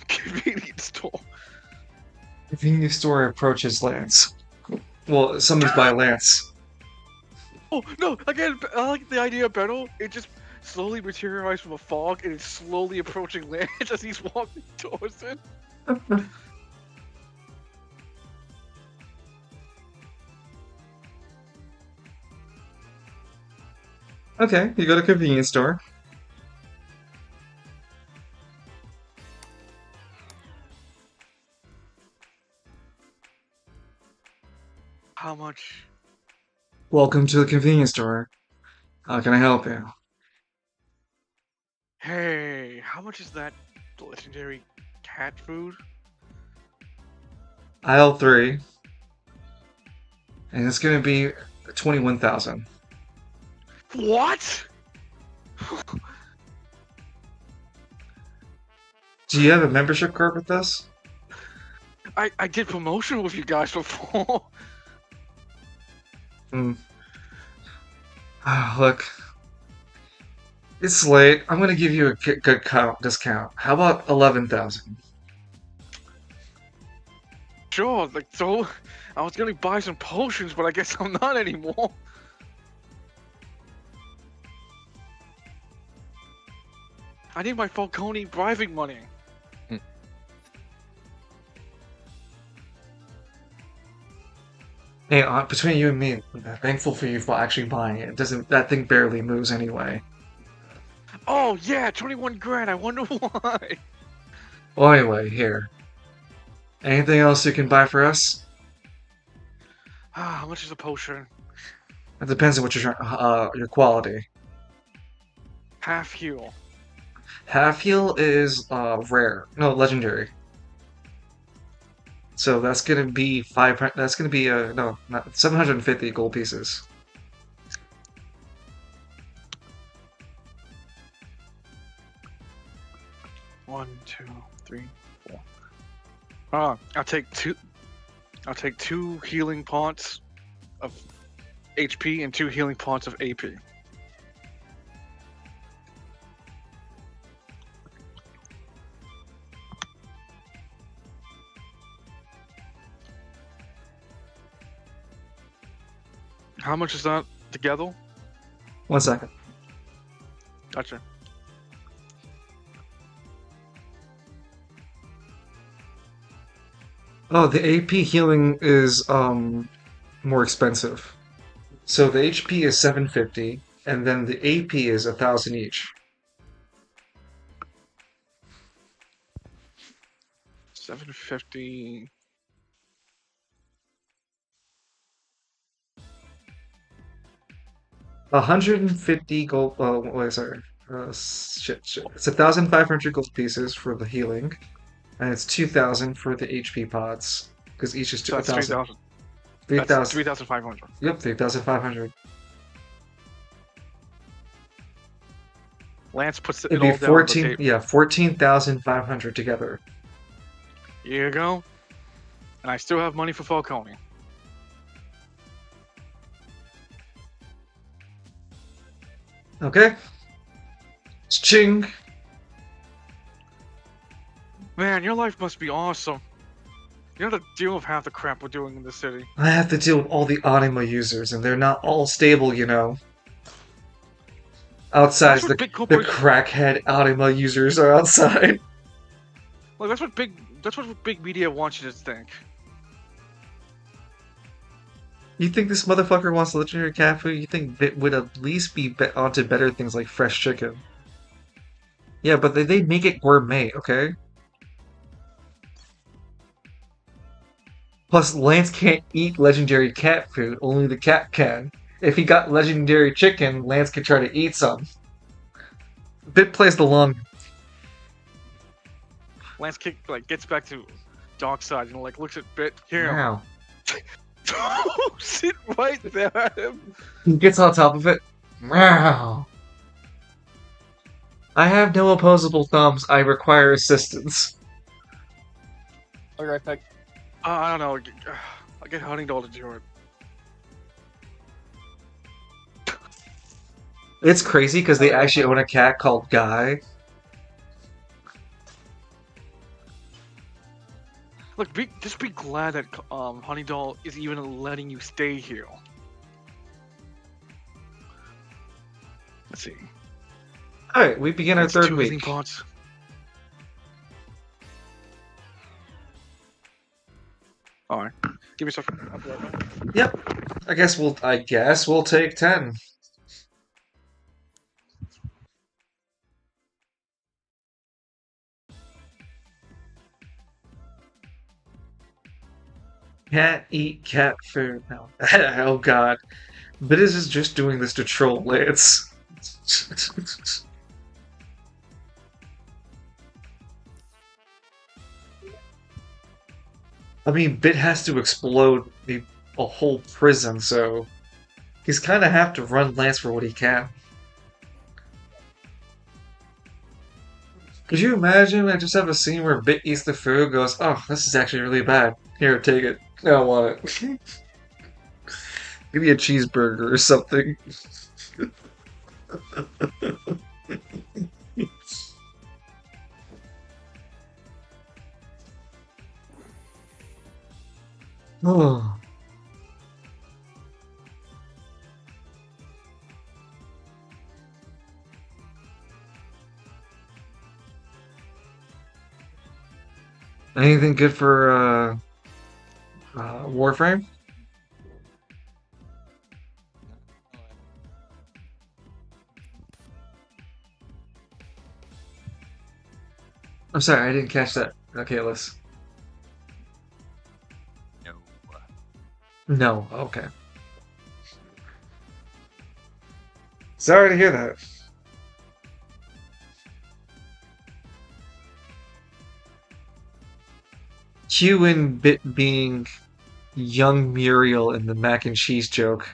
Speaker 2: convenience store.
Speaker 1: Convenience store approaches Lance. Well, summoned by Lance.
Speaker 2: Oh no! Again, I like the idea better. It just slowly materialized from a fog, and it's slowly approaching Lance as he's walking towards it.
Speaker 1: Okay, you go to convenience store.
Speaker 2: How much?
Speaker 1: Welcome to the convenience store. How can I help you?
Speaker 2: Hey, how much is that legendary cat food?
Speaker 1: Aisle 3, and it's gonna be 21,000.
Speaker 2: What?
Speaker 1: Do you have a membership card with us?
Speaker 2: I did promotion with you guys before.
Speaker 1: Hmm. Look, it's late. I'm gonna give you a good discount. How about 11,000?
Speaker 2: Sure, like so. I was gonna buy some potions, but I guess I'm not anymore. I need my Falcone bribing money.
Speaker 1: Hey, between you and me, I'm thankful for you for actually buying it. It doesn't that thing barely moves anyway.
Speaker 2: Oh yeah, 21 grand. I wonder why.
Speaker 1: Well, anyway, here. Anything else you can buy for us?
Speaker 2: How much is a potion?
Speaker 1: It depends on what your quality.
Speaker 2: Half heal.
Speaker 1: Half heal is rare. No, legendary. So that's gonna be 500. That's gonna be no, not 750 gold pieces.
Speaker 2: One, two, three, four. Ah, I'll take two. I'll take 2 healing pots of HP and 2 healing pots of AP. How much is that together?
Speaker 1: 1 second.
Speaker 2: Gotcha.
Speaker 1: Oh, the AP healing is more expensive. So the HP is 750, and then the AP is 1,000 each.
Speaker 2: 750.
Speaker 1: $150 gold. Oh, wait, sorry. Shit. It's 1,500 gold pieces for the healing, and it's 2,000 for the HP pods because each is
Speaker 2: So that's
Speaker 1: 1,000.
Speaker 2: 3,000. That's
Speaker 1: 3,000.
Speaker 2: 3,500.
Speaker 1: Yep, 3,500.
Speaker 2: Lance puts it
Speaker 1: It'd
Speaker 2: all
Speaker 1: be
Speaker 2: down on the
Speaker 1: 14.
Speaker 2: table.
Speaker 1: Yeah, 14,500 together.
Speaker 2: Here you go. And I still have money for Falcone.
Speaker 1: Okay. Ching.
Speaker 2: Man, your life must be awesome. You don't have to deal with half the crap we're doing in the city.
Speaker 1: I have to deal with all the anima users, and they're not all stable, you know. Outside,
Speaker 2: That's what
Speaker 1: the
Speaker 2: big corporations.
Speaker 1: crackhead anima users are outside.
Speaker 2: Like that's what big media wants you to think.
Speaker 1: You think this motherfucker wants legendary cat food? You think it would at least be onto better things like fresh chicken? Yeah, but they make it gourmet, okay? Plus, Lance can't eat legendary cat food, only the cat can. If he got legendary chicken, Lance could try to eat some. Bit plays the long.
Speaker 2: Lance gets back to dark side and looks at Bit here.
Speaker 1: Wow.
Speaker 2: Sit right there at him.
Speaker 1: He gets on top of it. Wow. I have no opposable thumbs. I require assistance.
Speaker 5: I'll be right back.
Speaker 2: I don't know. I'll get Huntingdoll to do it.
Speaker 1: It's crazy because they actually own a cat called Guy.
Speaker 2: Look, just be glad that Huntingdoll is even letting you stay here. Let's see.
Speaker 1: Alright, we begin our
Speaker 2: That's
Speaker 1: third
Speaker 2: 2
Speaker 1: week.
Speaker 2: healing pots. Alright. Give me a second. I'll be right back.
Speaker 1: Yep. I guess we'll take 10. Can't eat cat food. No. Oh god. But is just doing this to troll Lance. I mean, Bit has to explode a whole prison, so he's kind of have to run Lance for what he can. Could you imagine? I just have a scene where Bit eats the food, goes, "Oh, this is actually really bad. Here, take it. I don't want it. Give me a cheeseburger or something." Oh. Anything good for Warframe? I'm sorry, I didn't catch that. Okay, let's.
Speaker 4: No.
Speaker 1: No, okay. Sorry to hear that. Q and Bit being young Muriel in the mac and cheese joke.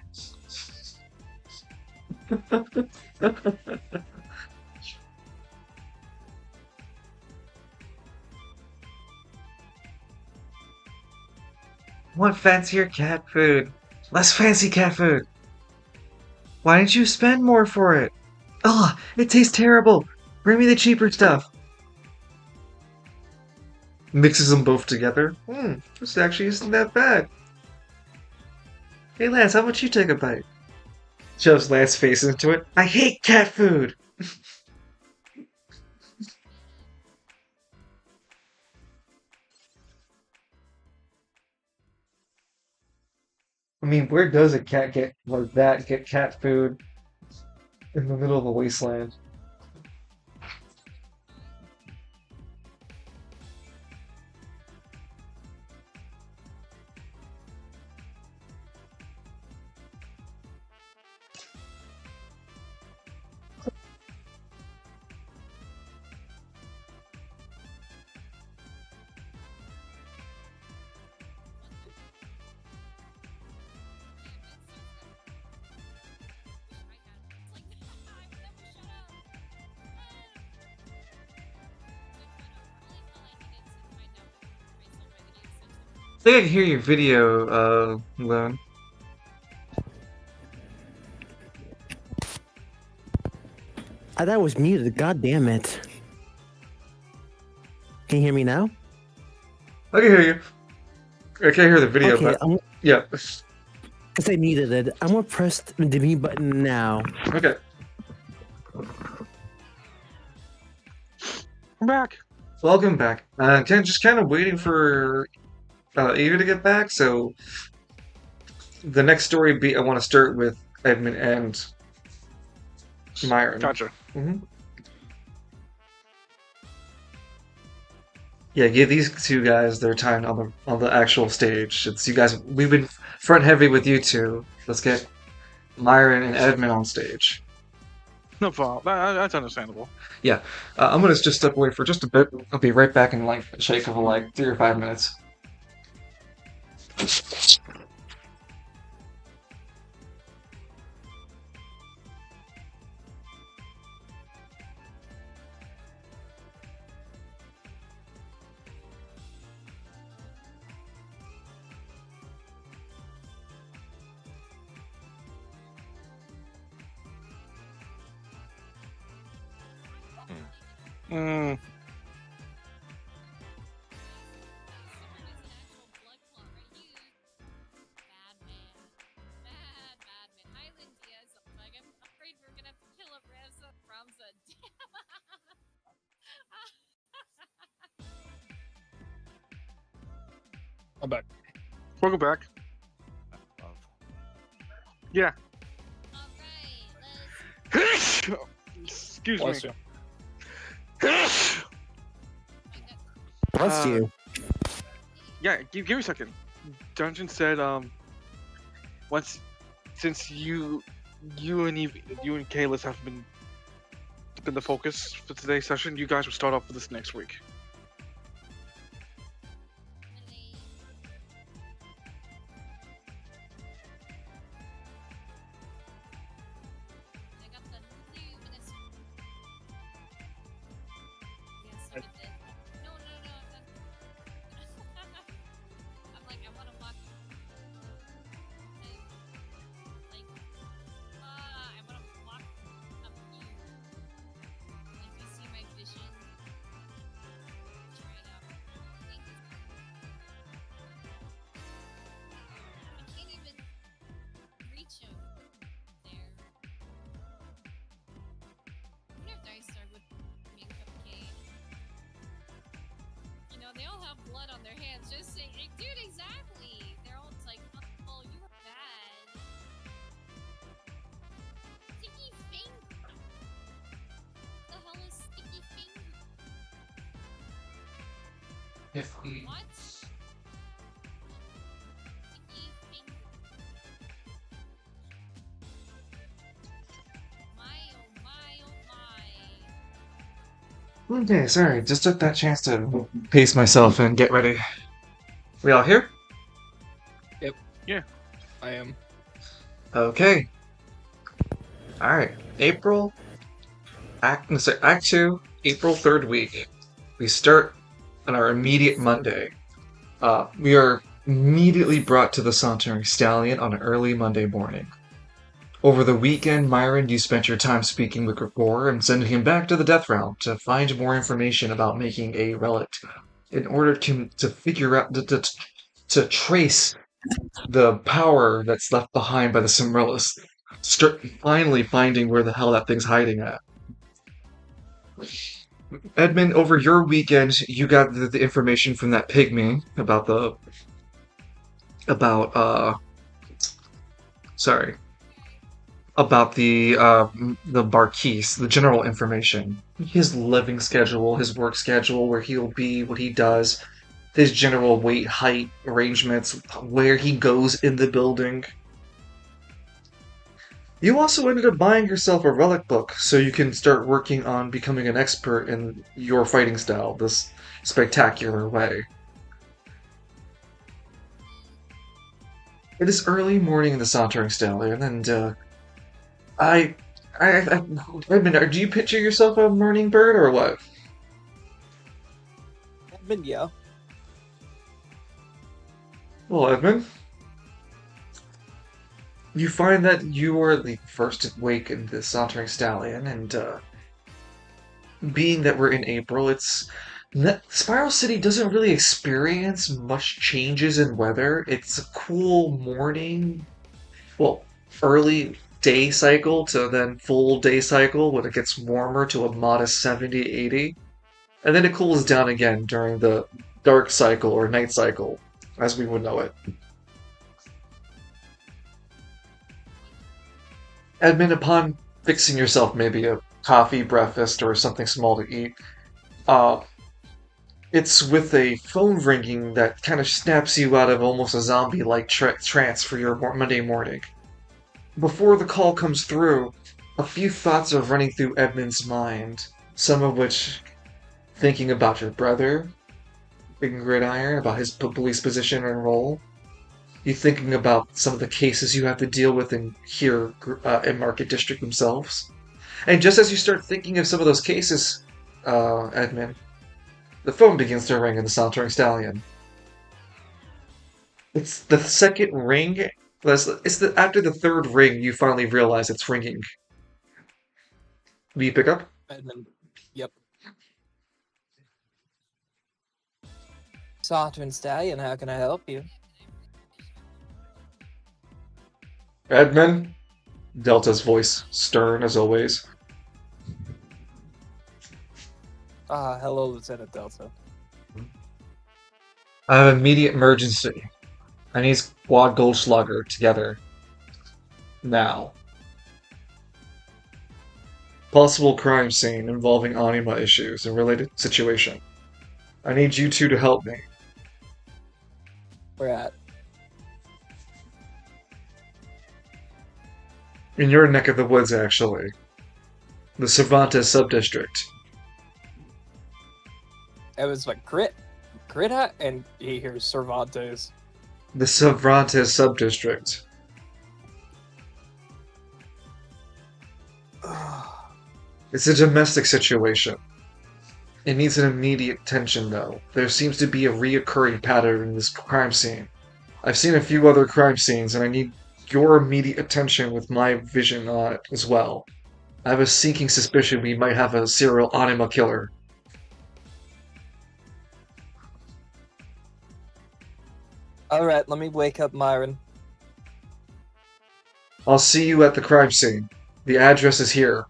Speaker 1: Want fancier cat food? Less fancy cat food. Why didn't you spend more for it? Ugh, it tastes terrible. Bring me the cheaper stuff. Mixes them both together. This actually isn't that bad. Hey Lance, how about you take a bite? Shoves Lance's face into it. I hate cat food! I mean, where does a cat get like that get cat food in the middle of a wasteland? I think I can hear your video, Lone.
Speaker 3: I thought it was muted. God damn it. Can you hear me now?
Speaker 1: I can hear you. I can't hear the video,
Speaker 3: Okay,
Speaker 1: but
Speaker 3: I'm
Speaker 1: yeah.
Speaker 3: because I muted it. I'm gonna press the mute button now.
Speaker 1: Okay.
Speaker 2: I'm back.
Speaker 1: Welcome back. Just kind of waiting for Eva to get back, so the next story beat I want to start with Edmund and Myron.
Speaker 2: Gotcha.
Speaker 1: Yeah, give these two guys their time on the actual stage. It's you guys. We've been front heavy with you two. Let's get Myron and Edmund on stage.
Speaker 2: No problem. That's understandable.
Speaker 1: Yeah, I'm gonna just step away for just a bit. I'll be right back in like a shake of like 3 or 5 minutes.
Speaker 2: Mm.
Speaker 5: I'm back.
Speaker 2: Welcome back. Yeah. Excuse
Speaker 5: Bless
Speaker 2: me.
Speaker 5: you.
Speaker 3: Bless you.
Speaker 2: Yeah, give me a second. Dungeon said, once since you and Kalis have been the focus for today's session, you guys will start off with this next week.
Speaker 6: They all have blood on their hands. Just saying, dude, exactly. They're all just like, oh, you were bad. Sticky finger. The hell is sticky finger? What? Sticky finger. My oh my oh my.
Speaker 1: Okay, sorry. Just took that chance to pace myself and get ready. We all here?
Speaker 5: I am.
Speaker 1: Okay. Alright. Act 2, April 3rd week. We start on our immediate Monday. We are immediately brought to the Sauntering Stallion on an early Monday morning. Over the weekend, Myron, you spent your time speaking with Gregor and sending him back to the Death Realm to find more information about making a relic in order to figure out, to trace the power that's left behind by the Cimrillus. Start finally finding where the hell that thing's hiding at. Edmund, over your weekend, you got the information from that pygmy about about the Barquise, the general information, his living schedule, his work schedule, where he'll be, what he does, his general weight, height arrangements, where he goes in the building. You also ended up buying yourself a relic book so you can start working on becoming an expert in your fighting style this spectacular way. It is early morning in the Sauntering Stallion, and Edmund, do you picture yourself a morning bird or what?
Speaker 5: Edmund, yeah.
Speaker 1: Well, Edmund, you find that you are the first to wake in the Sauntering Stallion, and being that we're in April, Spiral City doesn't really experience much changes in weather. It's a cool morning, well, early day cycle to then full day cycle when it gets warmer to a modest 70, 80. And then it cools down again during the dark cycle or night cycle, as we would know it. Edmund, upon fixing yourself maybe a coffee, breakfast, or something small to eat, uh, it's with a phone ringing that kind of snaps you out of almost a zombie-like trance for your Monday morning. Before the call comes through, a few thoughts are running through Edmund's mind, some of which thinking about your brother, Big Gridiron, about his police position and role. You thinking about some of the cases you have to deal with in Market District themselves. And just as you start thinking of some of those cases, Edmund, the phone begins to ring in the Sauntering Stallion. It's the second ring. After the third ring you finally realize it's ringing. Do you pick up?
Speaker 5: Edmund, yep. Sauntering Stallion, how can I help you?
Speaker 1: Edmund? Delta's voice, stern as always.
Speaker 5: Hello, Lieutenant Delta.
Speaker 1: I have an immediate emergency. I need Squad Goldschlager together. Now. Possible crime scene involving anima issues and related situation. I need you two to help me.
Speaker 5: Where at?
Speaker 1: In your neck of the woods, actually. The Cervantes subdistrict.
Speaker 5: It was like Grita, and he hears Cervantes.
Speaker 1: The Cervantes subdistrict. It's a domestic situation. It needs an immediate attention, though. There seems to be a reoccurring pattern in this crime scene. I've seen a few other crime scenes, and I need your immediate attention with my vision on it as well. I have a sinking suspicion we might have a serial anima killer.
Speaker 5: Alright, let me wake up Myron.
Speaker 1: I'll see you at the crime scene. The address is here.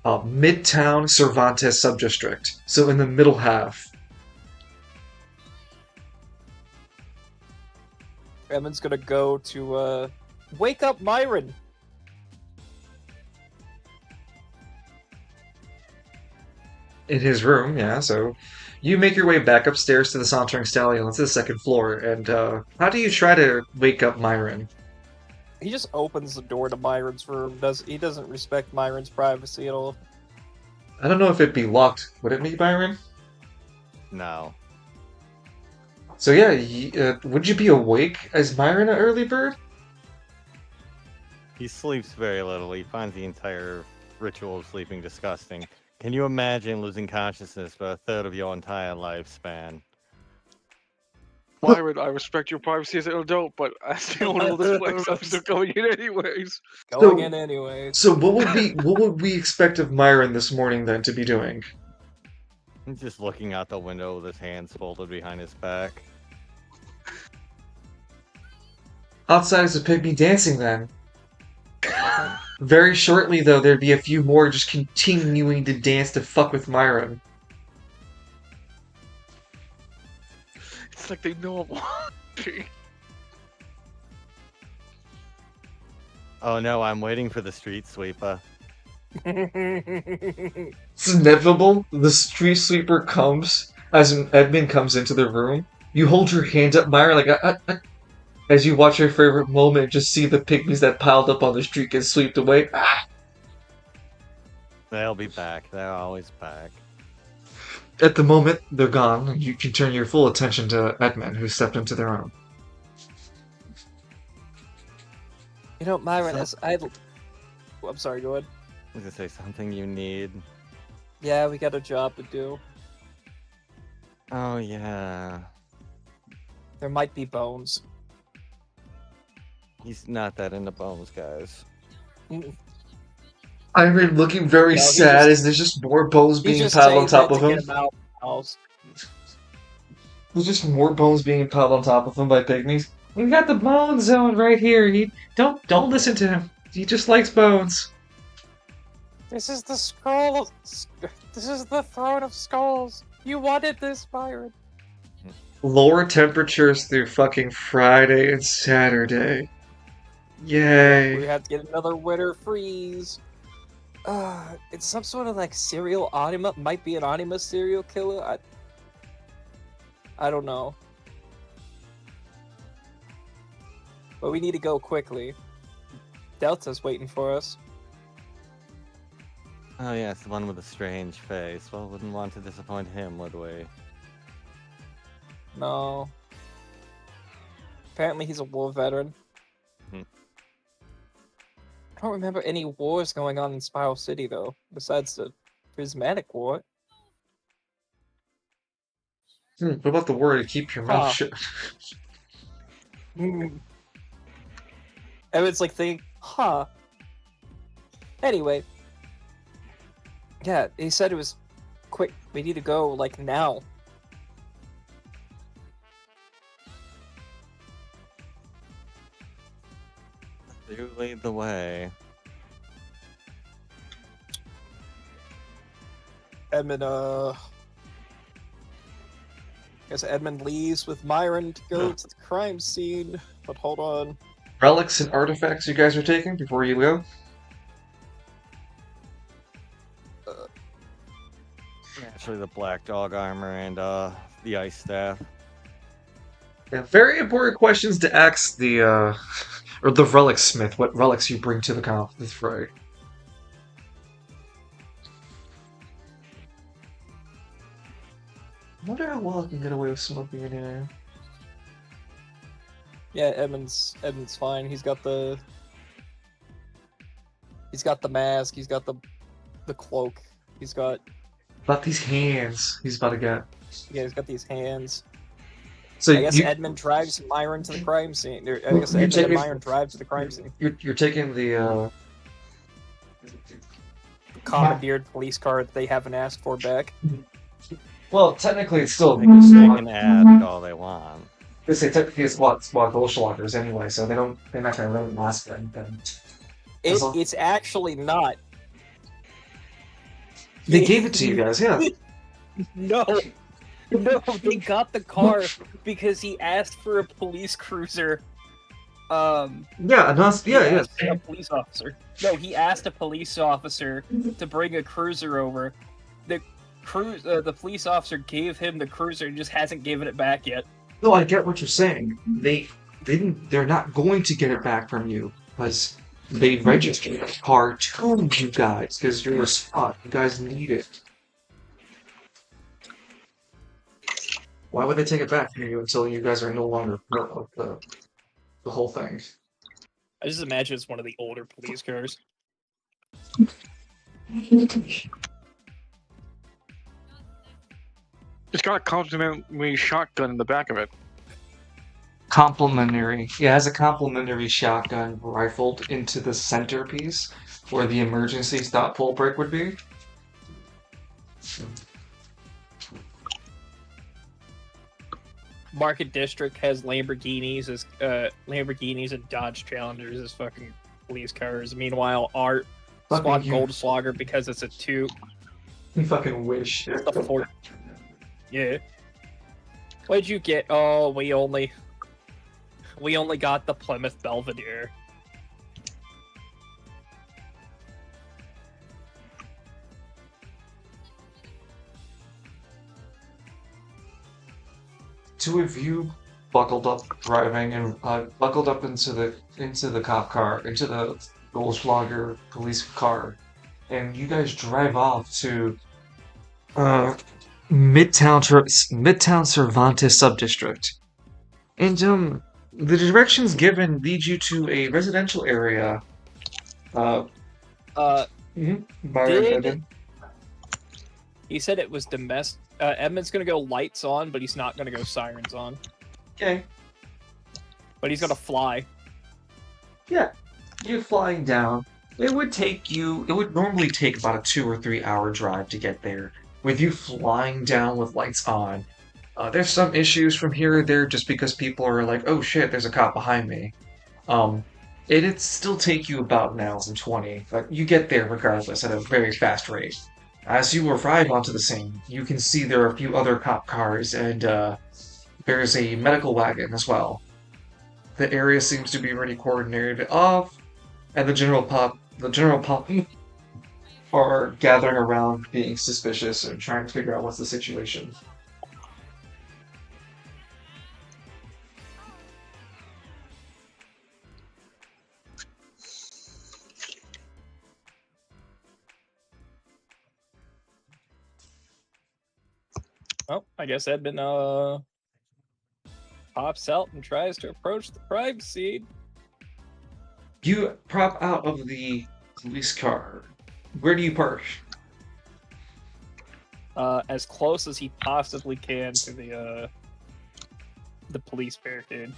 Speaker 1: Midtown Cervantes subdistrict. So in the middle half.
Speaker 5: Evan's gonna go to, wake up Myron!
Speaker 1: In his room, yeah, so you make your way back upstairs to the Sauntering Stallion. It's the second floor. And how do you try to wake up Myron?
Speaker 5: He just opens the door to Myron's room. He doesn't respect Myron's privacy at all.
Speaker 1: I don't know if it'd be locked. Would it be, Byron?
Speaker 4: No.
Speaker 1: So yeah, would you be awake as Myron an early bird?
Speaker 4: He sleeps very little. He finds the entire ritual of sleeping disgusting. Can you imagine losing consciousness for a third of your entire lifespan?
Speaker 2: Byron, I respect your privacy as an adult, but as the owner of this place, I'm still going in anyways.
Speaker 5: Going in anyways.
Speaker 1: So what would we expect of Myron this morning then to be doing?
Speaker 4: He's just looking out the window with his hands folded behind his back.
Speaker 1: Outside is a pygmy dancing then. Very shortly though, there'd be a few more just continuing to dance to fuck with Myron.
Speaker 2: It's like they know I'm watching.
Speaker 4: Oh no, I'm waiting for the street sweeper.
Speaker 1: It's inevitable. The street sweeper comes as Edmund comes into the room. You hold your hand up, Myron, like as you watch your favorite moment, just see the pygmies that piled up on the street get swept away. Ah!
Speaker 4: They'll be back. They're always back.
Speaker 1: At the moment, they're gone, and you can turn your full attention to Edmund, who stepped into their own.
Speaker 5: You know, Myron, I'm sorry, go ahead.
Speaker 4: I was gonna say something you need.
Speaker 5: Yeah, we got a job to do.
Speaker 4: Oh yeah.
Speaker 5: There might be bones.
Speaker 4: He's not that into bones, guys.
Speaker 1: I've been looking very
Speaker 5: No,
Speaker 1: sad as there's just more bones
Speaker 5: He's
Speaker 1: being
Speaker 5: just
Speaker 1: piled on
Speaker 5: saying
Speaker 1: top
Speaker 5: that
Speaker 1: of
Speaker 5: to
Speaker 1: him.
Speaker 5: get him out of the house.
Speaker 1: There's just more bones being piled on top of him by pygmies. We got the bone zone right here. Don't listen to him. He just likes bones.
Speaker 5: This is the scroll. This is the throne of skulls. You wanted this, Byron.
Speaker 1: Lower temperatures through fucking Friday and Saturday. Yay.
Speaker 5: We have to get another winter freeze. It's some sort of like serial anima. Might be an anima serial killer. I don't know. But we need to go quickly. Delta's waiting for us.
Speaker 4: Oh yeah, it's the one with the strange face. Well, wouldn't want to disappoint him, would we?
Speaker 5: No. Apparently he's a war veteran.
Speaker 4: Hmm.
Speaker 5: I don't remember any wars going on in Spiral City, though, besides the Prismatic War.
Speaker 1: What about the word to keep your mouth shut?
Speaker 5: Everyone's like thinking, huh. Anyway. Yeah, he said it was quick. We need to go, like, now.
Speaker 4: You lead the way.
Speaker 5: Edmund, guess Edmund leaves with Myron to go to the crime scene. But hold on.
Speaker 1: Relics and artifacts you guys are taking before you go?
Speaker 4: Actually, the black dog armor and the ice staff.
Speaker 1: Yeah, very important questions to ask the Or the relic smith, what relics you bring to the fray. I wonder how well I can get away with smoking in here.
Speaker 5: Yeah, Edmund's fine. He's got the mask. He's got the cloak. He's got
Speaker 1: About these hands he's about to get.
Speaker 5: he's got these hands.
Speaker 1: So
Speaker 5: I guess
Speaker 1: you,
Speaker 5: Edmund drives Myron to the crime scene. I guess
Speaker 1: You're
Speaker 5: Edmund and
Speaker 1: taking-
Speaker 5: Myron drive to the crime scene.
Speaker 1: you're taking the
Speaker 5: Commandeered police car that they haven't asked for back.
Speaker 1: well, technically it's still
Speaker 4: They can add all they want.
Speaker 1: they say technically it's what Goldschlagers anyway, so they're not gonna really ask for anything. That's all.
Speaker 5: It's actually not.
Speaker 1: They gave it to you guys, yeah.
Speaker 5: No, they got the car because he asked for a police cruiser.
Speaker 1: Yeah, yeah.
Speaker 5: A police officer. No, he asked a police officer to bring a cruiser over. The police officer gave him the cruiser and just hasn't given it back yet.
Speaker 1: No, I get what you're saying. They're not going to get it back from you because they registered the car to you guys because you're a spot. You guys need it. Why would they take it back from you until you guys are no longer part of the whole thing?
Speaker 5: I just imagine it's one of the older police cars.
Speaker 2: It's got a complimentary shotgun in the back of it.
Speaker 1: Complimentary. Yeah, it has a complimentary shotgun rifled into the centerpiece where the emergency stop pull brake would be.
Speaker 5: Market District has Lamborghinis and Dodge Challengers as fucking police cars. Meanwhile, our
Speaker 1: Fucking
Speaker 5: Squad
Speaker 1: you.
Speaker 5: Goldschlager, because it's a 2,
Speaker 1: You fucking wish.
Speaker 5: the 4. Yeah. What'd you get? Oh, we only got the Plymouth Belvedere.
Speaker 1: Two of you buckled up driving and buckled up into the cop car, into the Goldschlager police car, and you guys drive off to Midtown Cervantes subdistrict. And the directions given lead you to a residential area. Byron, Evan.
Speaker 5: He said it was domestic. Edmund's gonna go lights on, but he's not gonna go sirens on.
Speaker 1: Okay.
Speaker 5: But he's gonna fly.
Speaker 1: Yeah, you're flying down. It would normally take about a 2 or 3 hour drive to get there. With you flying down with lights on, there's some issues from here or there just because people are like, oh shit, there's a cop behind me. It'd still take you about an hour and 20, but you get there regardless at a very fast rate. As you arrive onto the scene, you can see there are a few other cop cars and there's a medical wagon as well. The area seems to be already coordinated off, and the general pop are gathering around being suspicious and trying to figure out what's the situation.
Speaker 5: Well, I guess Edmund pops out and tries to approach the crime scene.
Speaker 1: You prop out of the police car. Where do you park?
Speaker 5: As close as he possibly can to the police barricade.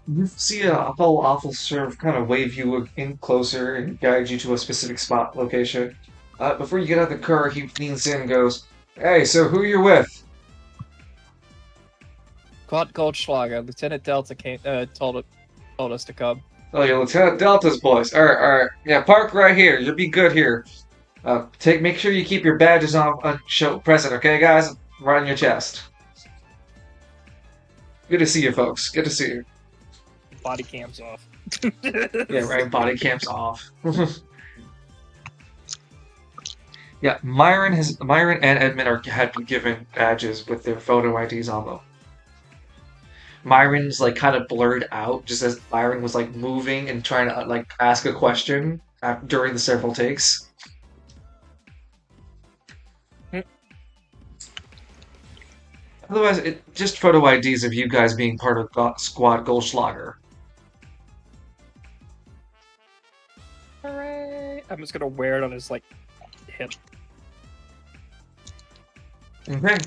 Speaker 1: You see a fellow officer kind of wave you in closer and guide you to a specific spot location. Before you get out of the car, he leans in and goes, "Hey, so who you with?"
Speaker 5: Claude Goldschlager, Lieutenant Delta came, told us to come.
Speaker 1: Oh, you're Lieutenant Delta's boys. Alright. Yeah, park right here. You'll be good here. Make sure you keep your badges on show present, okay, guys? Right on your chest. Good to see you, folks. Good to see you.
Speaker 5: Body cams off.
Speaker 1: Yeah, right. Body cam's off. Yeah, Myron and Edmund had been given badges with their photo IDs on them. Myron's like kind of blurred out just as Byron was like moving and trying to like ask a question during the several takes. Otherwise, it just photo IDs of you guys being part of Squad Goldschlager.
Speaker 5: Hooray! I'm just gonna wear it on his like hip.
Speaker 1: Okay.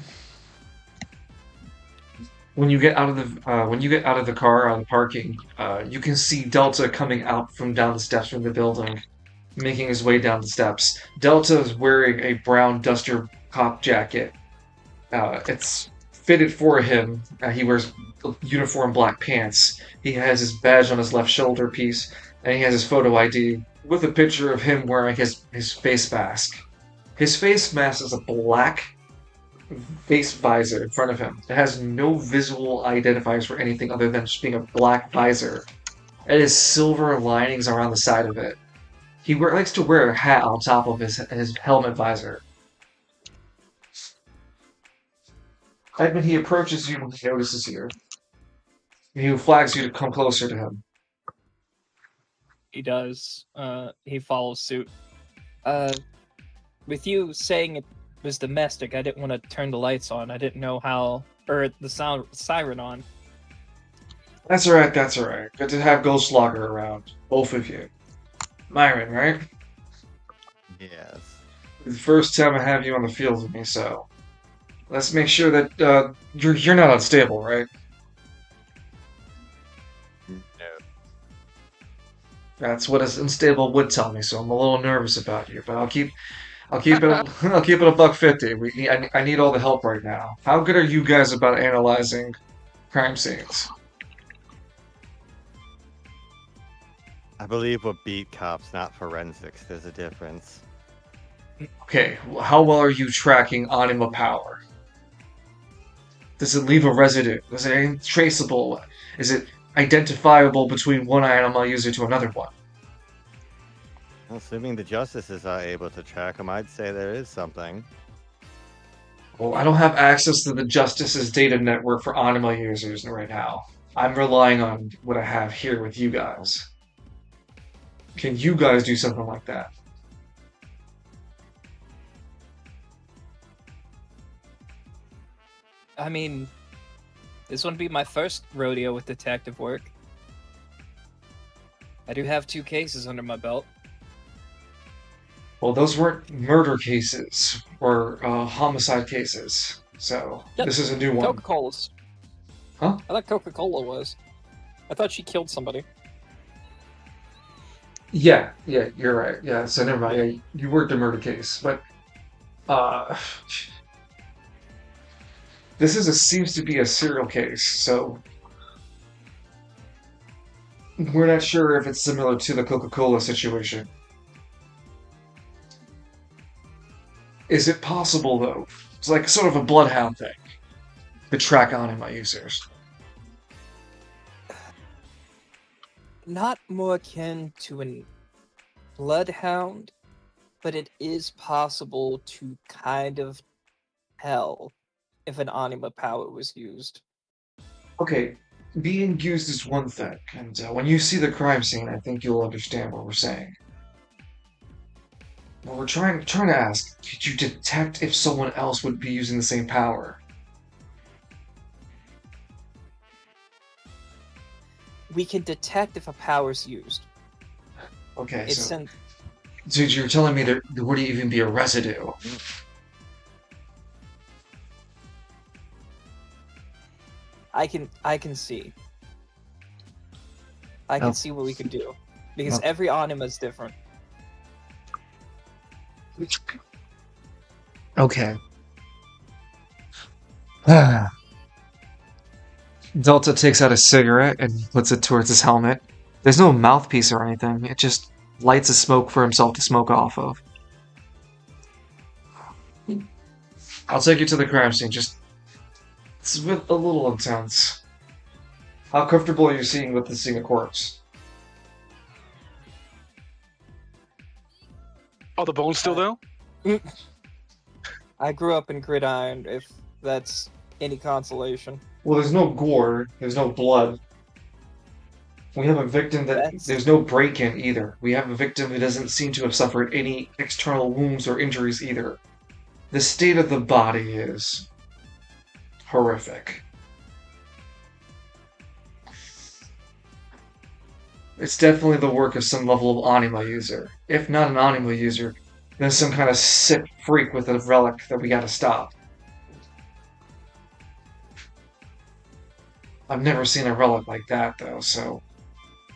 Speaker 1: When you get out of the car out of the parking, you can see Delta coming out from down the steps from the building, making his way down the steps. Delta is wearing a brown duster cop jacket. It's fitted for him. He wears uniform black pants. He has his badge on his left shoulder piece, and he has his photo ID with a picture of him wearing his face mask. His face mask is a black face visor in front of him. It has no visual identifiers for anything other than just being a black visor. It has silver linings around the side of it. He likes to wear a hat on top of his helmet visor. Edmund, he approaches you when he notices you. He flags you to come closer to him.
Speaker 5: He does. He follows suit. With you saying it was domestic, I didn't want to turn the lights on. I didn't know how, or the siren on.
Speaker 1: That's alright, that's alright. Good to have Goldschlager around. Both of you. Myron, right?
Speaker 4: Yes.
Speaker 1: The first time I have you on the field with me, so let's make sure that you're not unstable, right?
Speaker 4: No.
Speaker 1: That's what an unstable would tell me, so I'm a little nervous about you, but I'll keep it I'll keep it a $150. I need all the help right now. How good are you guys about analyzing crime scenes?
Speaker 4: I believe we're beat cops, not forensics. There's a difference.
Speaker 1: Okay, how well are you tracking anima power? Does it leave a residue? Is it traceable? Is it identifiable between one anima user to another one?
Speaker 4: Assuming the justices are able to track them, I'd say there is something.
Speaker 1: Well, I don't have access to the Justice's data network for anima users right now. I'm relying on what I have here with you guys. Can you guys do something like that?
Speaker 5: I mean, this wouldn't be my first rodeo with detective work. I do have 2 cases under my belt.
Speaker 1: Well, those weren't murder cases or homicide cases, so
Speaker 5: Yep.
Speaker 1: this is a new one.
Speaker 5: Coca-Cola's.
Speaker 1: Huh?
Speaker 5: I thought Coca-Cola was. I thought she killed somebody.
Speaker 1: Yeah, you're right. Yeah, so never mind. Yeah, you worked a murder case, but uh, seems to be a serial case, so we're not sure if it's similar to the Coca-Cola situation. Is it possible though? It's like sort of a bloodhound thing to track anima users.
Speaker 5: Not more akin to an bloodhound, but it is possible to kind of tell if an anima power was used.
Speaker 1: Okay, being used is one thing, and when you see the crime scene, I think you'll understand what we're saying. Well, we're trying to ask, could you detect if someone else would be using the same power?
Speaker 5: We can detect if a power's used.
Speaker 1: Okay,
Speaker 5: It's
Speaker 1: so,
Speaker 5: an
Speaker 1: so you're telling me there would even be a residue?
Speaker 5: I can see. I can
Speaker 1: Oh.
Speaker 5: see what we can do. Because
Speaker 1: Oh.
Speaker 5: every anima is different.
Speaker 1: Okay. Delta takes out a cigarette and puts it towards his helmet. There's no mouthpiece or anything. It just lights a smoke for himself to smoke off of. I'll take you to the crime scene. It's a little intense. How comfortable are you seeing a corpse?
Speaker 2: Oh, the bone's still there?
Speaker 5: I grew up in Gridiron, if that's any consolation.
Speaker 1: Well, there's no gore, there's no blood. We have a victim that
Speaker 5: That's
Speaker 1: there's no break-in either. We have a victim who doesn't seem to have suffered any external wounds or injuries either. The state of the body is horrific. It's definitely the work of some level of anima user. If not an anima user, then some kind of sick freak with a relic that we gotta stop. I've never seen a relic like that though, so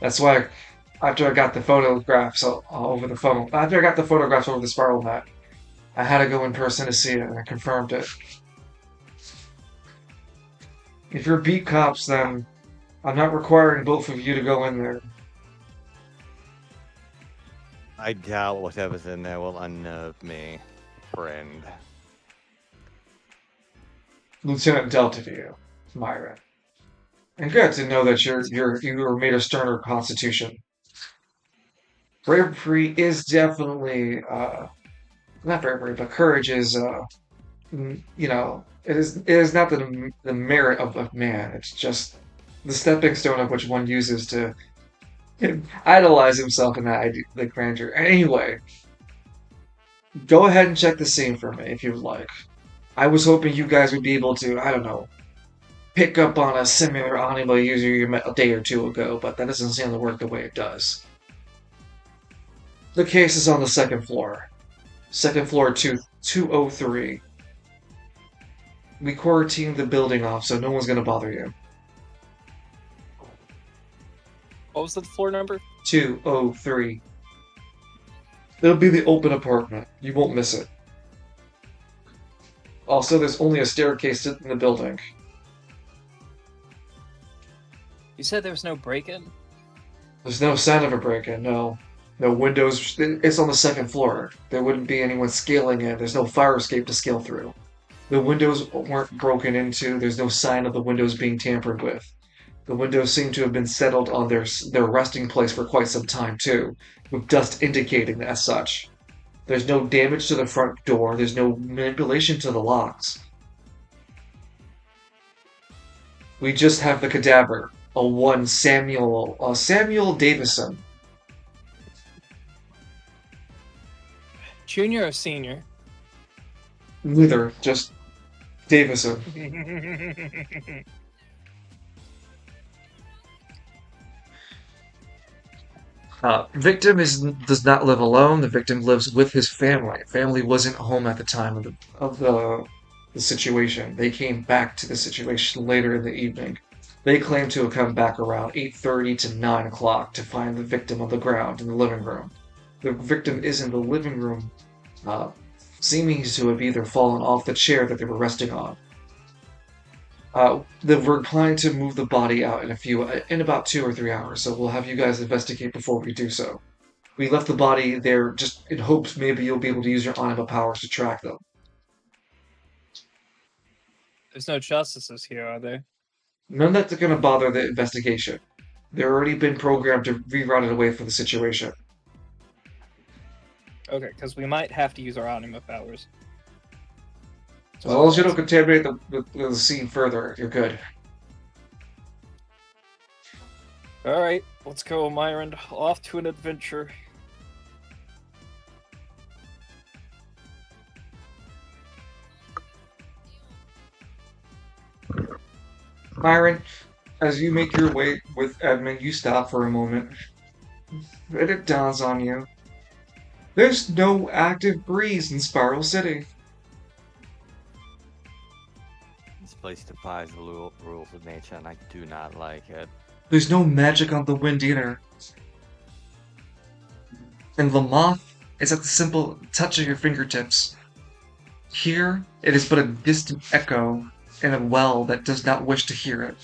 Speaker 1: that's why after I got the photographs over the phone, after I got the photographs over the spiral net, I had to go in person to see it, and I confirmed it. If you're beat cops, then I'm not requiring both of you to go in there.
Speaker 4: I doubt whatever's in there will unnerve me, friend.
Speaker 1: Lieutenant Delta to you, Myra. And good to know that you were made of sterner constitution. Bravery is definitely not bravery, but courage is it is not the merit of man. It's just the stepping stone of which one uses to idolize himself in that the grandeur. Anyway, go ahead and check the scene for me if you would like. I was hoping you guys would be able to, I don't know, pick up on a similar anime user you met a day or two ago, but that doesn't seem to work the way it does. The case is on the second floor. Second floor 203. We quarantined the building off, so no one's gonna bother you.
Speaker 5: what was the floor number?
Speaker 1: 203. It'll be the open apartment. You won't miss it. Also, there's only a staircase in the building.
Speaker 5: You said there was no break-in?
Speaker 1: There's no sign of a break-in, no. No windows. It's on the second floor. There wouldn't be anyone scaling in. There's no fire escape to scale through. The windows weren't broken into. There's no sign of the windows being tampered with. The windows seem to have been settled on their resting place for quite some time, too, with dust indicating as such. There's no damage to the front door. There's no manipulation to the locks. We just have the cadaver, Samuel Davison.
Speaker 5: Junior or senior?
Speaker 1: Neither, just Davison. Victim does not live alone. The victim lives with his family. Family wasn't home at the time of the situation. They came back to the situation later in the evening. They claim to have come back around 8:30 to 9 o'clock to find the victim on the ground in the living room. The victim is in the living room, seeming to have either fallen off the chair that they were resting on. We're planning to move the body out in about 2 or 3 hours, so we'll have you guys investigate before we do so. We left the body there just in hopes maybe you'll be able to use your anima powers to track them.
Speaker 5: There's no justices here, are there?
Speaker 1: None that's gonna bother the investigation. They've already been programmed to reroute it away from the situation.
Speaker 5: Okay, because we might have to use our anima powers.
Speaker 1: As long as you don't contaminate the scene further, you're good.
Speaker 5: Alright, let's go, Myron. Off to an adventure.
Speaker 1: Myron, as you make your way with Edmund, you stop for a moment. Then it dawns on you. There's no active breeze in Spiral City.
Speaker 4: This place defies the rules of nature, and I do not like it.
Speaker 1: There's no magic on the wind either. And the moth is at the simple touch of your fingertips. Here, it is but a distant echo in a well that does not wish to hear it.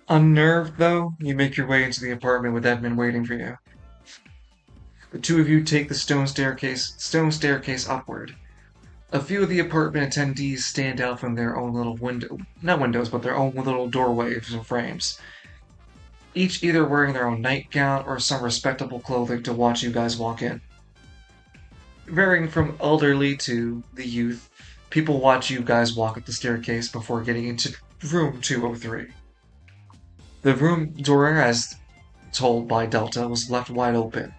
Speaker 1: Unnerved, though, you make your way into the apartment with Edmund waiting for you. The two of you take the stone staircase upward. A few of the apartment attendees stand out from their own little not windows, but their own little doorways and frames. Each either wearing their own nightgown or some respectable clothing to watch you guys walk in. varying from elderly to the youth, people watch you guys walk up the staircase before getting into room 203. The room door, as told by Delta, was left wide open,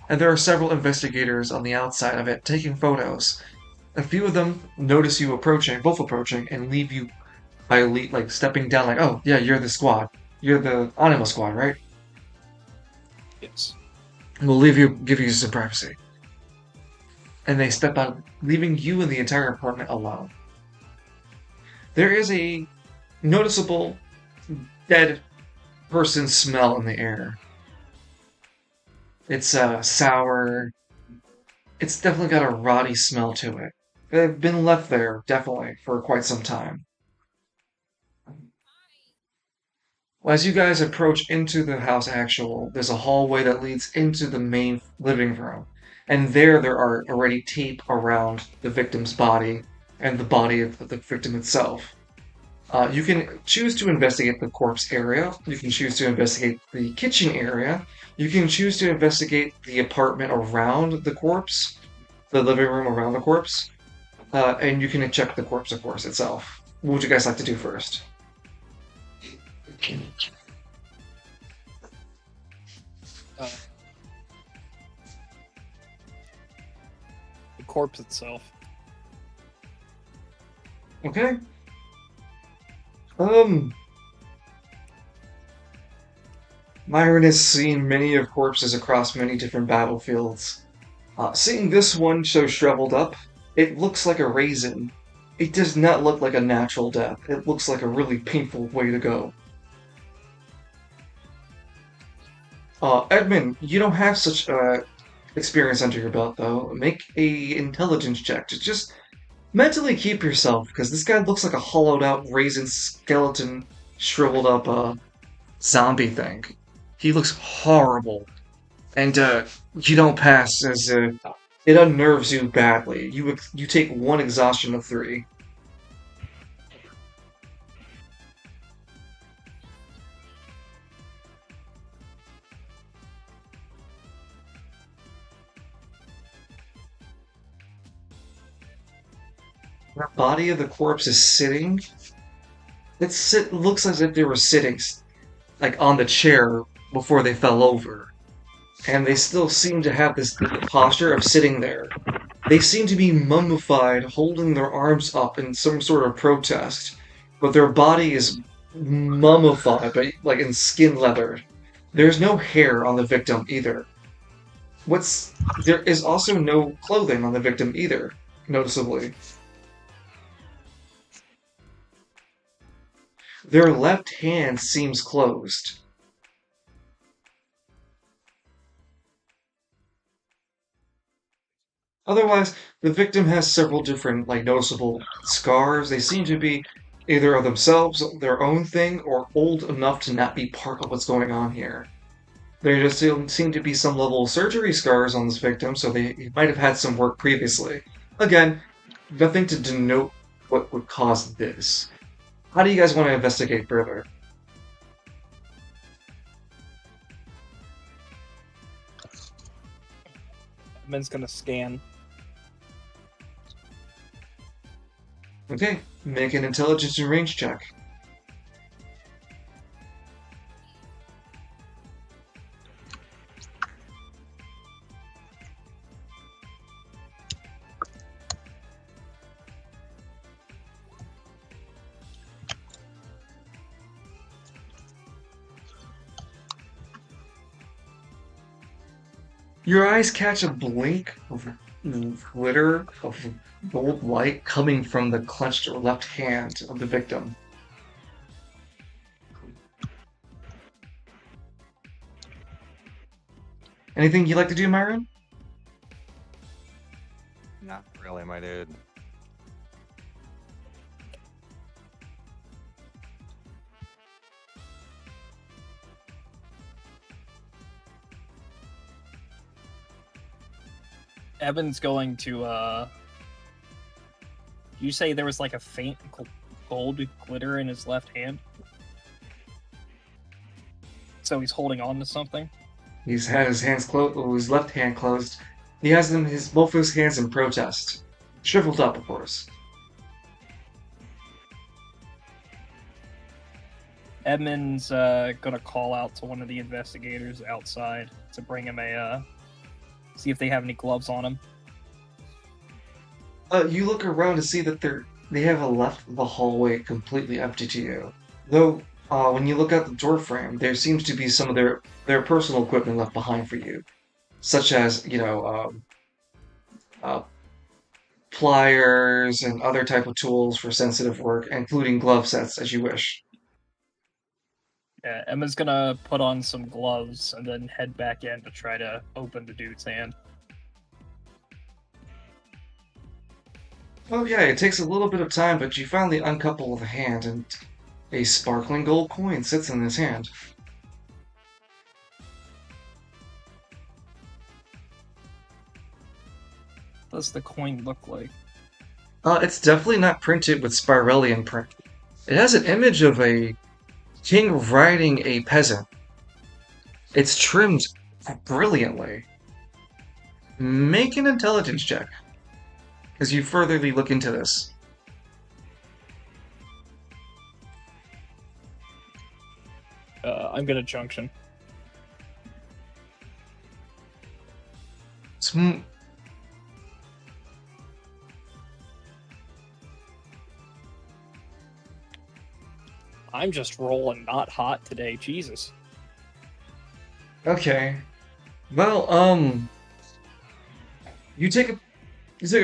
Speaker 1: and there are several investigators on the outside of it taking photos. A few of them notice you approaching, both approaching, and leave you by like stepping down, like, "Oh yeah, you're the squad. You're the Anima squad, right?
Speaker 5: Yes.
Speaker 1: We'll give you some privacy." And they step out, leaving you and the entire apartment alone. There is a noticeable dead person smell in the air. It's sour. It's definitely got a rotty smell to it. They've been left there, definitely, for quite some time. As you guys approach into the house actual, there's a hallway that leads into the main living room. And there are already tape around the victim's body and the body of the victim itself. You can choose to investigate the corpse area. You can choose to investigate the kitchen area. You can choose to investigate the apartment around the corpse, the living room around the corpse. And you can check the corpse, of course, itself. What would you guys like to do first?
Speaker 5: Uh, the corpse itself.
Speaker 1: Okay. Myron has seen many of corpses across many different battlefields. Seeing this one so shriveled up, it looks like a raisin. It does not look like a natural death. It looks like a really painful way to go. Edmund, you don't have such experience under your belt, though. Make a intelligence check to just mentally keep yourself, because this guy looks like a hollowed out raisin skeleton, shriveled up zombie thing. He looks horrible, and you don't pass as it unnerves you badly. You take one exhaustion of 3. The body of the corpse is sitting. Looks as if they were sitting like on the chair before they fell over, and they still seem to have this posture of sitting there. They seem to be mummified, holding their arms up in some sort of protest, but their body is mummified, but like in skin leather. There's no hair on the victim either. There is also no clothing on the victim either, noticeably. Their left hand seems closed. Otherwise, the victim has several different, like, noticeable scars. They seem to be either of themselves, their own thing, or old enough to not be part of what's going on here. There just seem to be some level of surgery scars on this victim, so they might have had some work previously. Again, nothing to denote what would cause this. How do you guys want to investigate further?
Speaker 5: Man's gonna scan.
Speaker 1: Okay, make an intelligence and range check. Your eyes catch a blink of glitter of gold light coming from the clenched left hand of the victim. Anything you'd like to do, Myron?
Speaker 4: Not really, my dude.
Speaker 5: Evan's going to, you say there was like a faint gold glitter in his left hand? So he's holding on to something?
Speaker 1: He's had his hands closed, his left hand closed, He has them both of his hands in protest. Shriveled up, of course.
Speaker 5: Edmund's gonna call out to one of the investigators outside to bring him see if they have any gloves on him.
Speaker 1: You look around to see that they have left the hallway completely empty to you. Though, when you look out the door frame, there seems to be some of their personal equipment left behind for you, such as, uh, pliers and other type of tools for sensitive work, including glove sets as you wish.
Speaker 5: Yeah, Emma's gonna put on some gloves and then head back in to try to open the dude's hand.
Speaker 1: Oh yeah, it takes a little bit of time, but you finally uncouple the hand, and a sparkling gold coin sits in his hand.
Speaker 5: What does the coin look like?
Speaker 1: It's definitely not printed with Spirellian print. It has an image of a king riding a peasant. It's trimmed brilliantly. Make an intelligence check as you furtherly look into this.
Speaker 5: I'm gonna junction.
Speaker 1: Sm-
Speaker 5: I'm just rolling not hot today, Jesus.
Speaker 1: Okay. Well, you take a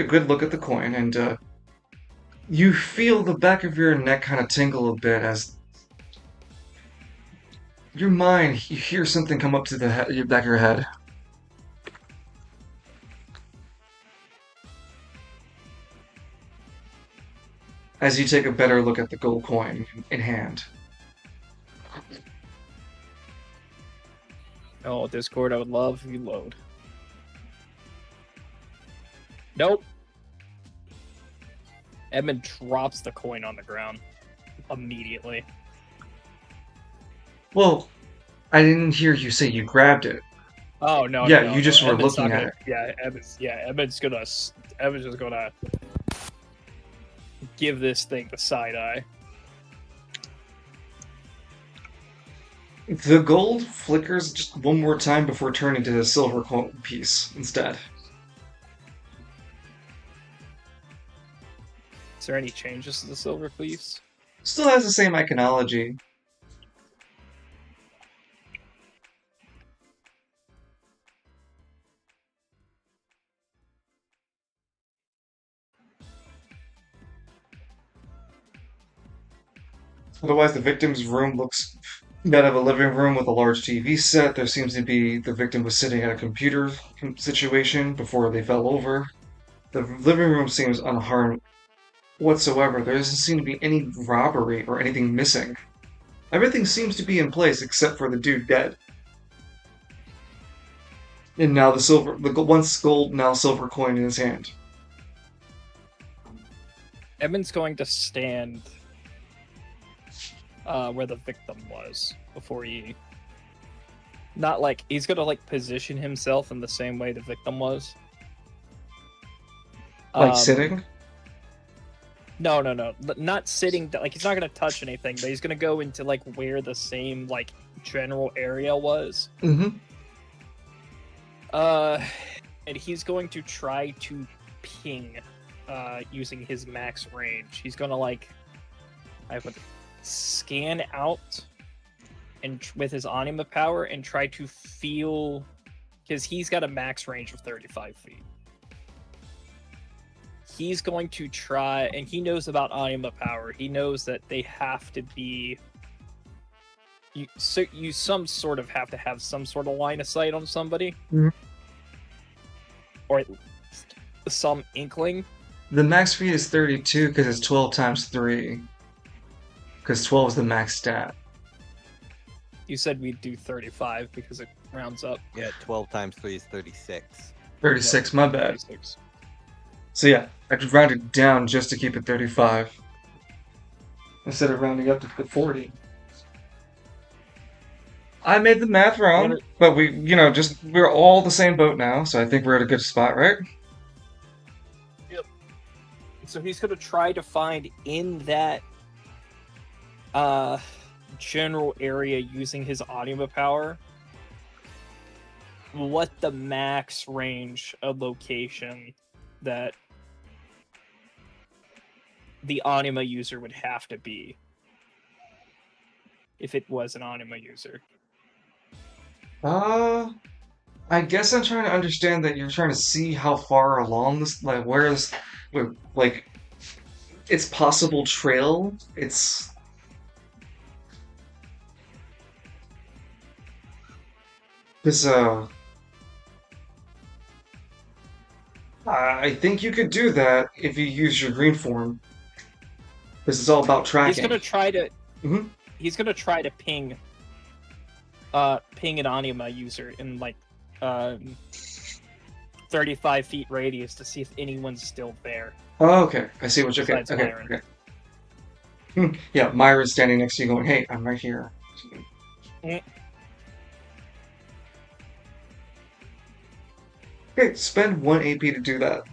Speaker 1: good look at the coin, and you feel the back of your neck kind of tingle a bit as your mind, you hear something come up to the back of your head. As you take a better look at the gold coin in hand.
Speaker 5: Oh, Discord, I would love if you load. Nope. Edmund drops the coin on the ground immediately.
Speaker 1: Well, I didn't hear you say you grabbed it.
Speaker 5: Oh no!
Speaker 1: Yeah,
Speaker 5: no,
Speaker 1: you just were
Speaker 5: Edmund's
Speaker 1: looking
Speaker 5: not
Speaker 1: at
Speaker 5: gonna,
Speaker 1: it.
Speaker 5: Yeah, Edmund's just gonna give this thing the side eye.
Speaker 1: The gold flickers just one more time before turning to the silver piece instead.
Speaker 5: Is there any changes to the silver piece?
Speaker 1: Still has the same iconology. Otherwise, the victim's room looks that of a living room with a large TV set. There seems to be the victim was sitting at a computer situation before they fell over. The living room seems unharmed whatsoever. There doesn't seem to be any robbery or anything missing. Everything seems to be in place except for the dude dead. And now the once gold, now silver coin in his hand.
Speaker 5: Edmund's going to stand where the victim was before he. Not like he's gonna like position himself in the same way the victim was.
Speaker 1: Like sitting?
Speaker 5: No, not sitting. Like he's not gonna touch anything, but he's gonna go into like where the same like general area was.
Speaker 1: Mm-hmm.
Speaker 5: And he's going to try to ping, using his max range. He's gonna like, I would scan out, and with his anima power, and try to feel, because he's got a max range of 35 feet. He's going to try, and he knows about anima power. He knows that they have to be. You some sort of have to have some sort of line of sight on somebody, or at least some inkling.
Speaker 1: The max speed is 32 because it's 12 times 3. Because 12 is the max stat.
Speaker 5: You said we'd do 35 because it rounds up.
Speaker 4: Yeah, 12 times 3 is 36.
Speaker 1: 36, my bad.
Speaker 5: 36.
Speaker 1: So yeah, I could round it down just to keep it 35. Instead of rounding up to 40. I made the math wrong,
Speaker 5: What
Speaker 1: but we're all the same boat now, so I think we're at a good spot, right?
Speaker 5: So he's gonna try to find in that uh general area using his anima power what the max range of location that the anima user would have to be if it was an anima user.
Speaker 1: I guess I'm trying to understand that you're trying to see how far along this, like, like, its possible trail. This, I think you could do that if you use your green form. This is all about
Speaker 5: He's
Speaker 1: tracking.
Speaker 5: gonna try to
Speaker 1: Mhm.
Speaker 5: he's gonna try to ping an anima user in like 35 feet radius to see if anyone's still there.
Speaker 1: Oh, okay. I see what you're okay.
Speaker 5: Besides
Speaker 1: Okay.
Speaker 5: Myron.
Speaker 1: Okay. Yeah, Myra's standing next to you going, "Hey, I'm right here."
Speaker 5: Mm.
Speaker 1: Okay, spend 1 AP to do that.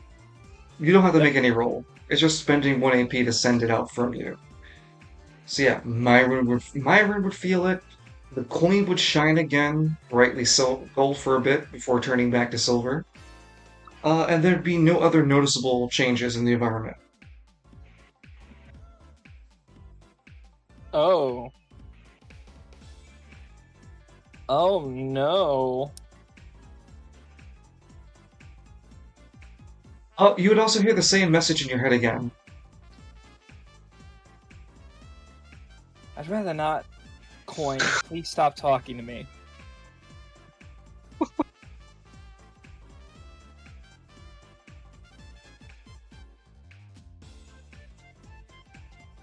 Speaker 1: You don't have to
Speaker 5: Yep.
Speaker 1: make any roll. It's just spending 1 AP to send it out from you. So yeah, Myron would feel it. The coin would shine again, brightly gold for a bit before turning back to silver. And there'd be no other noticeable changes in the environment.
Speaker 5: Oh. Oh no.
Speaker 1: Oh, you would also hear the same message in your head again.
Speaker 5: I'd rather not. Coin, please stop talking to me.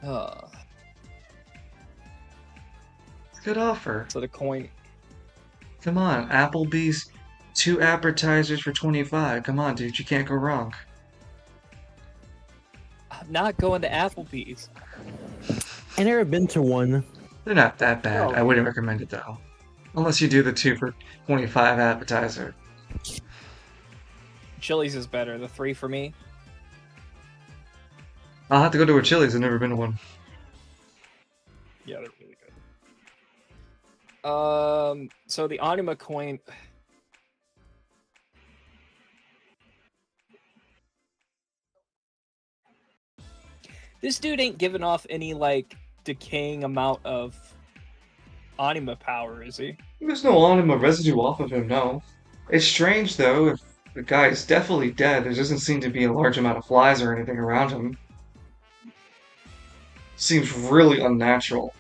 Speaker 5: Uh,
Speaker 1: Good offer.
Speaker 5: so the coin.
Speaker 1: Come on, Applebee's, 2 appetizers for 25. Come on, dude, you can't go wrong.
Speaker 5: I'm not going to Applebee's.
Speaker 3: I never been to one.
Speaker 1: They're not that bad.
Speaker 5: Oh.
Speaker 1: I wouldn't recommend it though. Unless you do the 2 for 25 appetizer.
Speaker 5: Chili's is better. The 3 for me.
Speaker 1: I'll have to go to a Chili's. I've never been to one.
Speaker 5: Yeah, they're really good. So the anima coin. This dude ain't giving off any like decaying amount of anima power, is he?
Speaker 1: There's no anima residue off of him, no. It's strange though, if the guy is definitely dead, there doesn't seem to be a large amount of flies or anything around him. Seems really unnatural.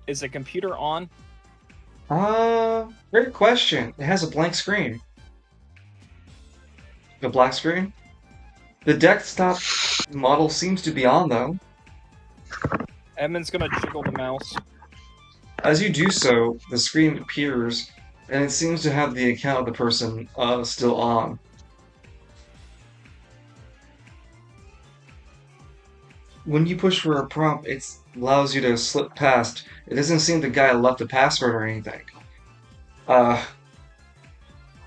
Speaker 5: Is the computer on?
Speaker 1: Great question. It has a blank screen. The black screen? The desktop model seems to be on though.
Speaker 5: Edmund's gonna jiggle the mouse.
Speaker 1: As you do so, the screen appears, and it seems to have the account of the person still on. When you push for a prompt, it allows you to slip past. It doesn't seem the guy left a password or anything. Uh,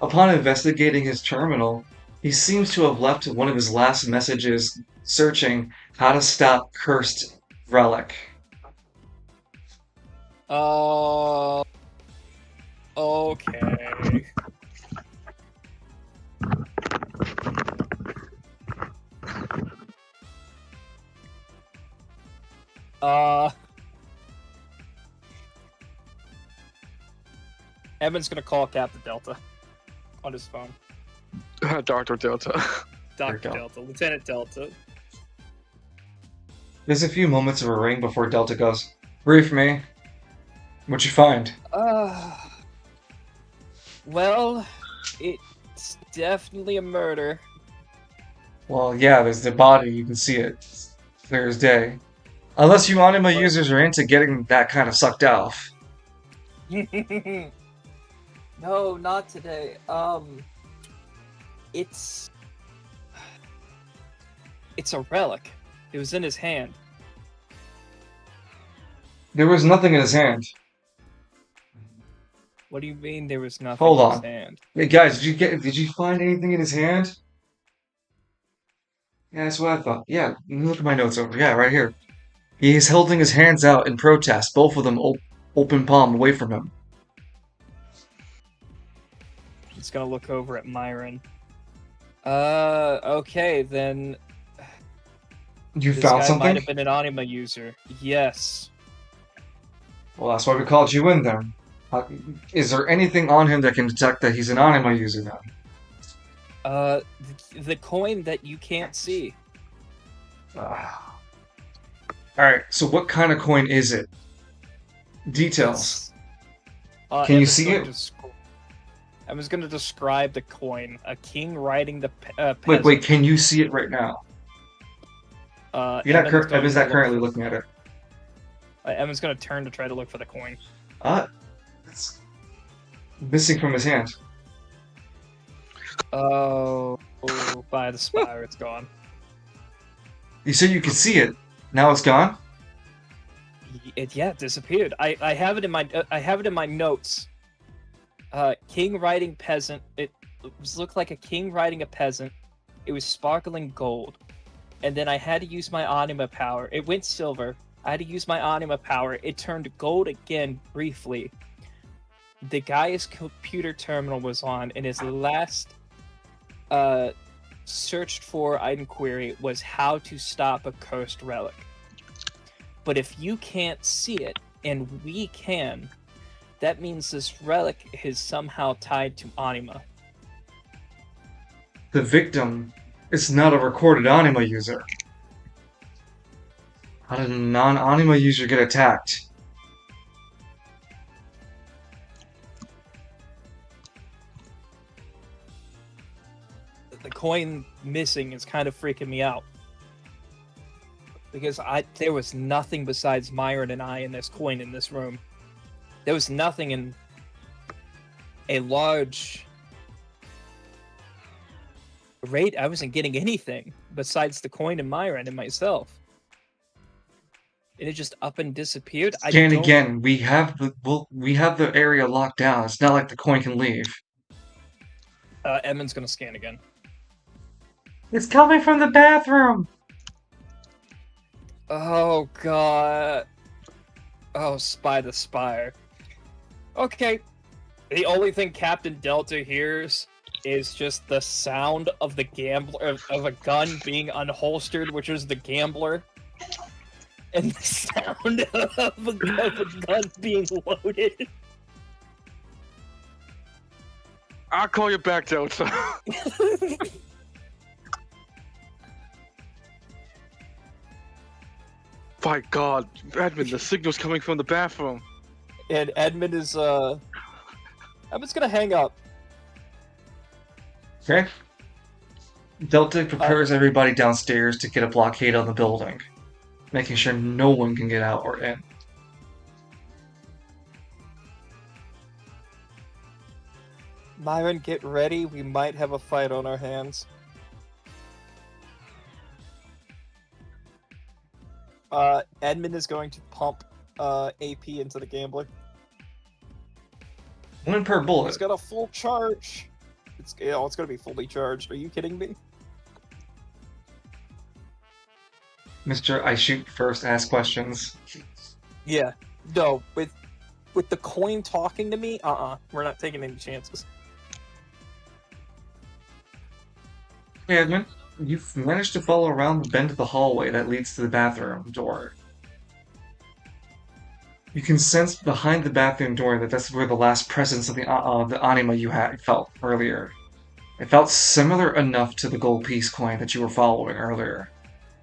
Speaker 1: upon investigating his terminal, he seems to have left one of his last messages searching how to stop cursed relic.
Speaker 5: Okay. Edmund's gonna call Captain Delta on his phone.
Speaker 2: Dr. Delta.
Speaker 5: Dr.
Speaker 1: Delta.
Speaker 5: Delta, Lieutenant Delta.
Speaker 1: There's a few moments of a ring before Delta goes, "Brief me. What'd you find?"
Speaker 5: Well, it's definitely a murder.
Speaker 1: Well, yeah, there's the body. You can see it. It's clear as day. Unless you anima users are into getting that kind of sucked off.
Speaker 5: No, not today. It's It's a relic. It was in his hand.
Speaker 1: There was nothing in his hand.
Speaker 5: What do you mean there was nothing
Speaker 1: Hold
Speaker 5: in his
Speaker 1: on.
Speaker 5: hand?
Speaker 1: Hey guys, did you find anything in his hand? Yeah, that's what I thought. Yeah, look at my notes over. Yeah, right here. He's holding his hands out in protest, both of them open palm away from him.
Speaker 5: He's gonna look over at Myron. Okay, then
Speaker 1: You
Speaker 5: this
Speaker 1: found
Speaker 5: guy might
Speaker 1: something?
Speaker 5: have been an anima user. Yes.
Speaker 1: Well, that's why we called you in then. Uh, is there anything on him that can detect that he's an anima user then?
Speaker 5: The coin that you can't see.
Speaker 1: Alright, so what kind of coin is it? Details.
Speaker 5: It's,
Speaker 1: Can you
Speaker 5: Emma's
Speaker 1: see
Speaker 5: going
Speaker 1: it?
Speaker 5: to Emma's going to describe the coin. A king riding the
Speaker 1: Wait,
Speaker 5: peasant.
Speaker 1: can you see it right now? Emma's not currently looking at it.
Speaker 5: Emma's going to turn to try to look for the coin.
Speaker 1: It's missing from his hand.
Speaker 5: Oh, by the spire, it's gone.
Speaker 1: You said you could see it. Now it's gone?
Speaker 5: It disappeared. I have it in my notes. King riding peasant. It looked like a king riding a peasant. It was sparkling gold, and then I had to use my anima power. It went silver. I had to use my anima power. It turned gold again briefly. The guy's computer terminal was on, and his last searched for item query was how to stop a cursed relic. But if you can't see it, and we can, that means this relic is somehow tied to anima.
Speaker 1: The victim is not a recorded anima user. How did a non-anima user get attacked?
Speaker 5: The coin missing is kind of freaking me out. Because there was nothing besides Myron and I in this coin in this room. There was nothing in a large raid. I wasn't getting anything besides the coin and Myron and myself. And it just up and disappeared.
Speaker 1: Scan again. We have the area locked down. It's not like the coin can leave.
Speaker 5: Edmund's gonna scan again.
Speaker 1: It's coming from the bathroom.
Speaker 5: Oh god. Oh, Spy the Spire. Okay. The only thing Captain Delta hears is just the sound of the gambler of a gun being unholstered, which is the gambler, and the sound of a gun being loaded.
Speaker 2: I'll call you back, Delta. My God, Edmund, the signal's coming from the bathroom.
Speaker 5: And Edmund is Edmund's gonna hang up.
Speaker 1: Okay. Delta prepares everybody downstairs to get a blockade on the building, making sure no one can get out or in.
Speaker 5: Myron, get ready. We might have a fight on our hands. Edmund is going to pump AP into the gambler.
Speaker 1: One per bullet.
Speaker 5: It's got a full charge. It's gonna be fully charged. Are you kidding me?
Speaker 1: Mr. I shoot first, ask questions.
Speaker 5: Yeah. No, with the coin talking to me, we're not taking any chances.
Speaker 1: Hey, Edmund, you've managed to follow around the bend of the hallway that leads to the bathroom door. You can sense behind the bathroom door that that's where the last presence of the anima you had felt earlier. It felt similar enough to the gold piece coin that you were following earlier.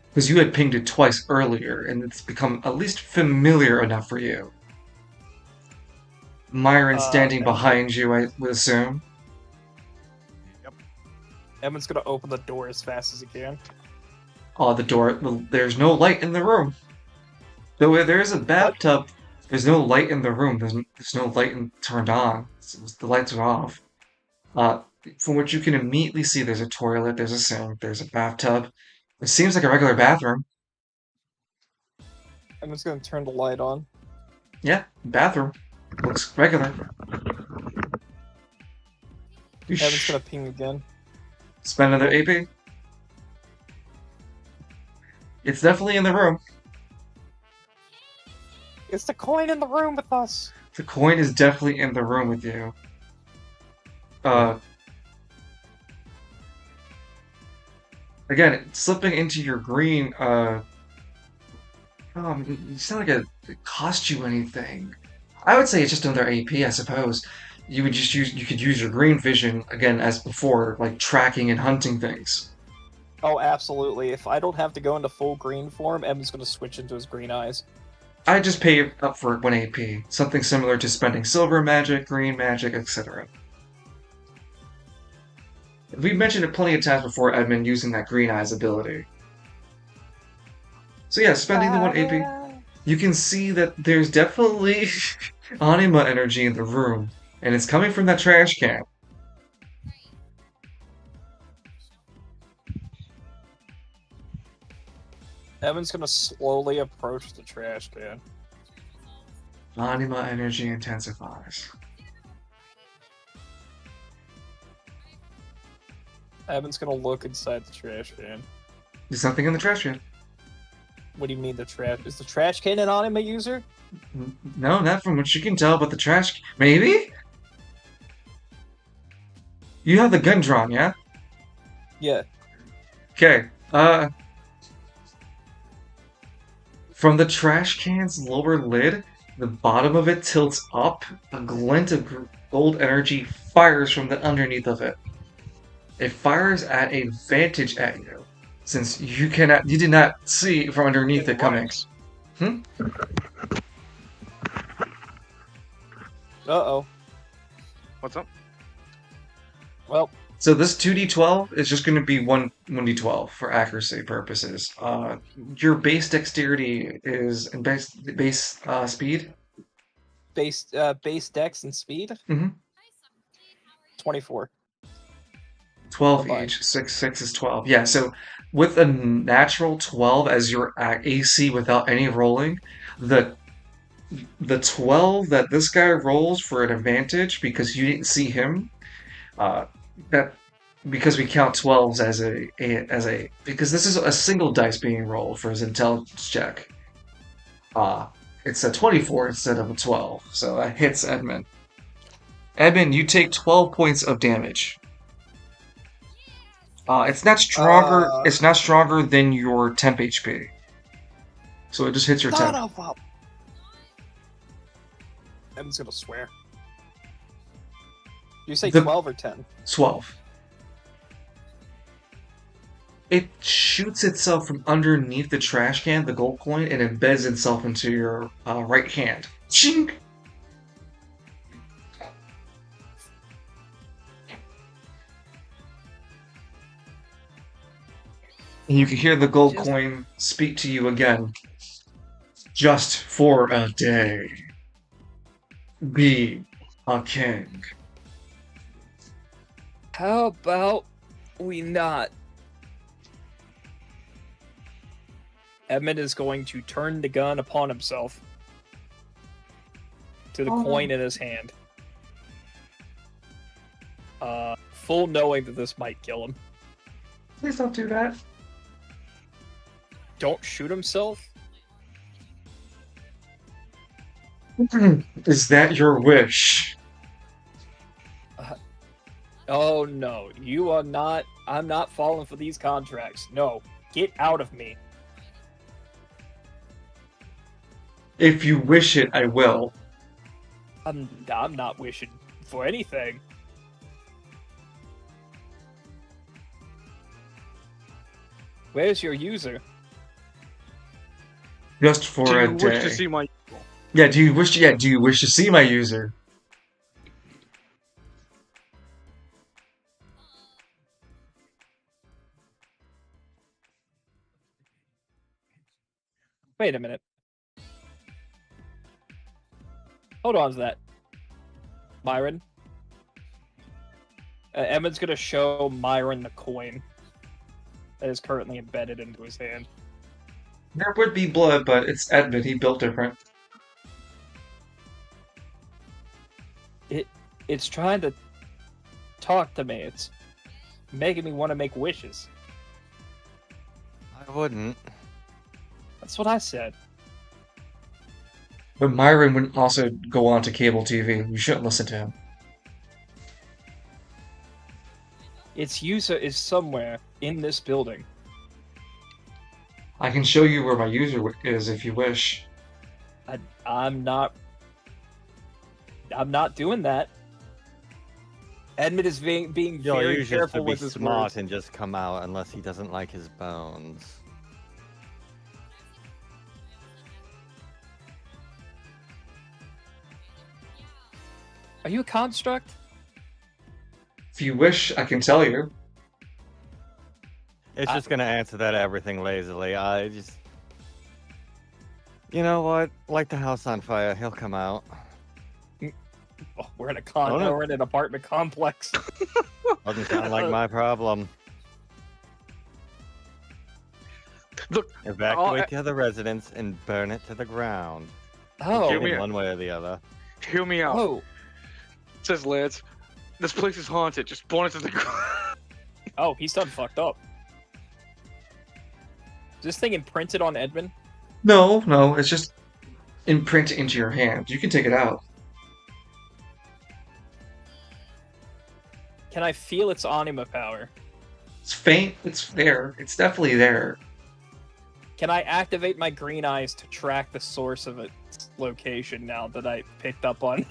Speaker 1: Because you had pinged it twice earlier, and it's become at least familiar enough for you. Myron standing behind you, I would assume.
Speaker 5: Edmund's gonna open the door as fast as he can.
Speaker 1: Oh, the door. There's no light in the room. Though there is a bathtub, there's no light in the room. There's no light turned on. The lights are off. From what you can immediately see, there's a toilet, there's a sink, there's a bathtub. It seems like a regular bathroom.
Speaker 5: I'm just gonna turn the light on.
Speaker 1: Yeah, bathroom. Looks regular.
Speaker 5: Evan's gonna ping again.
Speaker 1: Spend another AP. It's definitely in the room.
Speaker 5: It's the coin in the room with us.
Speaker 1: The coin is definitely in the room with you. Again, slipping into your green, it's not like it cost you anything. I would say it's just another AP, I suppose. You could use your green vision, again, as before, like tracking and hunting things.
Speaker 5: Oh, absolutely. If I don't have to go into full green form, Evan's gonna switch into his green eyes.
Speaker 1: I just pay up for 1 AP, something similar to spending silver magic, green magic, etc. We've mentioned it plenty of times before, Edmund, using that green eyes ability. So yeah, spending the 1 AP, you can see that there's definitely anima energy in the room, and it's coming from that trash can.
Speaker 5: Evan's gonna slowly approach the trash can.
Speaker 1: Anima energy intensifies.
Speaker 5: Evan's gonna look inside the trash can.
Speaker 1: There's something in the trash can.
Speaker 5: What do you mean the trash? Is the trash can an anime user?
Speaker 1: No, not from what you can tell, but the trash. Maybe? You have the gun drawn, yeah?
Speaker 5: Yeah.
Speaker 1: Okay, from the trash can's lower lid, the bottom of it tilts up. A glint of gold energy fires from the underneath of it. It fires at a vantage at you, since you did not see from underneath it coming.
Speaker 2: works.
Speaker 5: Uh-oh.
Speaker 2: What's up?
Speaker 5: Well,
Speaker 1: So this 2d12 is just going to be 1d12 for accuracy purposes. Your base dexterity is and base speed.
Speaker 5: base dex and speed?
Speaker 1: Mhm.
Speaker 5: 24.
Speaker 1: 12
Speaker 5: Combined.
Speaker 1: each. 6 is 12. Yeah, so with a natural 12 as your AC without any rolling, the 12 that this guy rolls for an advantage because you didn't see him, that because we count 12s as a because this is a single dice being rolled for his intelligence check. It's a 24 instead of a 12, so that hits Edmund. Edmund, you take 12 points of damage. It's not stronger. It's not stronger than your temp HP. So it just hits your
Speaker 5: Son
Speaker 1: temp.
Speaker 5: of a... Evan's gonna swear. You say
Speaker 1: The-
Speaker 5: 12 or 10?
Speaker 1: 12. It shoots itself from underneath the trash can, the gold coin, and embeds itself into your right hand. Chink! And you can hear the gold coin speak to you again. Just for a day. Be a king.
Speaker 5: How about we not? Edmund is going to turn the gun upon himself. To the coin in his hand. Full knowing that this might kill him.
Speaker 1: Please don't do that.
Speaker 5: Don't shoot himself?
Speaker 1: Is that your wish?
Speaker 5: Oh no, you are not. I'm not falling for these contracts. No, get out of me.
Speaker 1: If you wish it, I will.
Speaker 5: I'm not wishing for anything. Where's your user?
Speaker 1: Just for
Speaker 2: Do
Speaker 1: a
Speaker 2: you
Speaker 1: day.
Speaker 2: wish to see my?
Speaker 1: Yeah, do you wish to see my user?
Speaker 5: Wait a minute. Hold on to that. Myron. Emma's gonna show Myron the coin. that is currently embedded into his hand.
Speaker 1: There would be blood, but it's Edmund. He built different.
Speaker 5: It's trying to talk to me. It's making me want to make wishes.
Speaker 4: I wouldn't.
Speaker 5: That's what I said.
Speaker 1: But Myron wouldn't also go on to cable TV. You shouldn't listen to him.
Speaker 5: Its user is somewhere in this building.
Speaker 1: I can show you where my user is if you wish.
Speaker 5: I'm not doing that. Edmund is being
Speaker 4: You'll
Speaker 5: very
Speaker 4: use it to
Speaker 5: careful
Speaker 4: be
Speaker 5: with his
Speaker 4: smart
Speaker 5: words.
Speaker 4: and just come out unless he doesn't like his bones.
Speaker 5: Are you a construct?
Speaker 1: If you wish, I can tell you.
Speaker 4: It's just gonna answer that everything lazily. I just, you know what? Light the house on fire. He'll come out.
Speaker 5: Oh, we're in a we're in an apartment complex.
Speaker 4: Doesn't sound like my problem.
Speaker 2: Look,
Speaker 4: Evacuate the other residents and burn it to the ground.
Speaker 5: Oh,
Speaker 2: Hear me out.
Speaker 4: One way or the other.
Speaker 2: hear me out.
Speaker 5: oh,
Speaker 2: Says Lance. This place is haunted. Just burn it to the ground.
Speaker 5: oh! He's done fucked up. Is this thing imprinted on Edmund?
Speaker 1: No, it's just imprint into your hand. You can take it out.
Speaker 5: Can I feel its anima power?
Speaker 1: It's faint. It's there. It's definitely there.
Speaker 5: Can I activate my green eyes to track the source of its location now that I picked up on?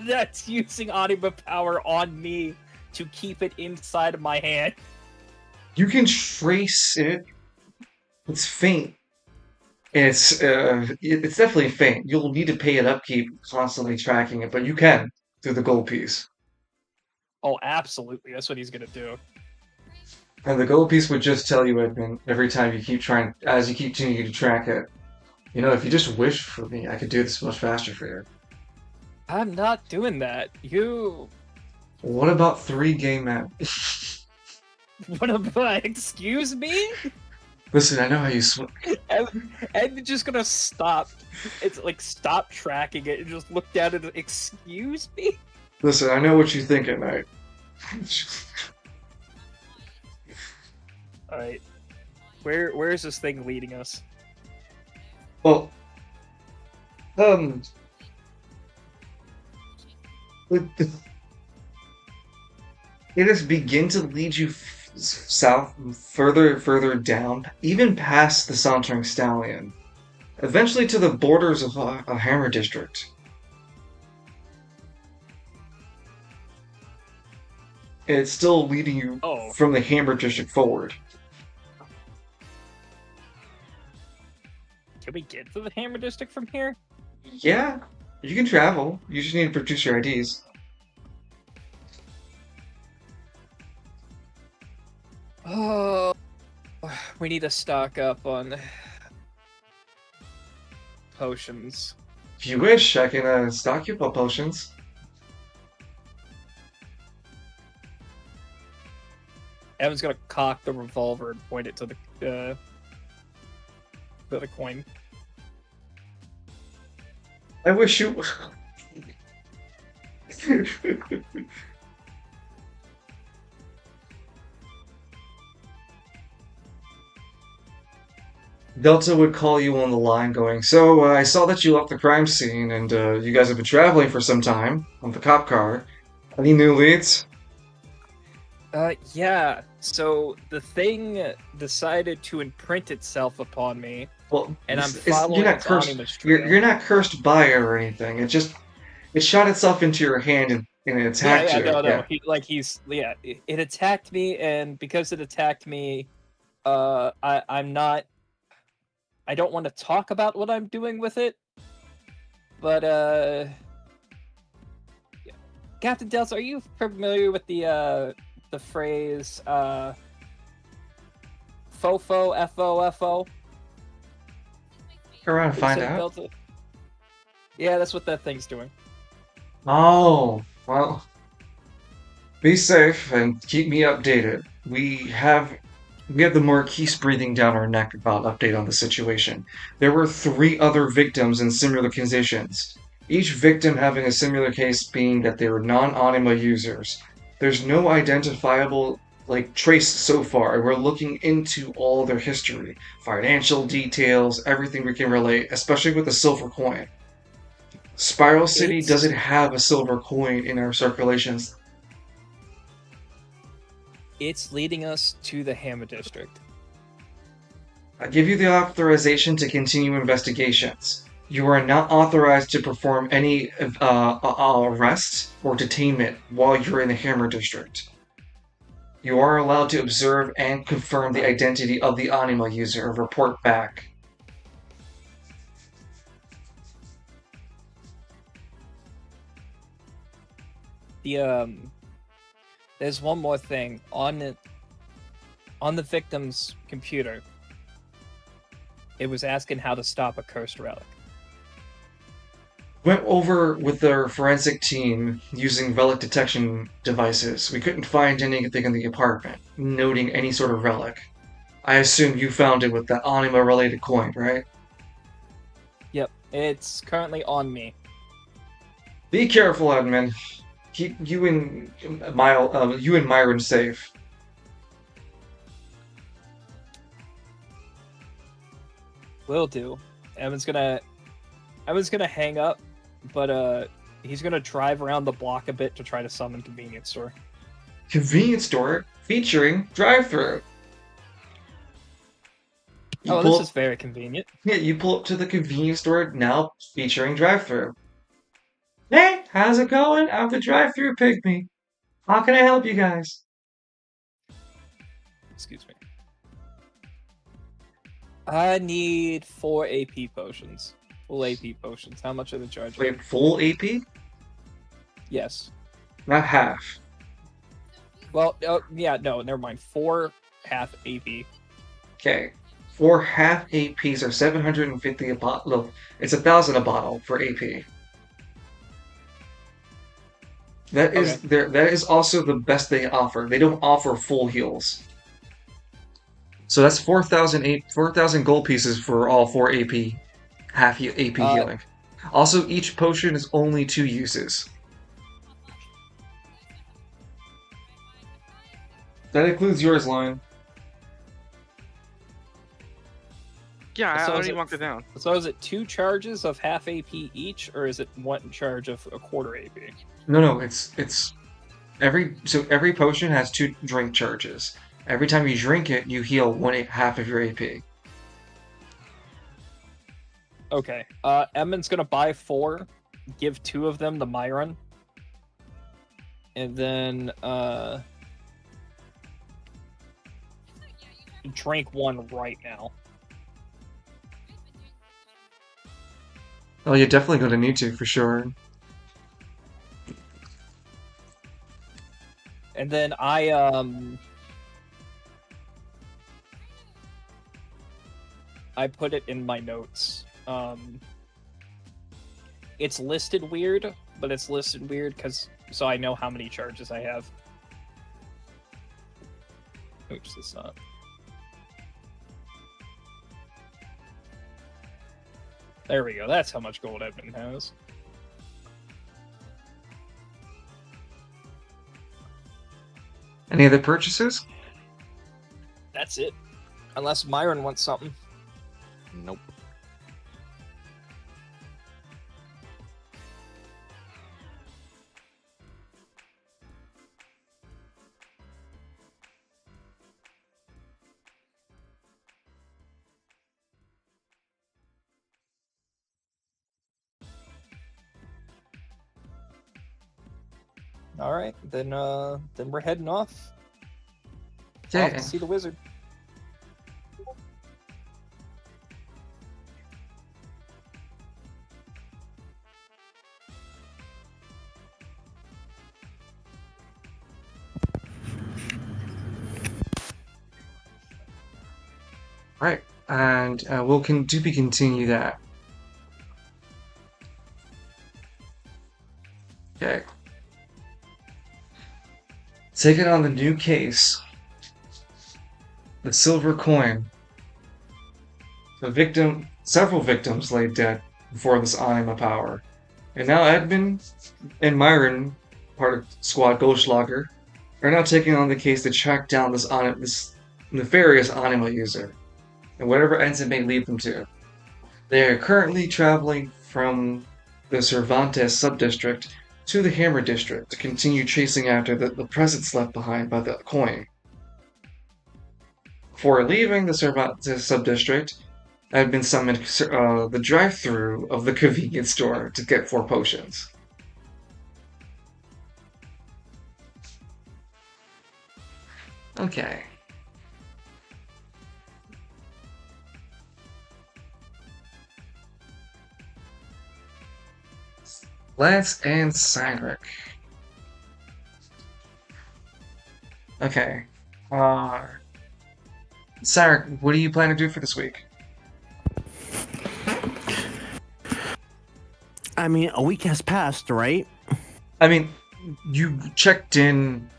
Speaker 5: That's using anima power on me to keep it inside of my hand.
Speaker 1: You can trace it. It's faint. It's definitely faint. You'll need to pay an upkeep constantly tracking it, but you can through the gold piece.
Speaker 5: Oh, absolutely. That's what he's gonna do.
Speaker 1: And the gold piece would just tell you, Edmund, every time you keep trying, as you keep continuing to track it, you know, if you just wish for me, I could do this much faster for you.
Speaker 5: I'm not doing that. You.
Speaker 1: What about 3 game maps?
Speaker 5: What about? Excuse me?
Speaker 1: Listen, I know how you swim.
Speaker 5: And just gonna stop. It's like stop tracking it and just look down at it. Excuse me?
Speaker 1: Listen, I know what you think at night.
Speaker 5: Alright. Where is this thing leading us?
Speaker 1: Well, it has begin to lead you south, further down, even past the Sauntering Stallion, eventually to the borders of a Hammer District. It's still leading you
Speaker 5: Oh.
Speaker 1: from the Hammer District forward.
Speaker 5: Can we get to the Hammer District from here?
Speaker 1: Yeah, you can travel. You just need to produce your IDs.
Speaker 5: Oh, we need to stock up on potions.
Speaker 1: If you wish, I can stock you up potions.
Speaker 5: Evan's gonna cock the revolver and point it to the coin.
Speaker 1: I wish you. Delta would call you on the line going, so I saw that you left the crime scene and you guys have been traveling for some time on the cop car. Any new leads?
Speaker 5: Yeah. So the thing decided to imprint itself upon me,
Speaker 1: Well,
Speaker 5: and I'm
Speaker 1: you're
Speaker 5: following
Speaker 1: not
Speaker 5: its
Speaker 1: cursed.
Speaker 5: animus trail.
Speaker 1: You're not cursed by it or anything. It shot itself into your hand and it attacked you.
Speaker 5: No.
Speaker 1: Yeah.
Speaker 5: It attacked me, and because it attacked me, I'm not. I don't want to talk about what I'm doing with it, but Captain Dels, are you familiar with the phrase FOFO, F-O-F-O?
Speaker 1: Go around and find
Speaker 5: Is it
Speaker 1: out.
Speaker 5: Delta? Yeah, that's what that thing's doing.
Speaker 1: Oh, well. Be safe and keep me updated. We have We have the Marquise breathing down our neck about update on the situation. There were 3 other victims in similar conditions. Each victim having a similar case being that they were non-anima users. There's no identifiable trace so far, and we're looking into all their history, financial details, everything we can relate, especially with the silver coin. Spiral City
Speaker 5: It's
Speaker 1: doesn't have a silver coin in our circulations.
Speaker 5: it's leading us to the Hammer District.
Speaker 1: I give you the authorization to continue investigations. You are not authorized to perform any arrests or detainment while you're in the Hammer District. You are allowed to observe and confirm the identity of the Anima user and report back.
Speaker 5: The there's one more thing on the victim's computer. It was asking how to stop a cursed relic.
Speaker 1: Went over with their forensic team using relic detection devices. We couldn't find anything in the apartment, noting any sort of relic. I assume you found it with that Anima related coin, right?
Speaker 5: Yep, it's currently on me.
Speaker 1: Be careful, admin. Keep you and Myron safe.
Speaker 5: Will do. Evan's gonna hang up, but he's gonna drive around the block a bit to try to summon convenience store.
Speaker 1: Convenience store featuring drive-through.
Speaker 5: Oh, this is very convenient.
Speaker 1: Yeah, you pull up to the convenience store now featuring drive-through. Hey, how's it going? I'm the drive-through pygmy. How can I help you guys?
Speaker 5: Excuse me. I need 4 AP potions. Full AP potions. How much are the charge?
Speaker 1: Wait, full AP?
Speaker 5: Yes.
Speaker 1: Not half.
Speaker 5: Well, yeah, no, never mind. 4 half AP.
Speaker 1: Okay. 4 half APs are 750 a bottle. Look, it's 1,000 a bottle for AP. That is
Speaker 5: Okay.
Speaker 1: that is also the best they offer. They don't offer full heals. So that's 4,000 gold pieces for all 4 AP AP healing. Also, each potion is only 2 uses. That includes yours, Lion.
Speaker 2: Yeah, I
Speaker 5: So is
Speaker 2: already
Speaker 5: it-
Speaker 2: marked it down.
Speaker 5: So is it 2 charges of half AP each, or is it 1 charge of a quarter AP?
Speaker 1: No, it's every potion has 2 drink charges. Every time you drink it, you heal half of your AP.
Speaker 5: Okay. Edmund's gonna buy 4, give 2 of them to Myron, and then drink 1 right now.
Speaker 1: Oh, you're definitely going to need to for sure.
Speaker 5: And then I put it in my notes. It's listed weird, but it's listed weird because so I know how many charges I have. Oops, it's not. There we go. That's how much gold Edmund has.
Speaker 1: Any other purchases?
Speaker 5: That's it. Unless Myron wants something.
Speaker 4: Nope.
Speaker 5: All right, then we're heading off. Off
Speaker 1: Okay.
Speaker 5: to see the wizard.
Speaker 1: Right. And we'll continue that. Okay. Taking on the new case. The silver coin. Several victims lay dead before this anima power. And now Edmund and Myron, part of Squad Goldschlager, are now taking on the case to track down this nefarious anima user, and whatever ends it may lead them to. They are currently traveling from the Cervantes subdistrict to the Hammer district to continue chasing after the presents left behind by the coin. Before leaving the Cervantes subdistrict, I have been summoned the drive-through of the convenience store to get 4 potions. Okay. Lance and Cynric. Okay. Cynric, what do you plan to do for this week?
Speaker 3: I mean, a week has passed, right?
Speaker 1: I mean, you checked in,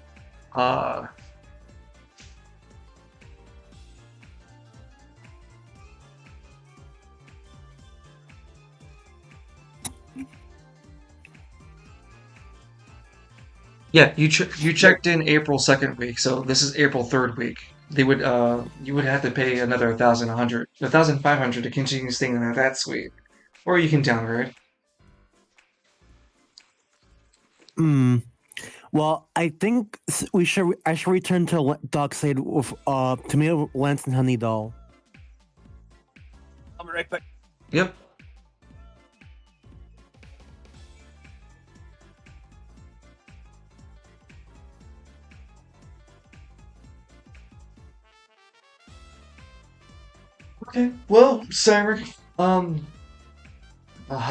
Speaker 1: yeah, you checked in April 2nd week, so this is April 3rd week. They would you would have to pay another 1,500 to continue staying in that suite, or you can downgrade.
Speaker 3: Hmm. Well, I think I should return to Dockside with tomato, lance, and honey doll.
Speaker 5: I'll be right back.
Speaker 1: Yep. Okay. Well, Cynric, how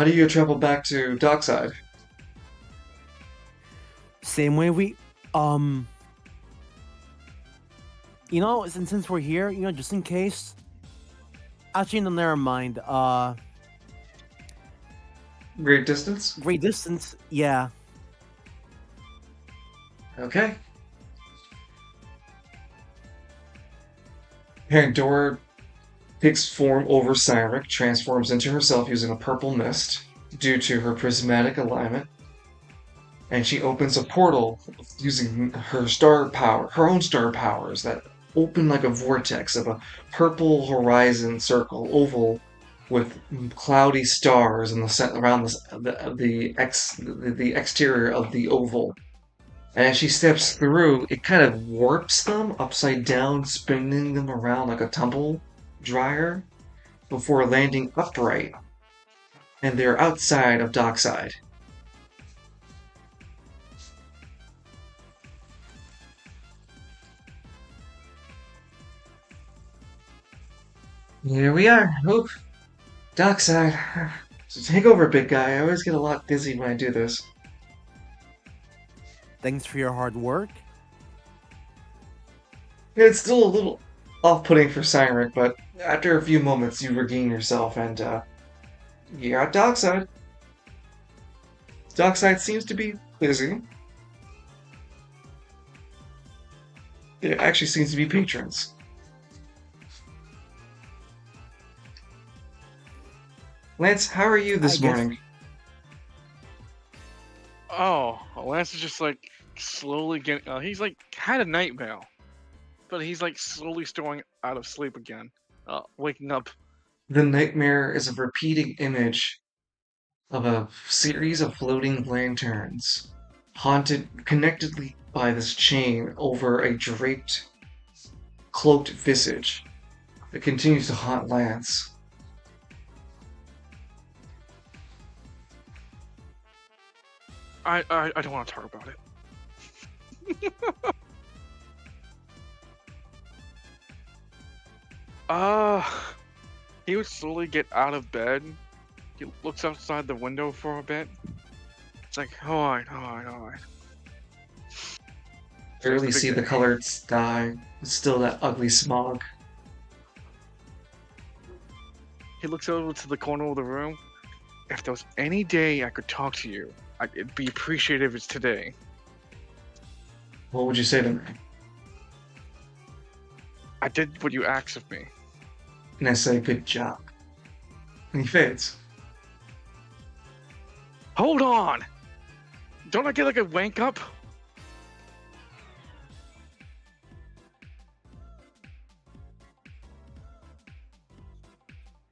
Speaker 1: do you travel back to Dockside?
Speaker 3: Same way we you know, since we're here, you know, just in case. Actually, no, never mind.
Speaker 1: Great distance?
Speaker 3: Great distance. Yeah.
Speaker 1: Okay. Pandora takes form over Cynric, transforms into herself using a purple mist due to her prismatic alignment, and she opens a portal using her own star powers that open like a vortex of a purple horizon circle oval with cloudy stars in around the exterior of the oval. And as she steps through, it kind of warps them upside down, spinning them around like a tumble dryer before landing upright. And they're outside of Dockside. Here we are. Oop. Dockside. So take over, big guy. I always get a lot dizzy when I do this.
Speaker 3: Thanks for your hard work.
Speaker 1: It's still a little off-putting for Cynric, but after a few moments you regain yourself and you're at Dockside. Dockside seems to be busy. There actually seems to be patrons. Lance, how are you this
Speaker 3: I guess-
Speaker 1: morning?
Speaker 2: Oh, Lance is just like slowly getting. He's like had a nightmare, but he's like slowly stirring out of sleep again, waking up.
Speaker 1: The nightmare is a repeating image of a series of floating lanterns, haunted connectedly by this chain over a draped, cloaked visage that continues to haunt Lance.
Speaker 2: I don't want to talk about it. He would slowly get out of bed. He looks outside the window for a bit. It's like, alright.
Speaker 1: Barely see the colored sky. It's still that ugly smog.
Speaker 2: He looks over to the corner of the room. If there was any day I could talk to you, I'd be appreciative it's today.
Speaker 1: What would you say to me?
Speaker 2: I did what you asked of me.
Speaker 1: And I say, good job. And he fades.
Speaker 2: Hold on! Don't I get like a wank up?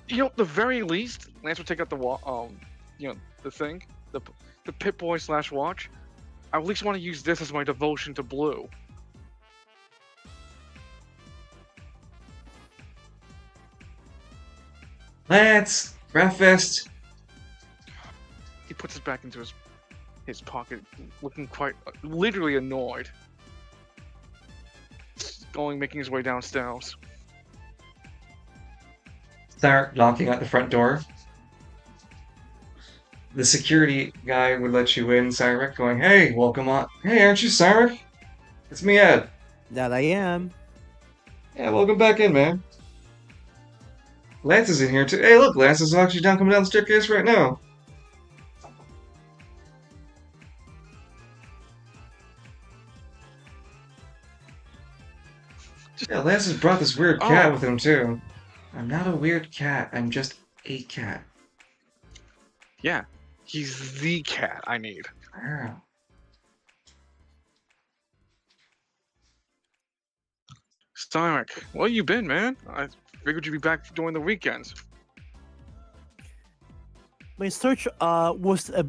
Speaker 2: You know, at the very least, Lance will take out the the thing, the Pit Boy / watch. I at least want to use this as my devotion to Blue.
Speaker 1: Lance! Breakfast!
Speaker 2: He puts it back into his pocket, looking quite literally annoyed. Making his way downstairs.
Speaker 1: Start knocking at the front door. The security guy would let you in, Cyrek, going, hey, welcome on. Hey, aren't you Cyrek? It's me, Ed.
Speaker 3: That I am.
Speaker 1: Yeah, welcome back in, man. Lance is in here too. Hey, look, Lance is actually coming down the staircase right now. Yeah, Lance has brought this weird cat with him too. I'm not a weird cat, I'm just a cat.
Speaker 2: Yeah, he's the cat I need.
Speaker 1: Yeah.
Speaker 2: Styric, where you been, man? I figured you'd be back during the weekends.
Speaker 3: My search was a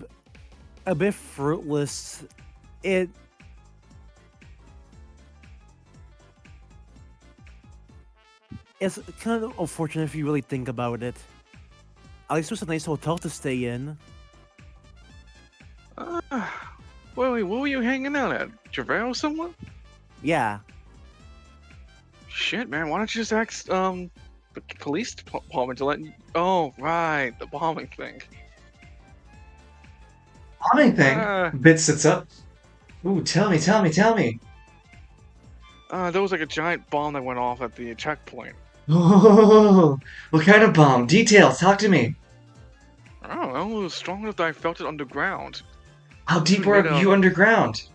Speaker 3: bit fruitless. It's kind of unfortunate if you really think about it. At least it was a nice hotel to stay in.
Speaker 2: Wait, where were you hanging out at? Javale or someone?
Speaker 3: Yeah.
Speaker 2: Shit, man, why don't you just ask, the police department to let you... Oh, right, the bombing thing.
Speaker 1: Bombing thing? Bit sits up. Ooh, tell me.
Speaker 2: There was like a giant bomb that went off at the checkpoint.
Speaker 1: Oh, what kind of bomb? Details, talk to me.
Speaker 2: I don't know, it was strong enough that I felt it underground.
Speaker 1: How deep were you underground?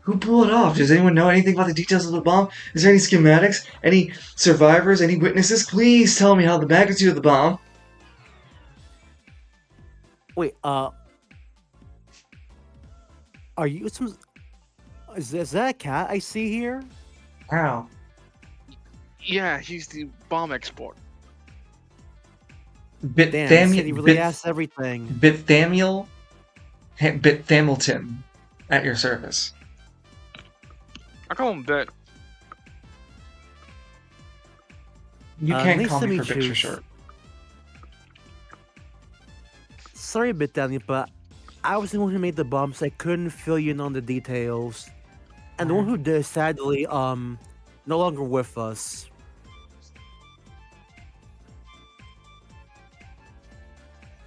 Speaker 1: Who pulled it off? Does anyone know anything about the details of the bomb? Is there any schematics? Any survivors? Any witnesses? Please tell me how the magnitude of the bomb.
Speaker 3: Wait, are you some... Is that a cat I see here?
Speaker 1: Wow.
Speaker 2: Yeah, he's the bomb export.
Speaker 3: Damn, he really asks everything.
Speaker 1: Bithamilton at your service.
Speaker 2: I call him Bit.
Speaker 1: You can't
Speaker 3: nice
Speaker 1: call
Speaker 3: to
Speaker 1: me for
Speaker 3: meet
Speaker 1: Bit
Speaker 3: you.
Speaker 1: for short.
Speaker 3: Sorry, Daniel, but I was the one who made the bomb, so I couldn't fill you in on the details. And the one who did, sadly, no longer with us.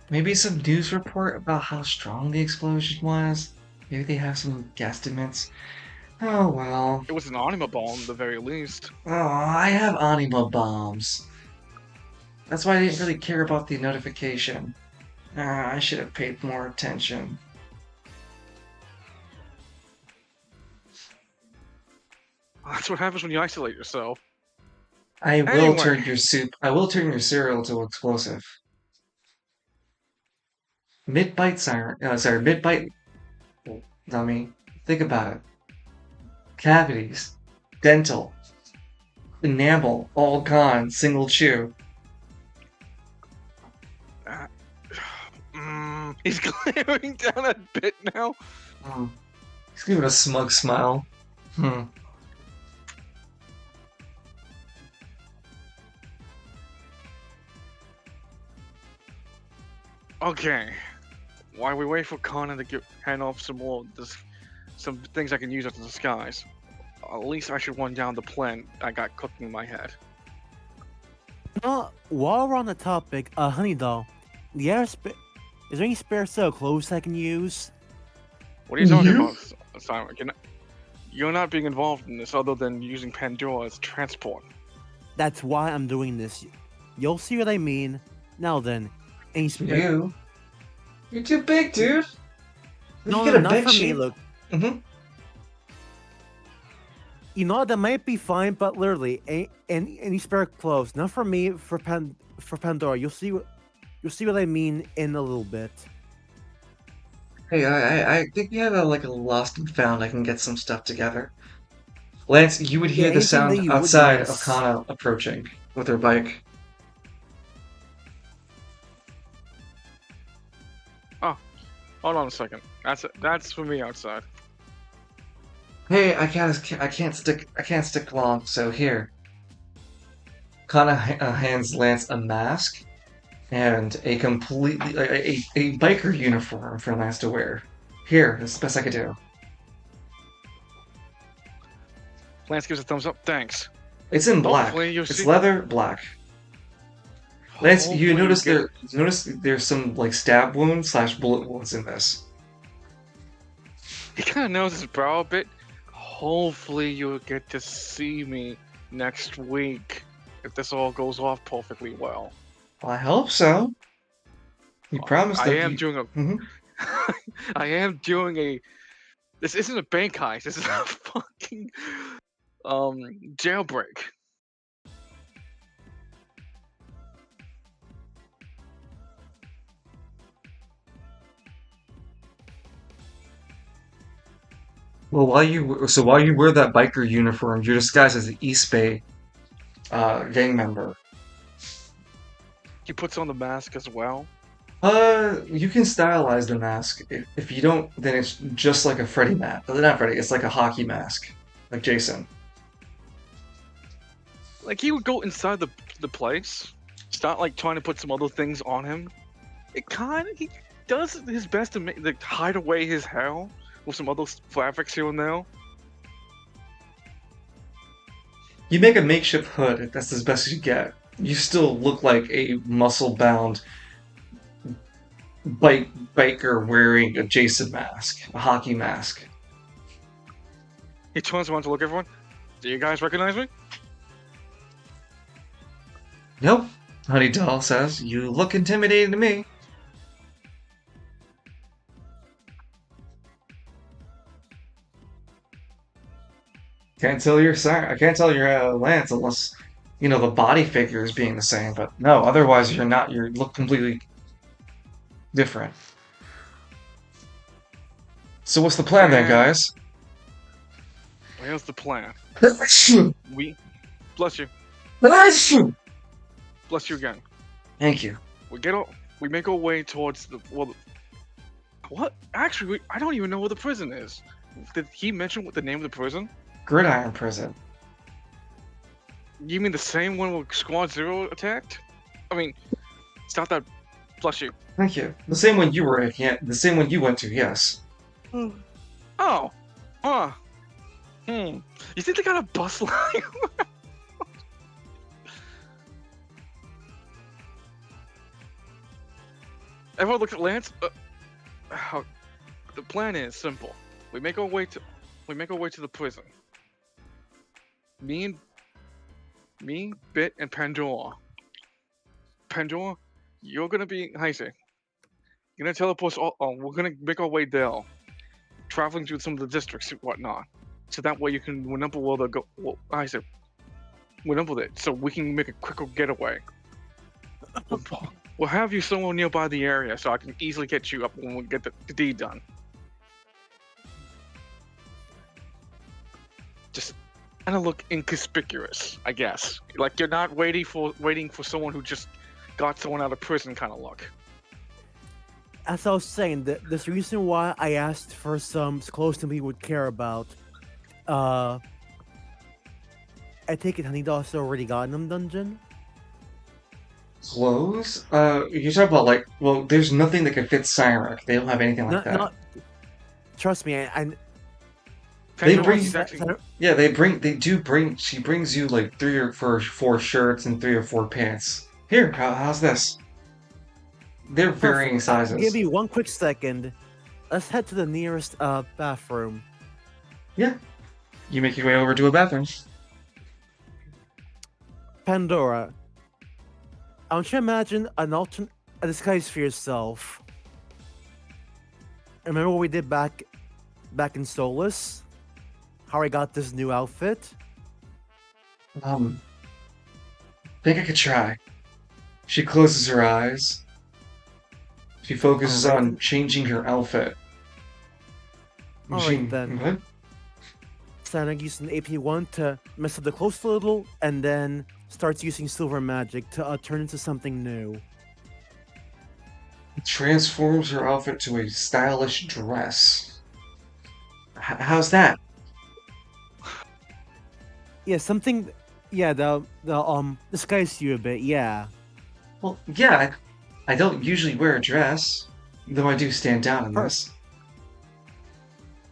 Speaker 1: Maybe some news report about how strong the explosion was? Maybe they have some guesstimates? Oh well.
Speaker 2: It was an anima bomb, at the very least.
Speaker 1: Oh, I have anima bombs. That's why I didn't really care about the notification. I should have paid more attention.
Speaker 2: That's what happens when you isolate yourself.
Speaker 1: I will
Speaker 2: Anyway.
Speaker 1: turn your cereal to explosive. Mid-bite siren. Mid-bite. Dummy. Think about it. Cavities. Dental. Enamel. All gone. Single chew.
Speaker 2: He's glaring down at Bit now.
Speaker 1: He's giving a smug smile.
Speaker 2: Okay. While we wait for Connor to hand off some things I can use as a disguise, at least I should run down the plan I got cooking in my head.
Speaker 3: While we're on the topic, honey doll, is there any spare set of clothes I can use?
Speaker 2: What are you talking about, Simon? You're not being involved in this other than using Pandora as transport.
Speaker 3: That's why I'm doing this. You'll see what I mean. Now then, any spare...
Speaker 1: You're too big, dude.
Speaker 3: No, not for me, look. You know that might be fine, but literally, any spare clothes. Not for me, for Pandora. You'll see what I mean in a little bit.
Speaker 1: Hey, I think we have like a lost and found. I can get some stuff together. Lance, you would
Speaker 3: Yeah,
Speaker 1: hear the
Speaker 3: anything that
Speaker 1: sound
Speaker 3: you would,
Speaker 1: outside of
Speaker 3: yes.
Speaker 1: Kana approaching with her bike.
Speaker 2: Oh, hold on a second. That's for me outside.
Speaker 1: Hey, I can't stick long. So here, Kana hands Lance a mask and a completely a biker uniform for Lance to wear. Here, that's the best I could do.
Speaker 2: Lance gives a thumbs up. Thanks.
Speaker 1: It's in black.
Speaker 2: Hopefully you'll
Speaker 1: It's
Speaker 2: see.
Speaker 1: leather black. Lance, you
Speaker 2: Hopefully you
Speaker 1: notice
Speaker 2: get.
Speaker 1: there's some like stab wounds slash bullet wounds in this.
Speaker 2: He kind of knows his brow a bit. Hopefully you'll get to see me next week if this all goes off perfectly well.
Speaker 1: Well, I hope so. You promised
Speaker 2: I
Speaker 1: that
Speaker 2: am
Speaker 1: you.
Speaker 2: doing a.
Speaker 1: Mhm.
Speaker 2: I am doing a. This isn't a bank heist. This is a fucking jailbreak.
Speaker 1: Well, while you wear that biker uniform, you're disguised as an East Bay gang member.
Speaker 2: He puts on the mask as well.
Speaker 1: You can stylize the mask. If you don't, then it's just like a Freddy mask. Not Freddy. It's like a hockey mask, like Jason.
Speaker 2: Like he would go inside the place, start like trying to put some other things on him. It kind of he does his best to make like hide away his hair with some other fabrics here and there.
Speaker 1: You make a makeshift hood. That's as best as you get. You still look like a muscle-bound biker wearing a Jason mask, a hockey mask.
Speaker 2: He turns around to look at everyone. Do you guys recognize me?
Speaker 1: Nope, Honey Doll says. You look intimidating to me. Can't tell you're sorry. I can't tell you're Lance unless you know the body figure is being the same. But no, otherwise you're not. You look completely different. So what's the plan then,
Speaker 2: And
Speaker 1: guys?
Speaker 2: here's the plan. We bless you, bless you again.
Speaker 1: Thank you.
Speaker 2: We make our way towards the what? Actually, I don't even know where the prison is. Did he mention what the name of the prison?
Speaker 1: Gridiron Prison.
Speaker 2: You mean the same one where Squad Zero attacked? I mean, it's not that. Bless you.
Speaker 1: Thank you. The same one you were in. Yeah, the same one you went to. Yes.
Speaker 2: Oh, huh. You think they got a bus line? Everyone looks at Lance. The plan is simple. We make our way to the prison. Me, Bit, and Pandora. Pandora, you're gonna be Heise. You're gonna teleport us all. We're gonna make our way there, traveling through some of the districts and whatnot, so that way you can remember where they go. Well, Heise, remember that, so we can make a quicker getaway. We'll have you somewhere nearby the area, so I can easily get you up when we get the deed done. Just kind of look inconspicuous, I guess. Like you're not waiting for someone who just got someone out of prison kind of look.
Speaker 3: As I was saying, this reason why I asked for some clothes that we would care about. I take it Honeydoll's already got in them dungeon.
Speaker 1: Clothes? You talk about like, well, there's nothing that can fit Cyric. They don't have anything like that.
Speaker 3: Not. Trust me,
Speaker 1: They
Speaker 2: Pandora's
Speaker 1: bring-
Speaker 2: section-
Speaker 1: Yeah, they do bring. She brings you like 4 shirts and 3 or 4 pants. Here, how's this? They're varying sizes.
Speaker 3: Give me one quick second. Let's head to the nearest bathroom.
Speaker 1: Yeah. You make your way over to a bathroom.
Speaker 3: Pandora, I want you to imagine a disguise for yourself. Remember what we did back in Solus? how I got this new outfit?
Speaker 1: Think I could try. She closes her eyes. She focuses
Speaker 3: Alright
Speaker 1: on
Speaker 3: then.
Speaker 1: changing her outfit.
Speaker 3: Alright then.
Speaker 1: What?
Speaker 3: Sonic using AP1 to mess up the clothes a little, and then starts using silver magic to turn into something new.
Speaker 1: Transforms her outfit to a stylish dress. How's that?
Speaker 3: Yeah, something. Yeah, the disguise you a bit. Yeah,
Speaker 1: Well, yeah, I don't usually wear a dress, though I do stand out in this.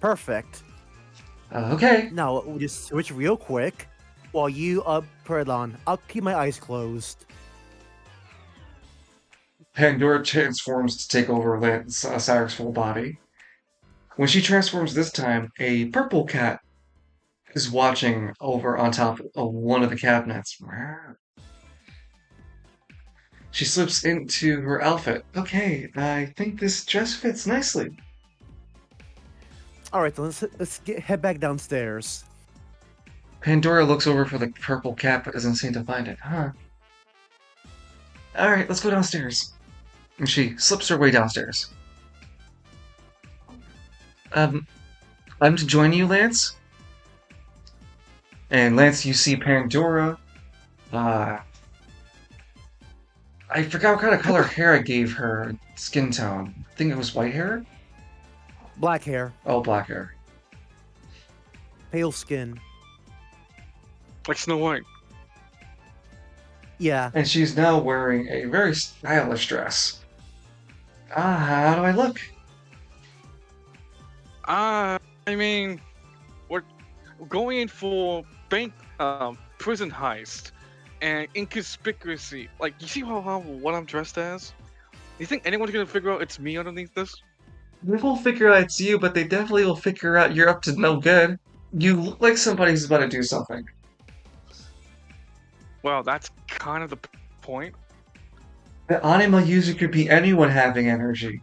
Speaker 3: perfect.
Speaker 1: Okay.
Speaker 3: Now we'll just switch real quick. While you put it on, I'll keep my eyes closed.
Speaker 1: Pandora transforms to take over Cyrus' full body. When she transforms this time, a purple cat is watching over on top of one of the cabinets. She slips into her outfit. Okay, I think this dress fits nicely.
Speaker 3: All right, then head back downstairs.
Speaker 1: Pandora looks over for the purple cat but doesn't seem to find it. Huh. Alright, let's go downstairs. And she slips her way downstairs. I'm to join you, Lance? And Lance, you see Pandora. I forgot what kind of color hair I gave her. Skin tone. I think it was white hair?
Speaker 3: Black hair,
Speaker 1: Oh, black hair.
Speaker 3: pale skin.
Speaker 2: Like Snow White.
Speaker 3: Yeah,
Speaker 1: And she's now wearing a very stylish dress. How do I look?
Speaker 2: I mean, we're going in for prison heist and inconspicuously. Like, you see what I'm dressed as? You think anyone's gonna figure out it's me underneath this?
Speaker 1: They will figure out it's you, but they definitely will figure out you're up to no good. You look like somebody who's about to do something.
Speaker 2: Well, that's kind of the point.
Speaker 1: The anima user could be anyone having energy.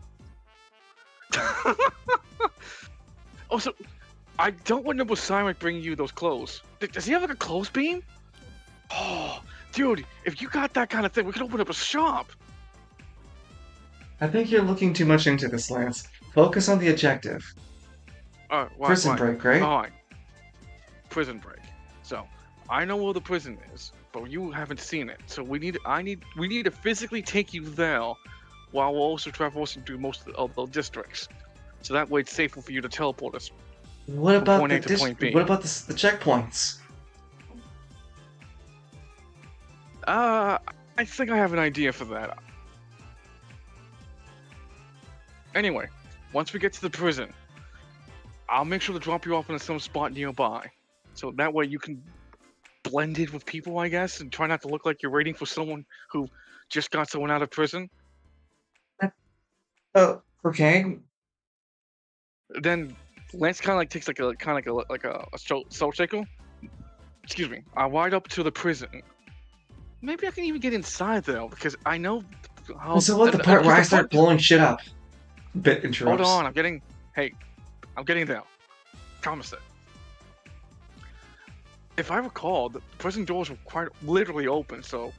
Speaker 2: Also, I don't remember Simon bringing you those clothes. Does he have like a clothes beam? Oh, dude, if you got that kind of thing, we could open up a shop.
Speaker 1: I think you're looking too much into this, Lance. Focus on the objective. Prison break, right?
Speaker 2: Alright. Prison break. So, I know where the prison is, but you haven't seen it. So we need to physically take you there, while we're also traversing through most of the districts. So that way it's safer for you to teleport us.
Speaker 1: What about
Speaker 2: point A to point B.
Speaker 1: What about the checkpoints?
Speaker 2: I think I have an idea for that. Anyway, once we get to the prison, I'll make sure to drop you off in some spot nearby. So that way you can blend in with people, I guess, and try not to look like you're waiting for someone who just got someone out of prison.
Speaker 1: Oh, okay.
Speaker 2: Then Lance kind of like takes like a soul cycle. Excuse me. I ride up to the prison. Maybe I can even get inside though, because I know how.
Speaker 1: So what the part where I start blowing shit up? Bit
Speaker 2: Hold
Speaker 1: interrupts.
Speaker 2: on, I'm getting there. Promise it. If I recall, the prison doors were quite literally open, so.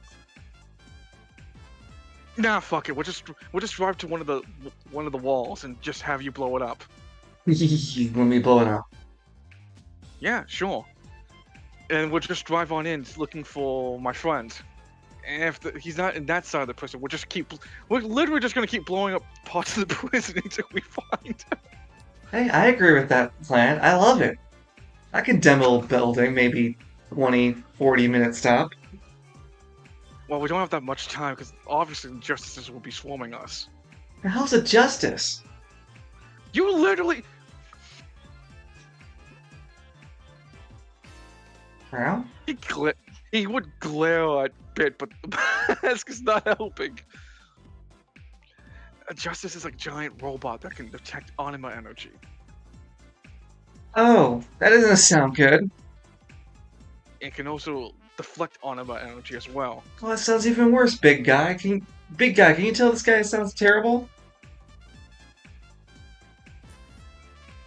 Speaker 2: Nah, fuck it. We'll just drive to one of the walls and just have you blow it up.
Speaker 1: Let me blow it up.
Speaker 2: Yeah, sure. And we'll just drive on in looking for my friend. And if he's not in that side of the prison, we're literally just gonna keep blowing up parts of the prison until we find him.
Speaker 1: Hey, I agree with that plan. I love it. I can demo a building, maybe 20, 40 minute stop.
Speaker 2: Well, we don't have that much time because obviously the justices will be swarming us.
Speaker 1: How's it justice?
Speaker 2: You literally.
Speaker 1: Well,
Speaker 2: He would glare at Bit, but the mask is not helping. Justice is like a giant robot that can detect anima energy.
Speaker 1: oh, that doesn't sound good.
Speaker 2: It can also deflect anima energy as well.
Speaker 1: Well, that sounds even worse, big guy. Can you tell this guy sounds terrible?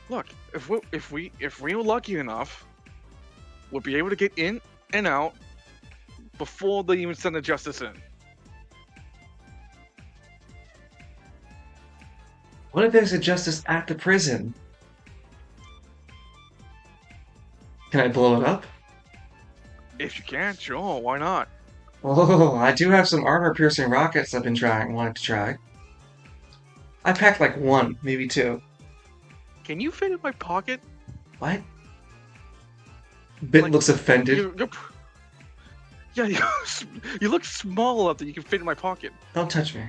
Speaker 2: Look, if we were lucky enough, we'll be able to get in and out before they even send the justice in.
Speaker 1: What if there's a justice at the prison? Can I blow it up?
Speaker 2: If you can, sure, why not?
Speaker 1: Oh, I do have some armor-piercing rockets I've been wanted to try. I packed like one, maybe two.
Speaker 2: Can you fit in my pocket?
Speaker 1: What? Bit
Speaker 2: Like,
Speaker 1: looks offended.
Speaker 2: Yeah, you look small enough that you can fit in my pocket.
Speaker 1: Don't touch me.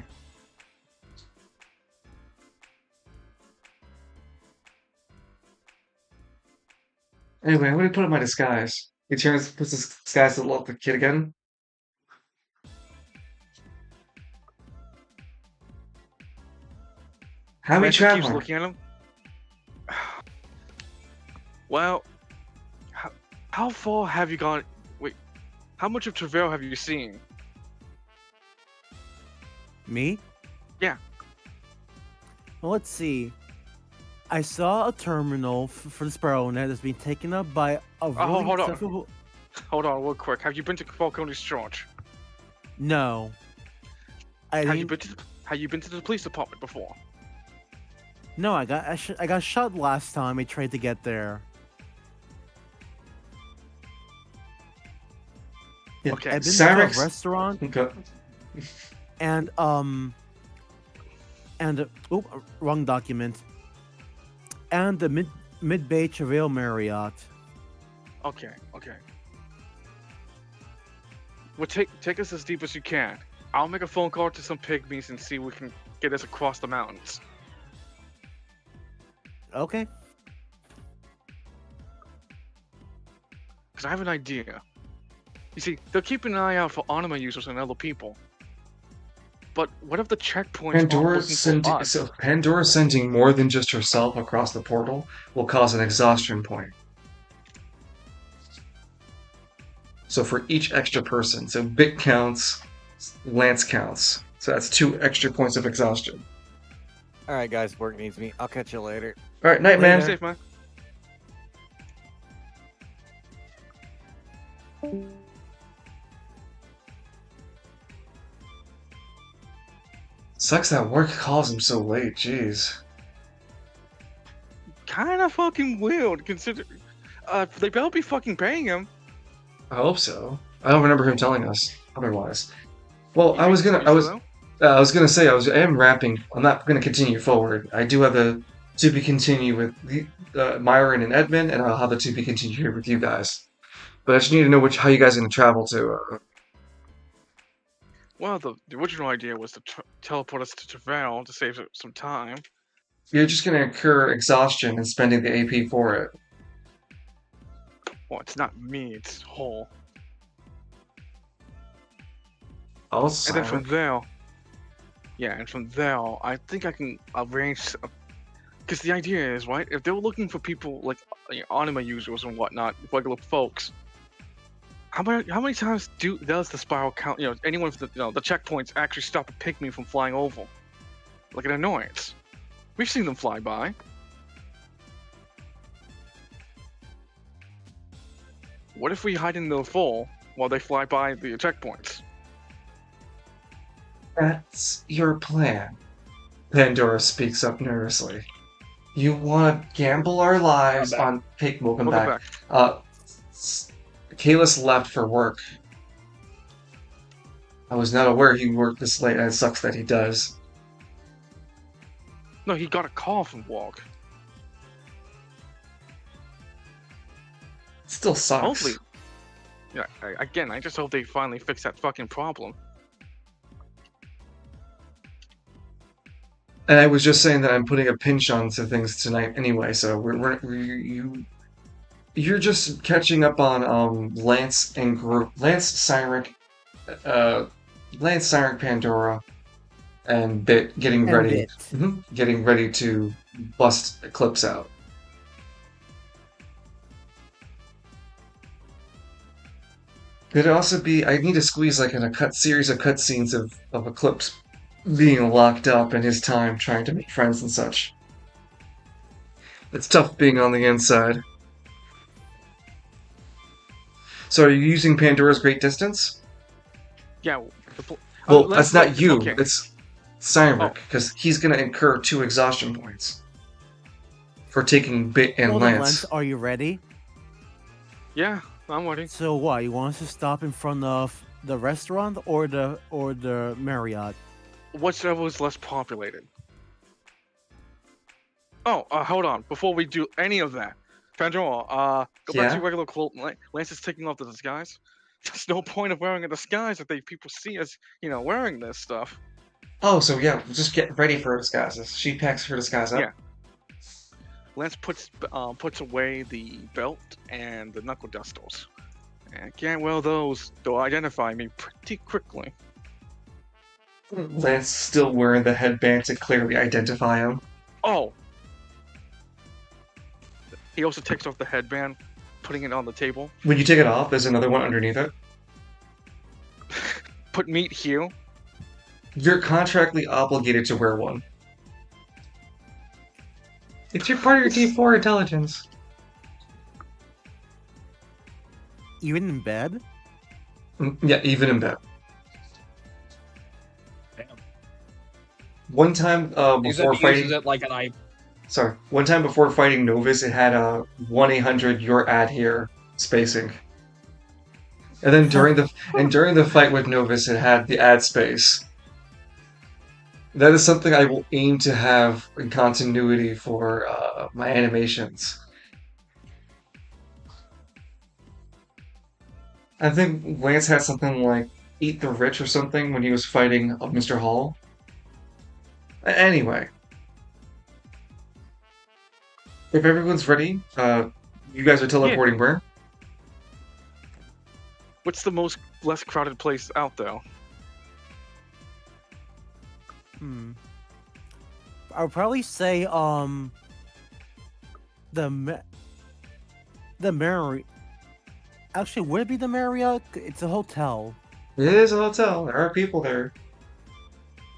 Speaker 1: Anyway, I'm gonna put on my disguise. He puts his disguise to look the kid again. How are we
Speaker 2: Manson keeps
Speaker 1: traveling?
Speaker 2: looking at him. Well, how far have you gone? Wait, how much of Travail have you seen?
Speaker 3: Me?
Speaker 2: Yeah.
Speaker 3: Well, let's see. I saw a terminal for the Sparrow Net that's being taken up by a really
Speaker 2: hold on.
Speaker 3: successful-
Speaker 2: Hold on, real quick. Have you been to Falcone's Church?
Speaker 3: No.
Speaker 2: Have you been to the police department before?
Speaker 3: No, I got shot last time I tried to get there.
Speaker 1: Yeah.
Speaker 2: Okay.
Speaker 3: I've been to
Speaker 1: Cyrex.
Speaker 3: a restaurant
Speaker 1: Okay.
Speaker 3: and wrong document. And the Mid Bay Travail Marriott.
Speaker 2: Okay. Well, take us as deep as you can. I'll make a phone call to some pygmies and see if we can get us across the mountains.
Speaker 3: Okay.
Speaker 2: Because I have an idea. You see, they'll keep an eye out for anima users and other people. But what if the checkpoints aren't looking for us?
Speaker 1: Pandora sending more than just herself across the portal will cause an exhaustion point. So for each extra person, so Bit counts, Lance counts. So that's 2 extra points of exhaustion.
Speaker 4: All right, guys, work needs me. I'll catch you later.
Speaker 1: All right, night,
Speaker 2: Be
Speaker 1: man.
Speaker 2: safe, man.
Speaker 1: Sucks that work calls him so late. Jeez.
Speaker 2: Kinda fucking weird, consider. They better be fucking paying him.
Speaker 1: I hope so. I don't remember him telling us otherwise. Well,
Speaker 2: You
Speaker 1: I was
Speaker 2: think
Speaker 1: gonna,
Speaker 2: so,
Speaker 1: I was gonna say, I am wrapping. I'm not gonna continue forward. I do have the to be continue with the Myron and Edmund, and I'll have the to be continue here with you guys. But I just need to know how you guys are gonna travel to.
Speaker 2: Well, the original idea was to teleport us to Travail to save some time.
Speaker 1: You're just gonna incur exhaustion and spending the AP for it.
Speaker 2: Well, it's not me, it's Hole.
Speaker 1: Oh,
Speaker 2: And then from
Speaker 1: sorry.
Speaker 2: there, I think I can arrange. Because the idea is, right, if they were looking for people like anima users and whatnot, regular folks, how many times does the spiral count? Anyone with the checkpoints actually stop a pygmy from flying over, like an annoyance. We've seen them fly by. What if we hide in the fall while they fly by the checkpoints?
Speaker 1: That's your plan. Pandora speaks up nervously. You want to gamble our lives on... Hey, welcome back. Kalis left for work. I was not aware he worked this late, and it sucks that he does.
Speaker 2: No, he got a call from Walk.
Speaker 1: It still sucks.
Speaker 2: Hopefully. Yeah, again, I just hope they finally fix that fucking problem.
Speaker 1: And I was just saying that I'm putting a pinch on to things tonight anyway, so you're just catching up on Lance and group Lance Cyric, Pandora, and Bit getting
Speaker 3: And
Speaker 1: ready,
Speaker 3: Bit.
Speaker 1: Getting ready to bust Eclipse out. Could it also be? I need to squeeze like in a series of cutscenes of Eclipse being locked up and his time trying to make friends and such. It's tough being on the inside. So are you using Pandora's Great Distance?
Speaker 2: Yeah. The pl-
Speaker 1: Well, that's not you.
Speaker 2: Okay.
Speaker 1: It's Cyanric,
Speaker 2: Oh.
Speaker 1: because he's gonna incur 2 exhaustion points for taking Bit and
Speaker 3: Well then,
Speaker 1: Lance.
Speaker 3: Lance, are you ready?
Speaker 2: Yeah, I'm waiting.
Speaker 3: So what? You want us to stop in front of the restaurant or the Marriott?
Speaker 2: Whichever was less populated. Oh, hold on. Before we do any of that, Pandora, go back to
Speaker 1: Yeah?
Speaker 2: your regular cloak. Lance is taking off the disguise. There's no point of wearing a disguise if people see us, wearing this stuff.
Speaker 1: Oh, so yeah, just get ready for disguises. She packs her disguise up.
Speaker 2: Yeah. Lance puts away the belt and the knuckle dusters. And can't wear those. They'll identify me pretty quickly.
Speaker 1: Lance still wearing the headband to clearly identify him.
Speaker 2: Oh. He also takes off the headband, putting it on the table.
Speaker 1: When you take it off, there's another one underneath it.
Speaker 2: Put meat here.
Speaker 1: You're contractually obligated to wear one. It's your part of your D4 intelligence.
Speaker 3: Even in bed?
Speaker 1: Yeah, even in bed.
Speaker 5: Damn.
Speaker 1: One time before fighting,
Speaker 5: it like an
Speaker 1: one time before fighting Novus, it had a 1-800 "You're at here" spacing, and then during the fight with Novus, it had the ad space. That is something I will aim to have in continuity for my animations. I think Lance had something like "Eat the Rich" or something when he was fighting Mr. Hall. Anyway, if everyone's ready, you guys are teleporting where?
Speaker 2: What's the most less crowded place out there?
Speaker 3: I would probably say the Marriott. Actually, would it be the Marriott? It's a hotel.
Speaker 1: It is a hotel. There are people there.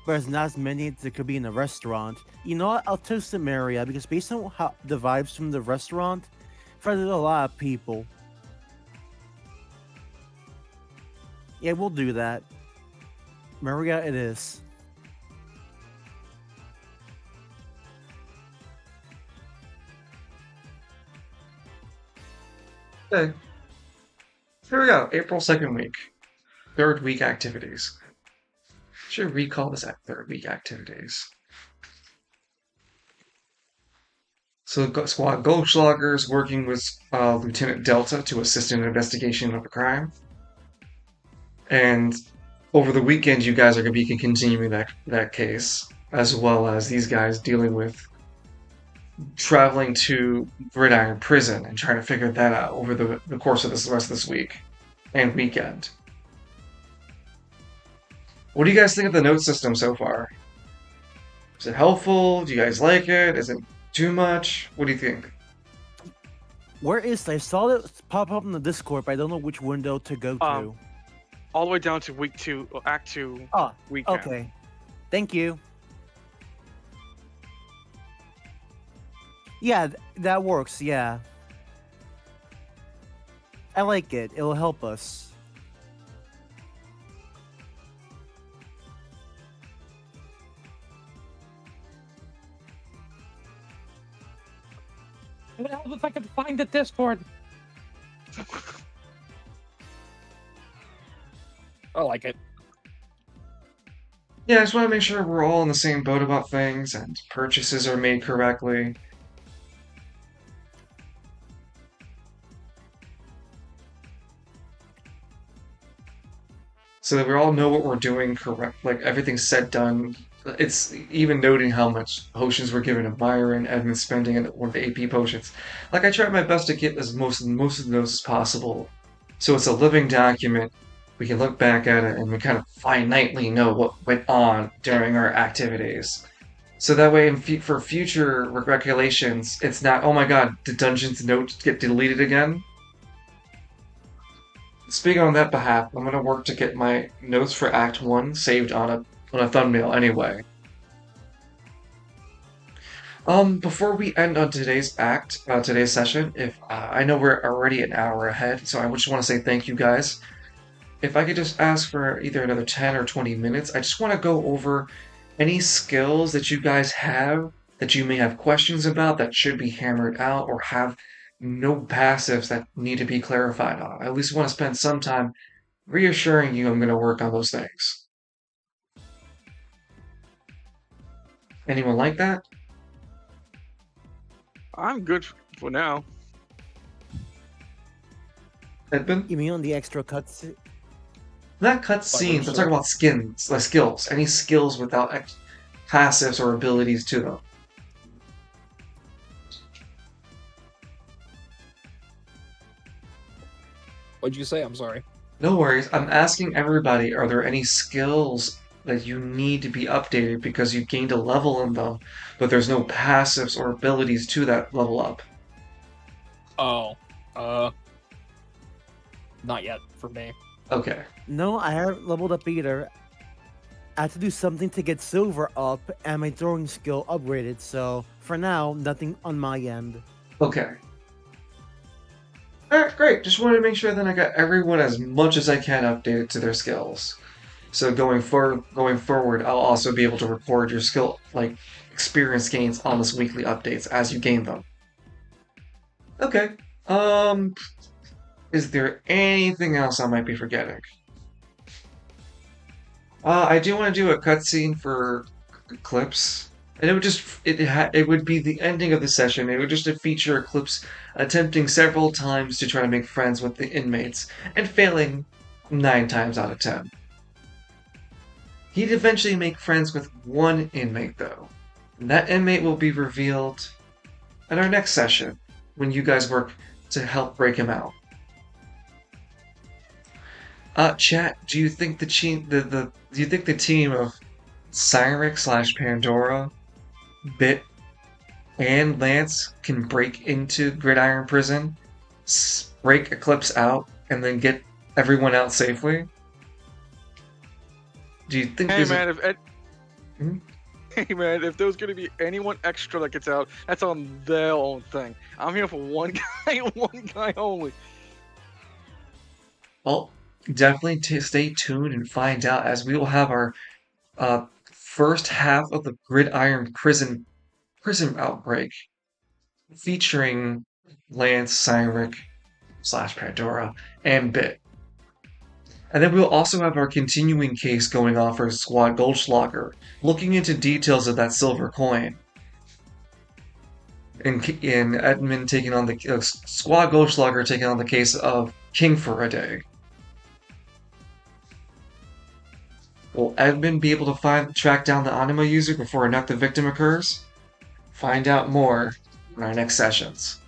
Speaker 3: But there's not as many as there could be in a restaurant. You know what? I'll toast the Marriott because based on how the vibes from the restaurant, there's a lot of people. Yeah, we'll do that. Marriott it is.
Speaker 1: Okay. Here we go. April 2nd week. Third week activities. Should recall this at third week activities. So Squad Goldschlager's working with Lieutenant Delta to assist in an investigation of a crime. And over the weekend, you guys are going to be continuing that case, as well as these guys dealing with traveling to Gridiron Prison and trying to figure that out over the course of the rest of this week and weekend. What do you guys think of the note system so far? Is it helpful? Do you guys like it? Is it too much? What do you think?
Speaker 3: Where is it? I saw it pop up in the Discord, but I don't know which window to go to.
Speaker 2: All the way down to week 2, Act 2,
Speaker 3: Oh,
Speaker 2: weekend.
Speaker 3: okay. Thank you. Yeah, that works, yeah. I like it. It'll help us.
Speaker 5: It would help if I could find the Discord. I like it.
Speaker 1: Yeah, I just want to make sure we're all in the same boat about things and purchases are made correctly. So that we all know what we're doing correct, like everything's said, done. It's even noting how much potions were given to Byron, Edmund spending and one of the AP potions. Like I tried my best to get as most of those as possible. So it's a living document. We can look back at it and we kind of finitely know what went on during our activities. So that way, for future recollections, it's not, oh my god, did Dungeon's notes get deleted again? Speaking on that behalf, I'm gonna work to get my notes for Act 1 saved on a thumbnail anyway. Before we end on today's session, if I know we're already an hour ahead, so I just want to say thank you guys. If I could just ask for either another 10 or 20 minutes, I just want to go over any skills that you guys have that you may have questions about that should be hammered out or have no passives that need to be clarified on. I at least want to spend some time reassuring you I'm going to work on those things. Anyone like that?
Speaker 2: I'm good for now.
Speaker 1: Edmund?
Speaker 3: You mean on the extra cuts?
Speaker 1: Not cutscenes, I'm talking about skills. Any skills without passives or abilities to them.
Speaker 5: What'd you say? I'm sorry.
Speaker 1: No worries. I'm asking everybody, are there any skills that you need to be updated because you gained a level in them, but there's no passives or abilities to that level up?
Speaker 5: Oh, not yet for me.
Speaker 1: Okay.
Speaker 3: No, I haven't leveled up either. I had to do something to get silver up and my throwing skill upgraded, so for now, nothing on my end.
Speaker 1: Okay. Alright, great. Just wanted to make sure that I got everyone as much as I can updated to their skills. So going forward, I'll also be able to record your skill experience gains on this weekly updates as you gain them. Okay. Is there anything else I might be forgetting? I do want to do a cutscene for Eclipse, and it would be the ending of the session. It would just feature Eclipse attempting several times to try to make friends with the inmates and failing 9 times out of 10. He'd eventually make friends with one inmate though, and that inmate will be revealed in our next session when you guys work to help break him out. Chat, do you think do you think the team of Cyric / Pandora, Bit, and Lance can break into Gridiron Prison, break Eclipse out, and then get everyone out safely? Do you think
Speaker 2: Hey
Speaker 1: there's
Speaker 2: man, if
Speaker 1: Hmm?
Speaker 2: hey man, if there's gonna be anyone extra that gets out, that's on their own thing. I'm here for one guy, one guy only.
Speaker 1: Well, definitely stay tuned and find out as we will have our first half of the Gridiron prison outbreak featuring Lance, Cyric / Pandora, and Bit. And then we'll also have our continuing case going on for Squad Goldschlager, looking into details of that silver coin. In Edmund taking on the Squad Goldschlager taking on the case of King for a day. Will Edmund be able to track down the Anima user before another victim occurs? Find out more in our next sessions.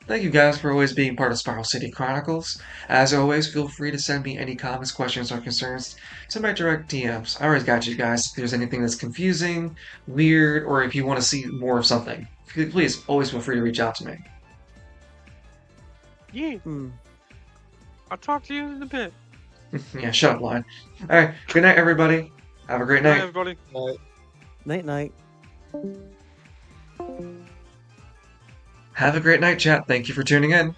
Speaker 1: Thank you guys for always being part of Spiral City Chronicles. As always, feel free to send me any comments, questions, or concerns to my direct DMs. I always got you guys. If there's anything that's confusing, weird, or if you want to see more of something, please always feel free to reach out to me.
Speaker 2: Yeah,
Speaker 3: Hmm.
Speaker 2: I'll talk to you in a bit.
Speaker 1: Yeah, shut up, line. Alright, good night, everybody. Have a great
Speaker 2: Bye,
Speaker 1: night.
Speaker 2: everybody.
Speaker 3: Night night.
Speaker 1: Have a great night, chat. Thank you for tuning in.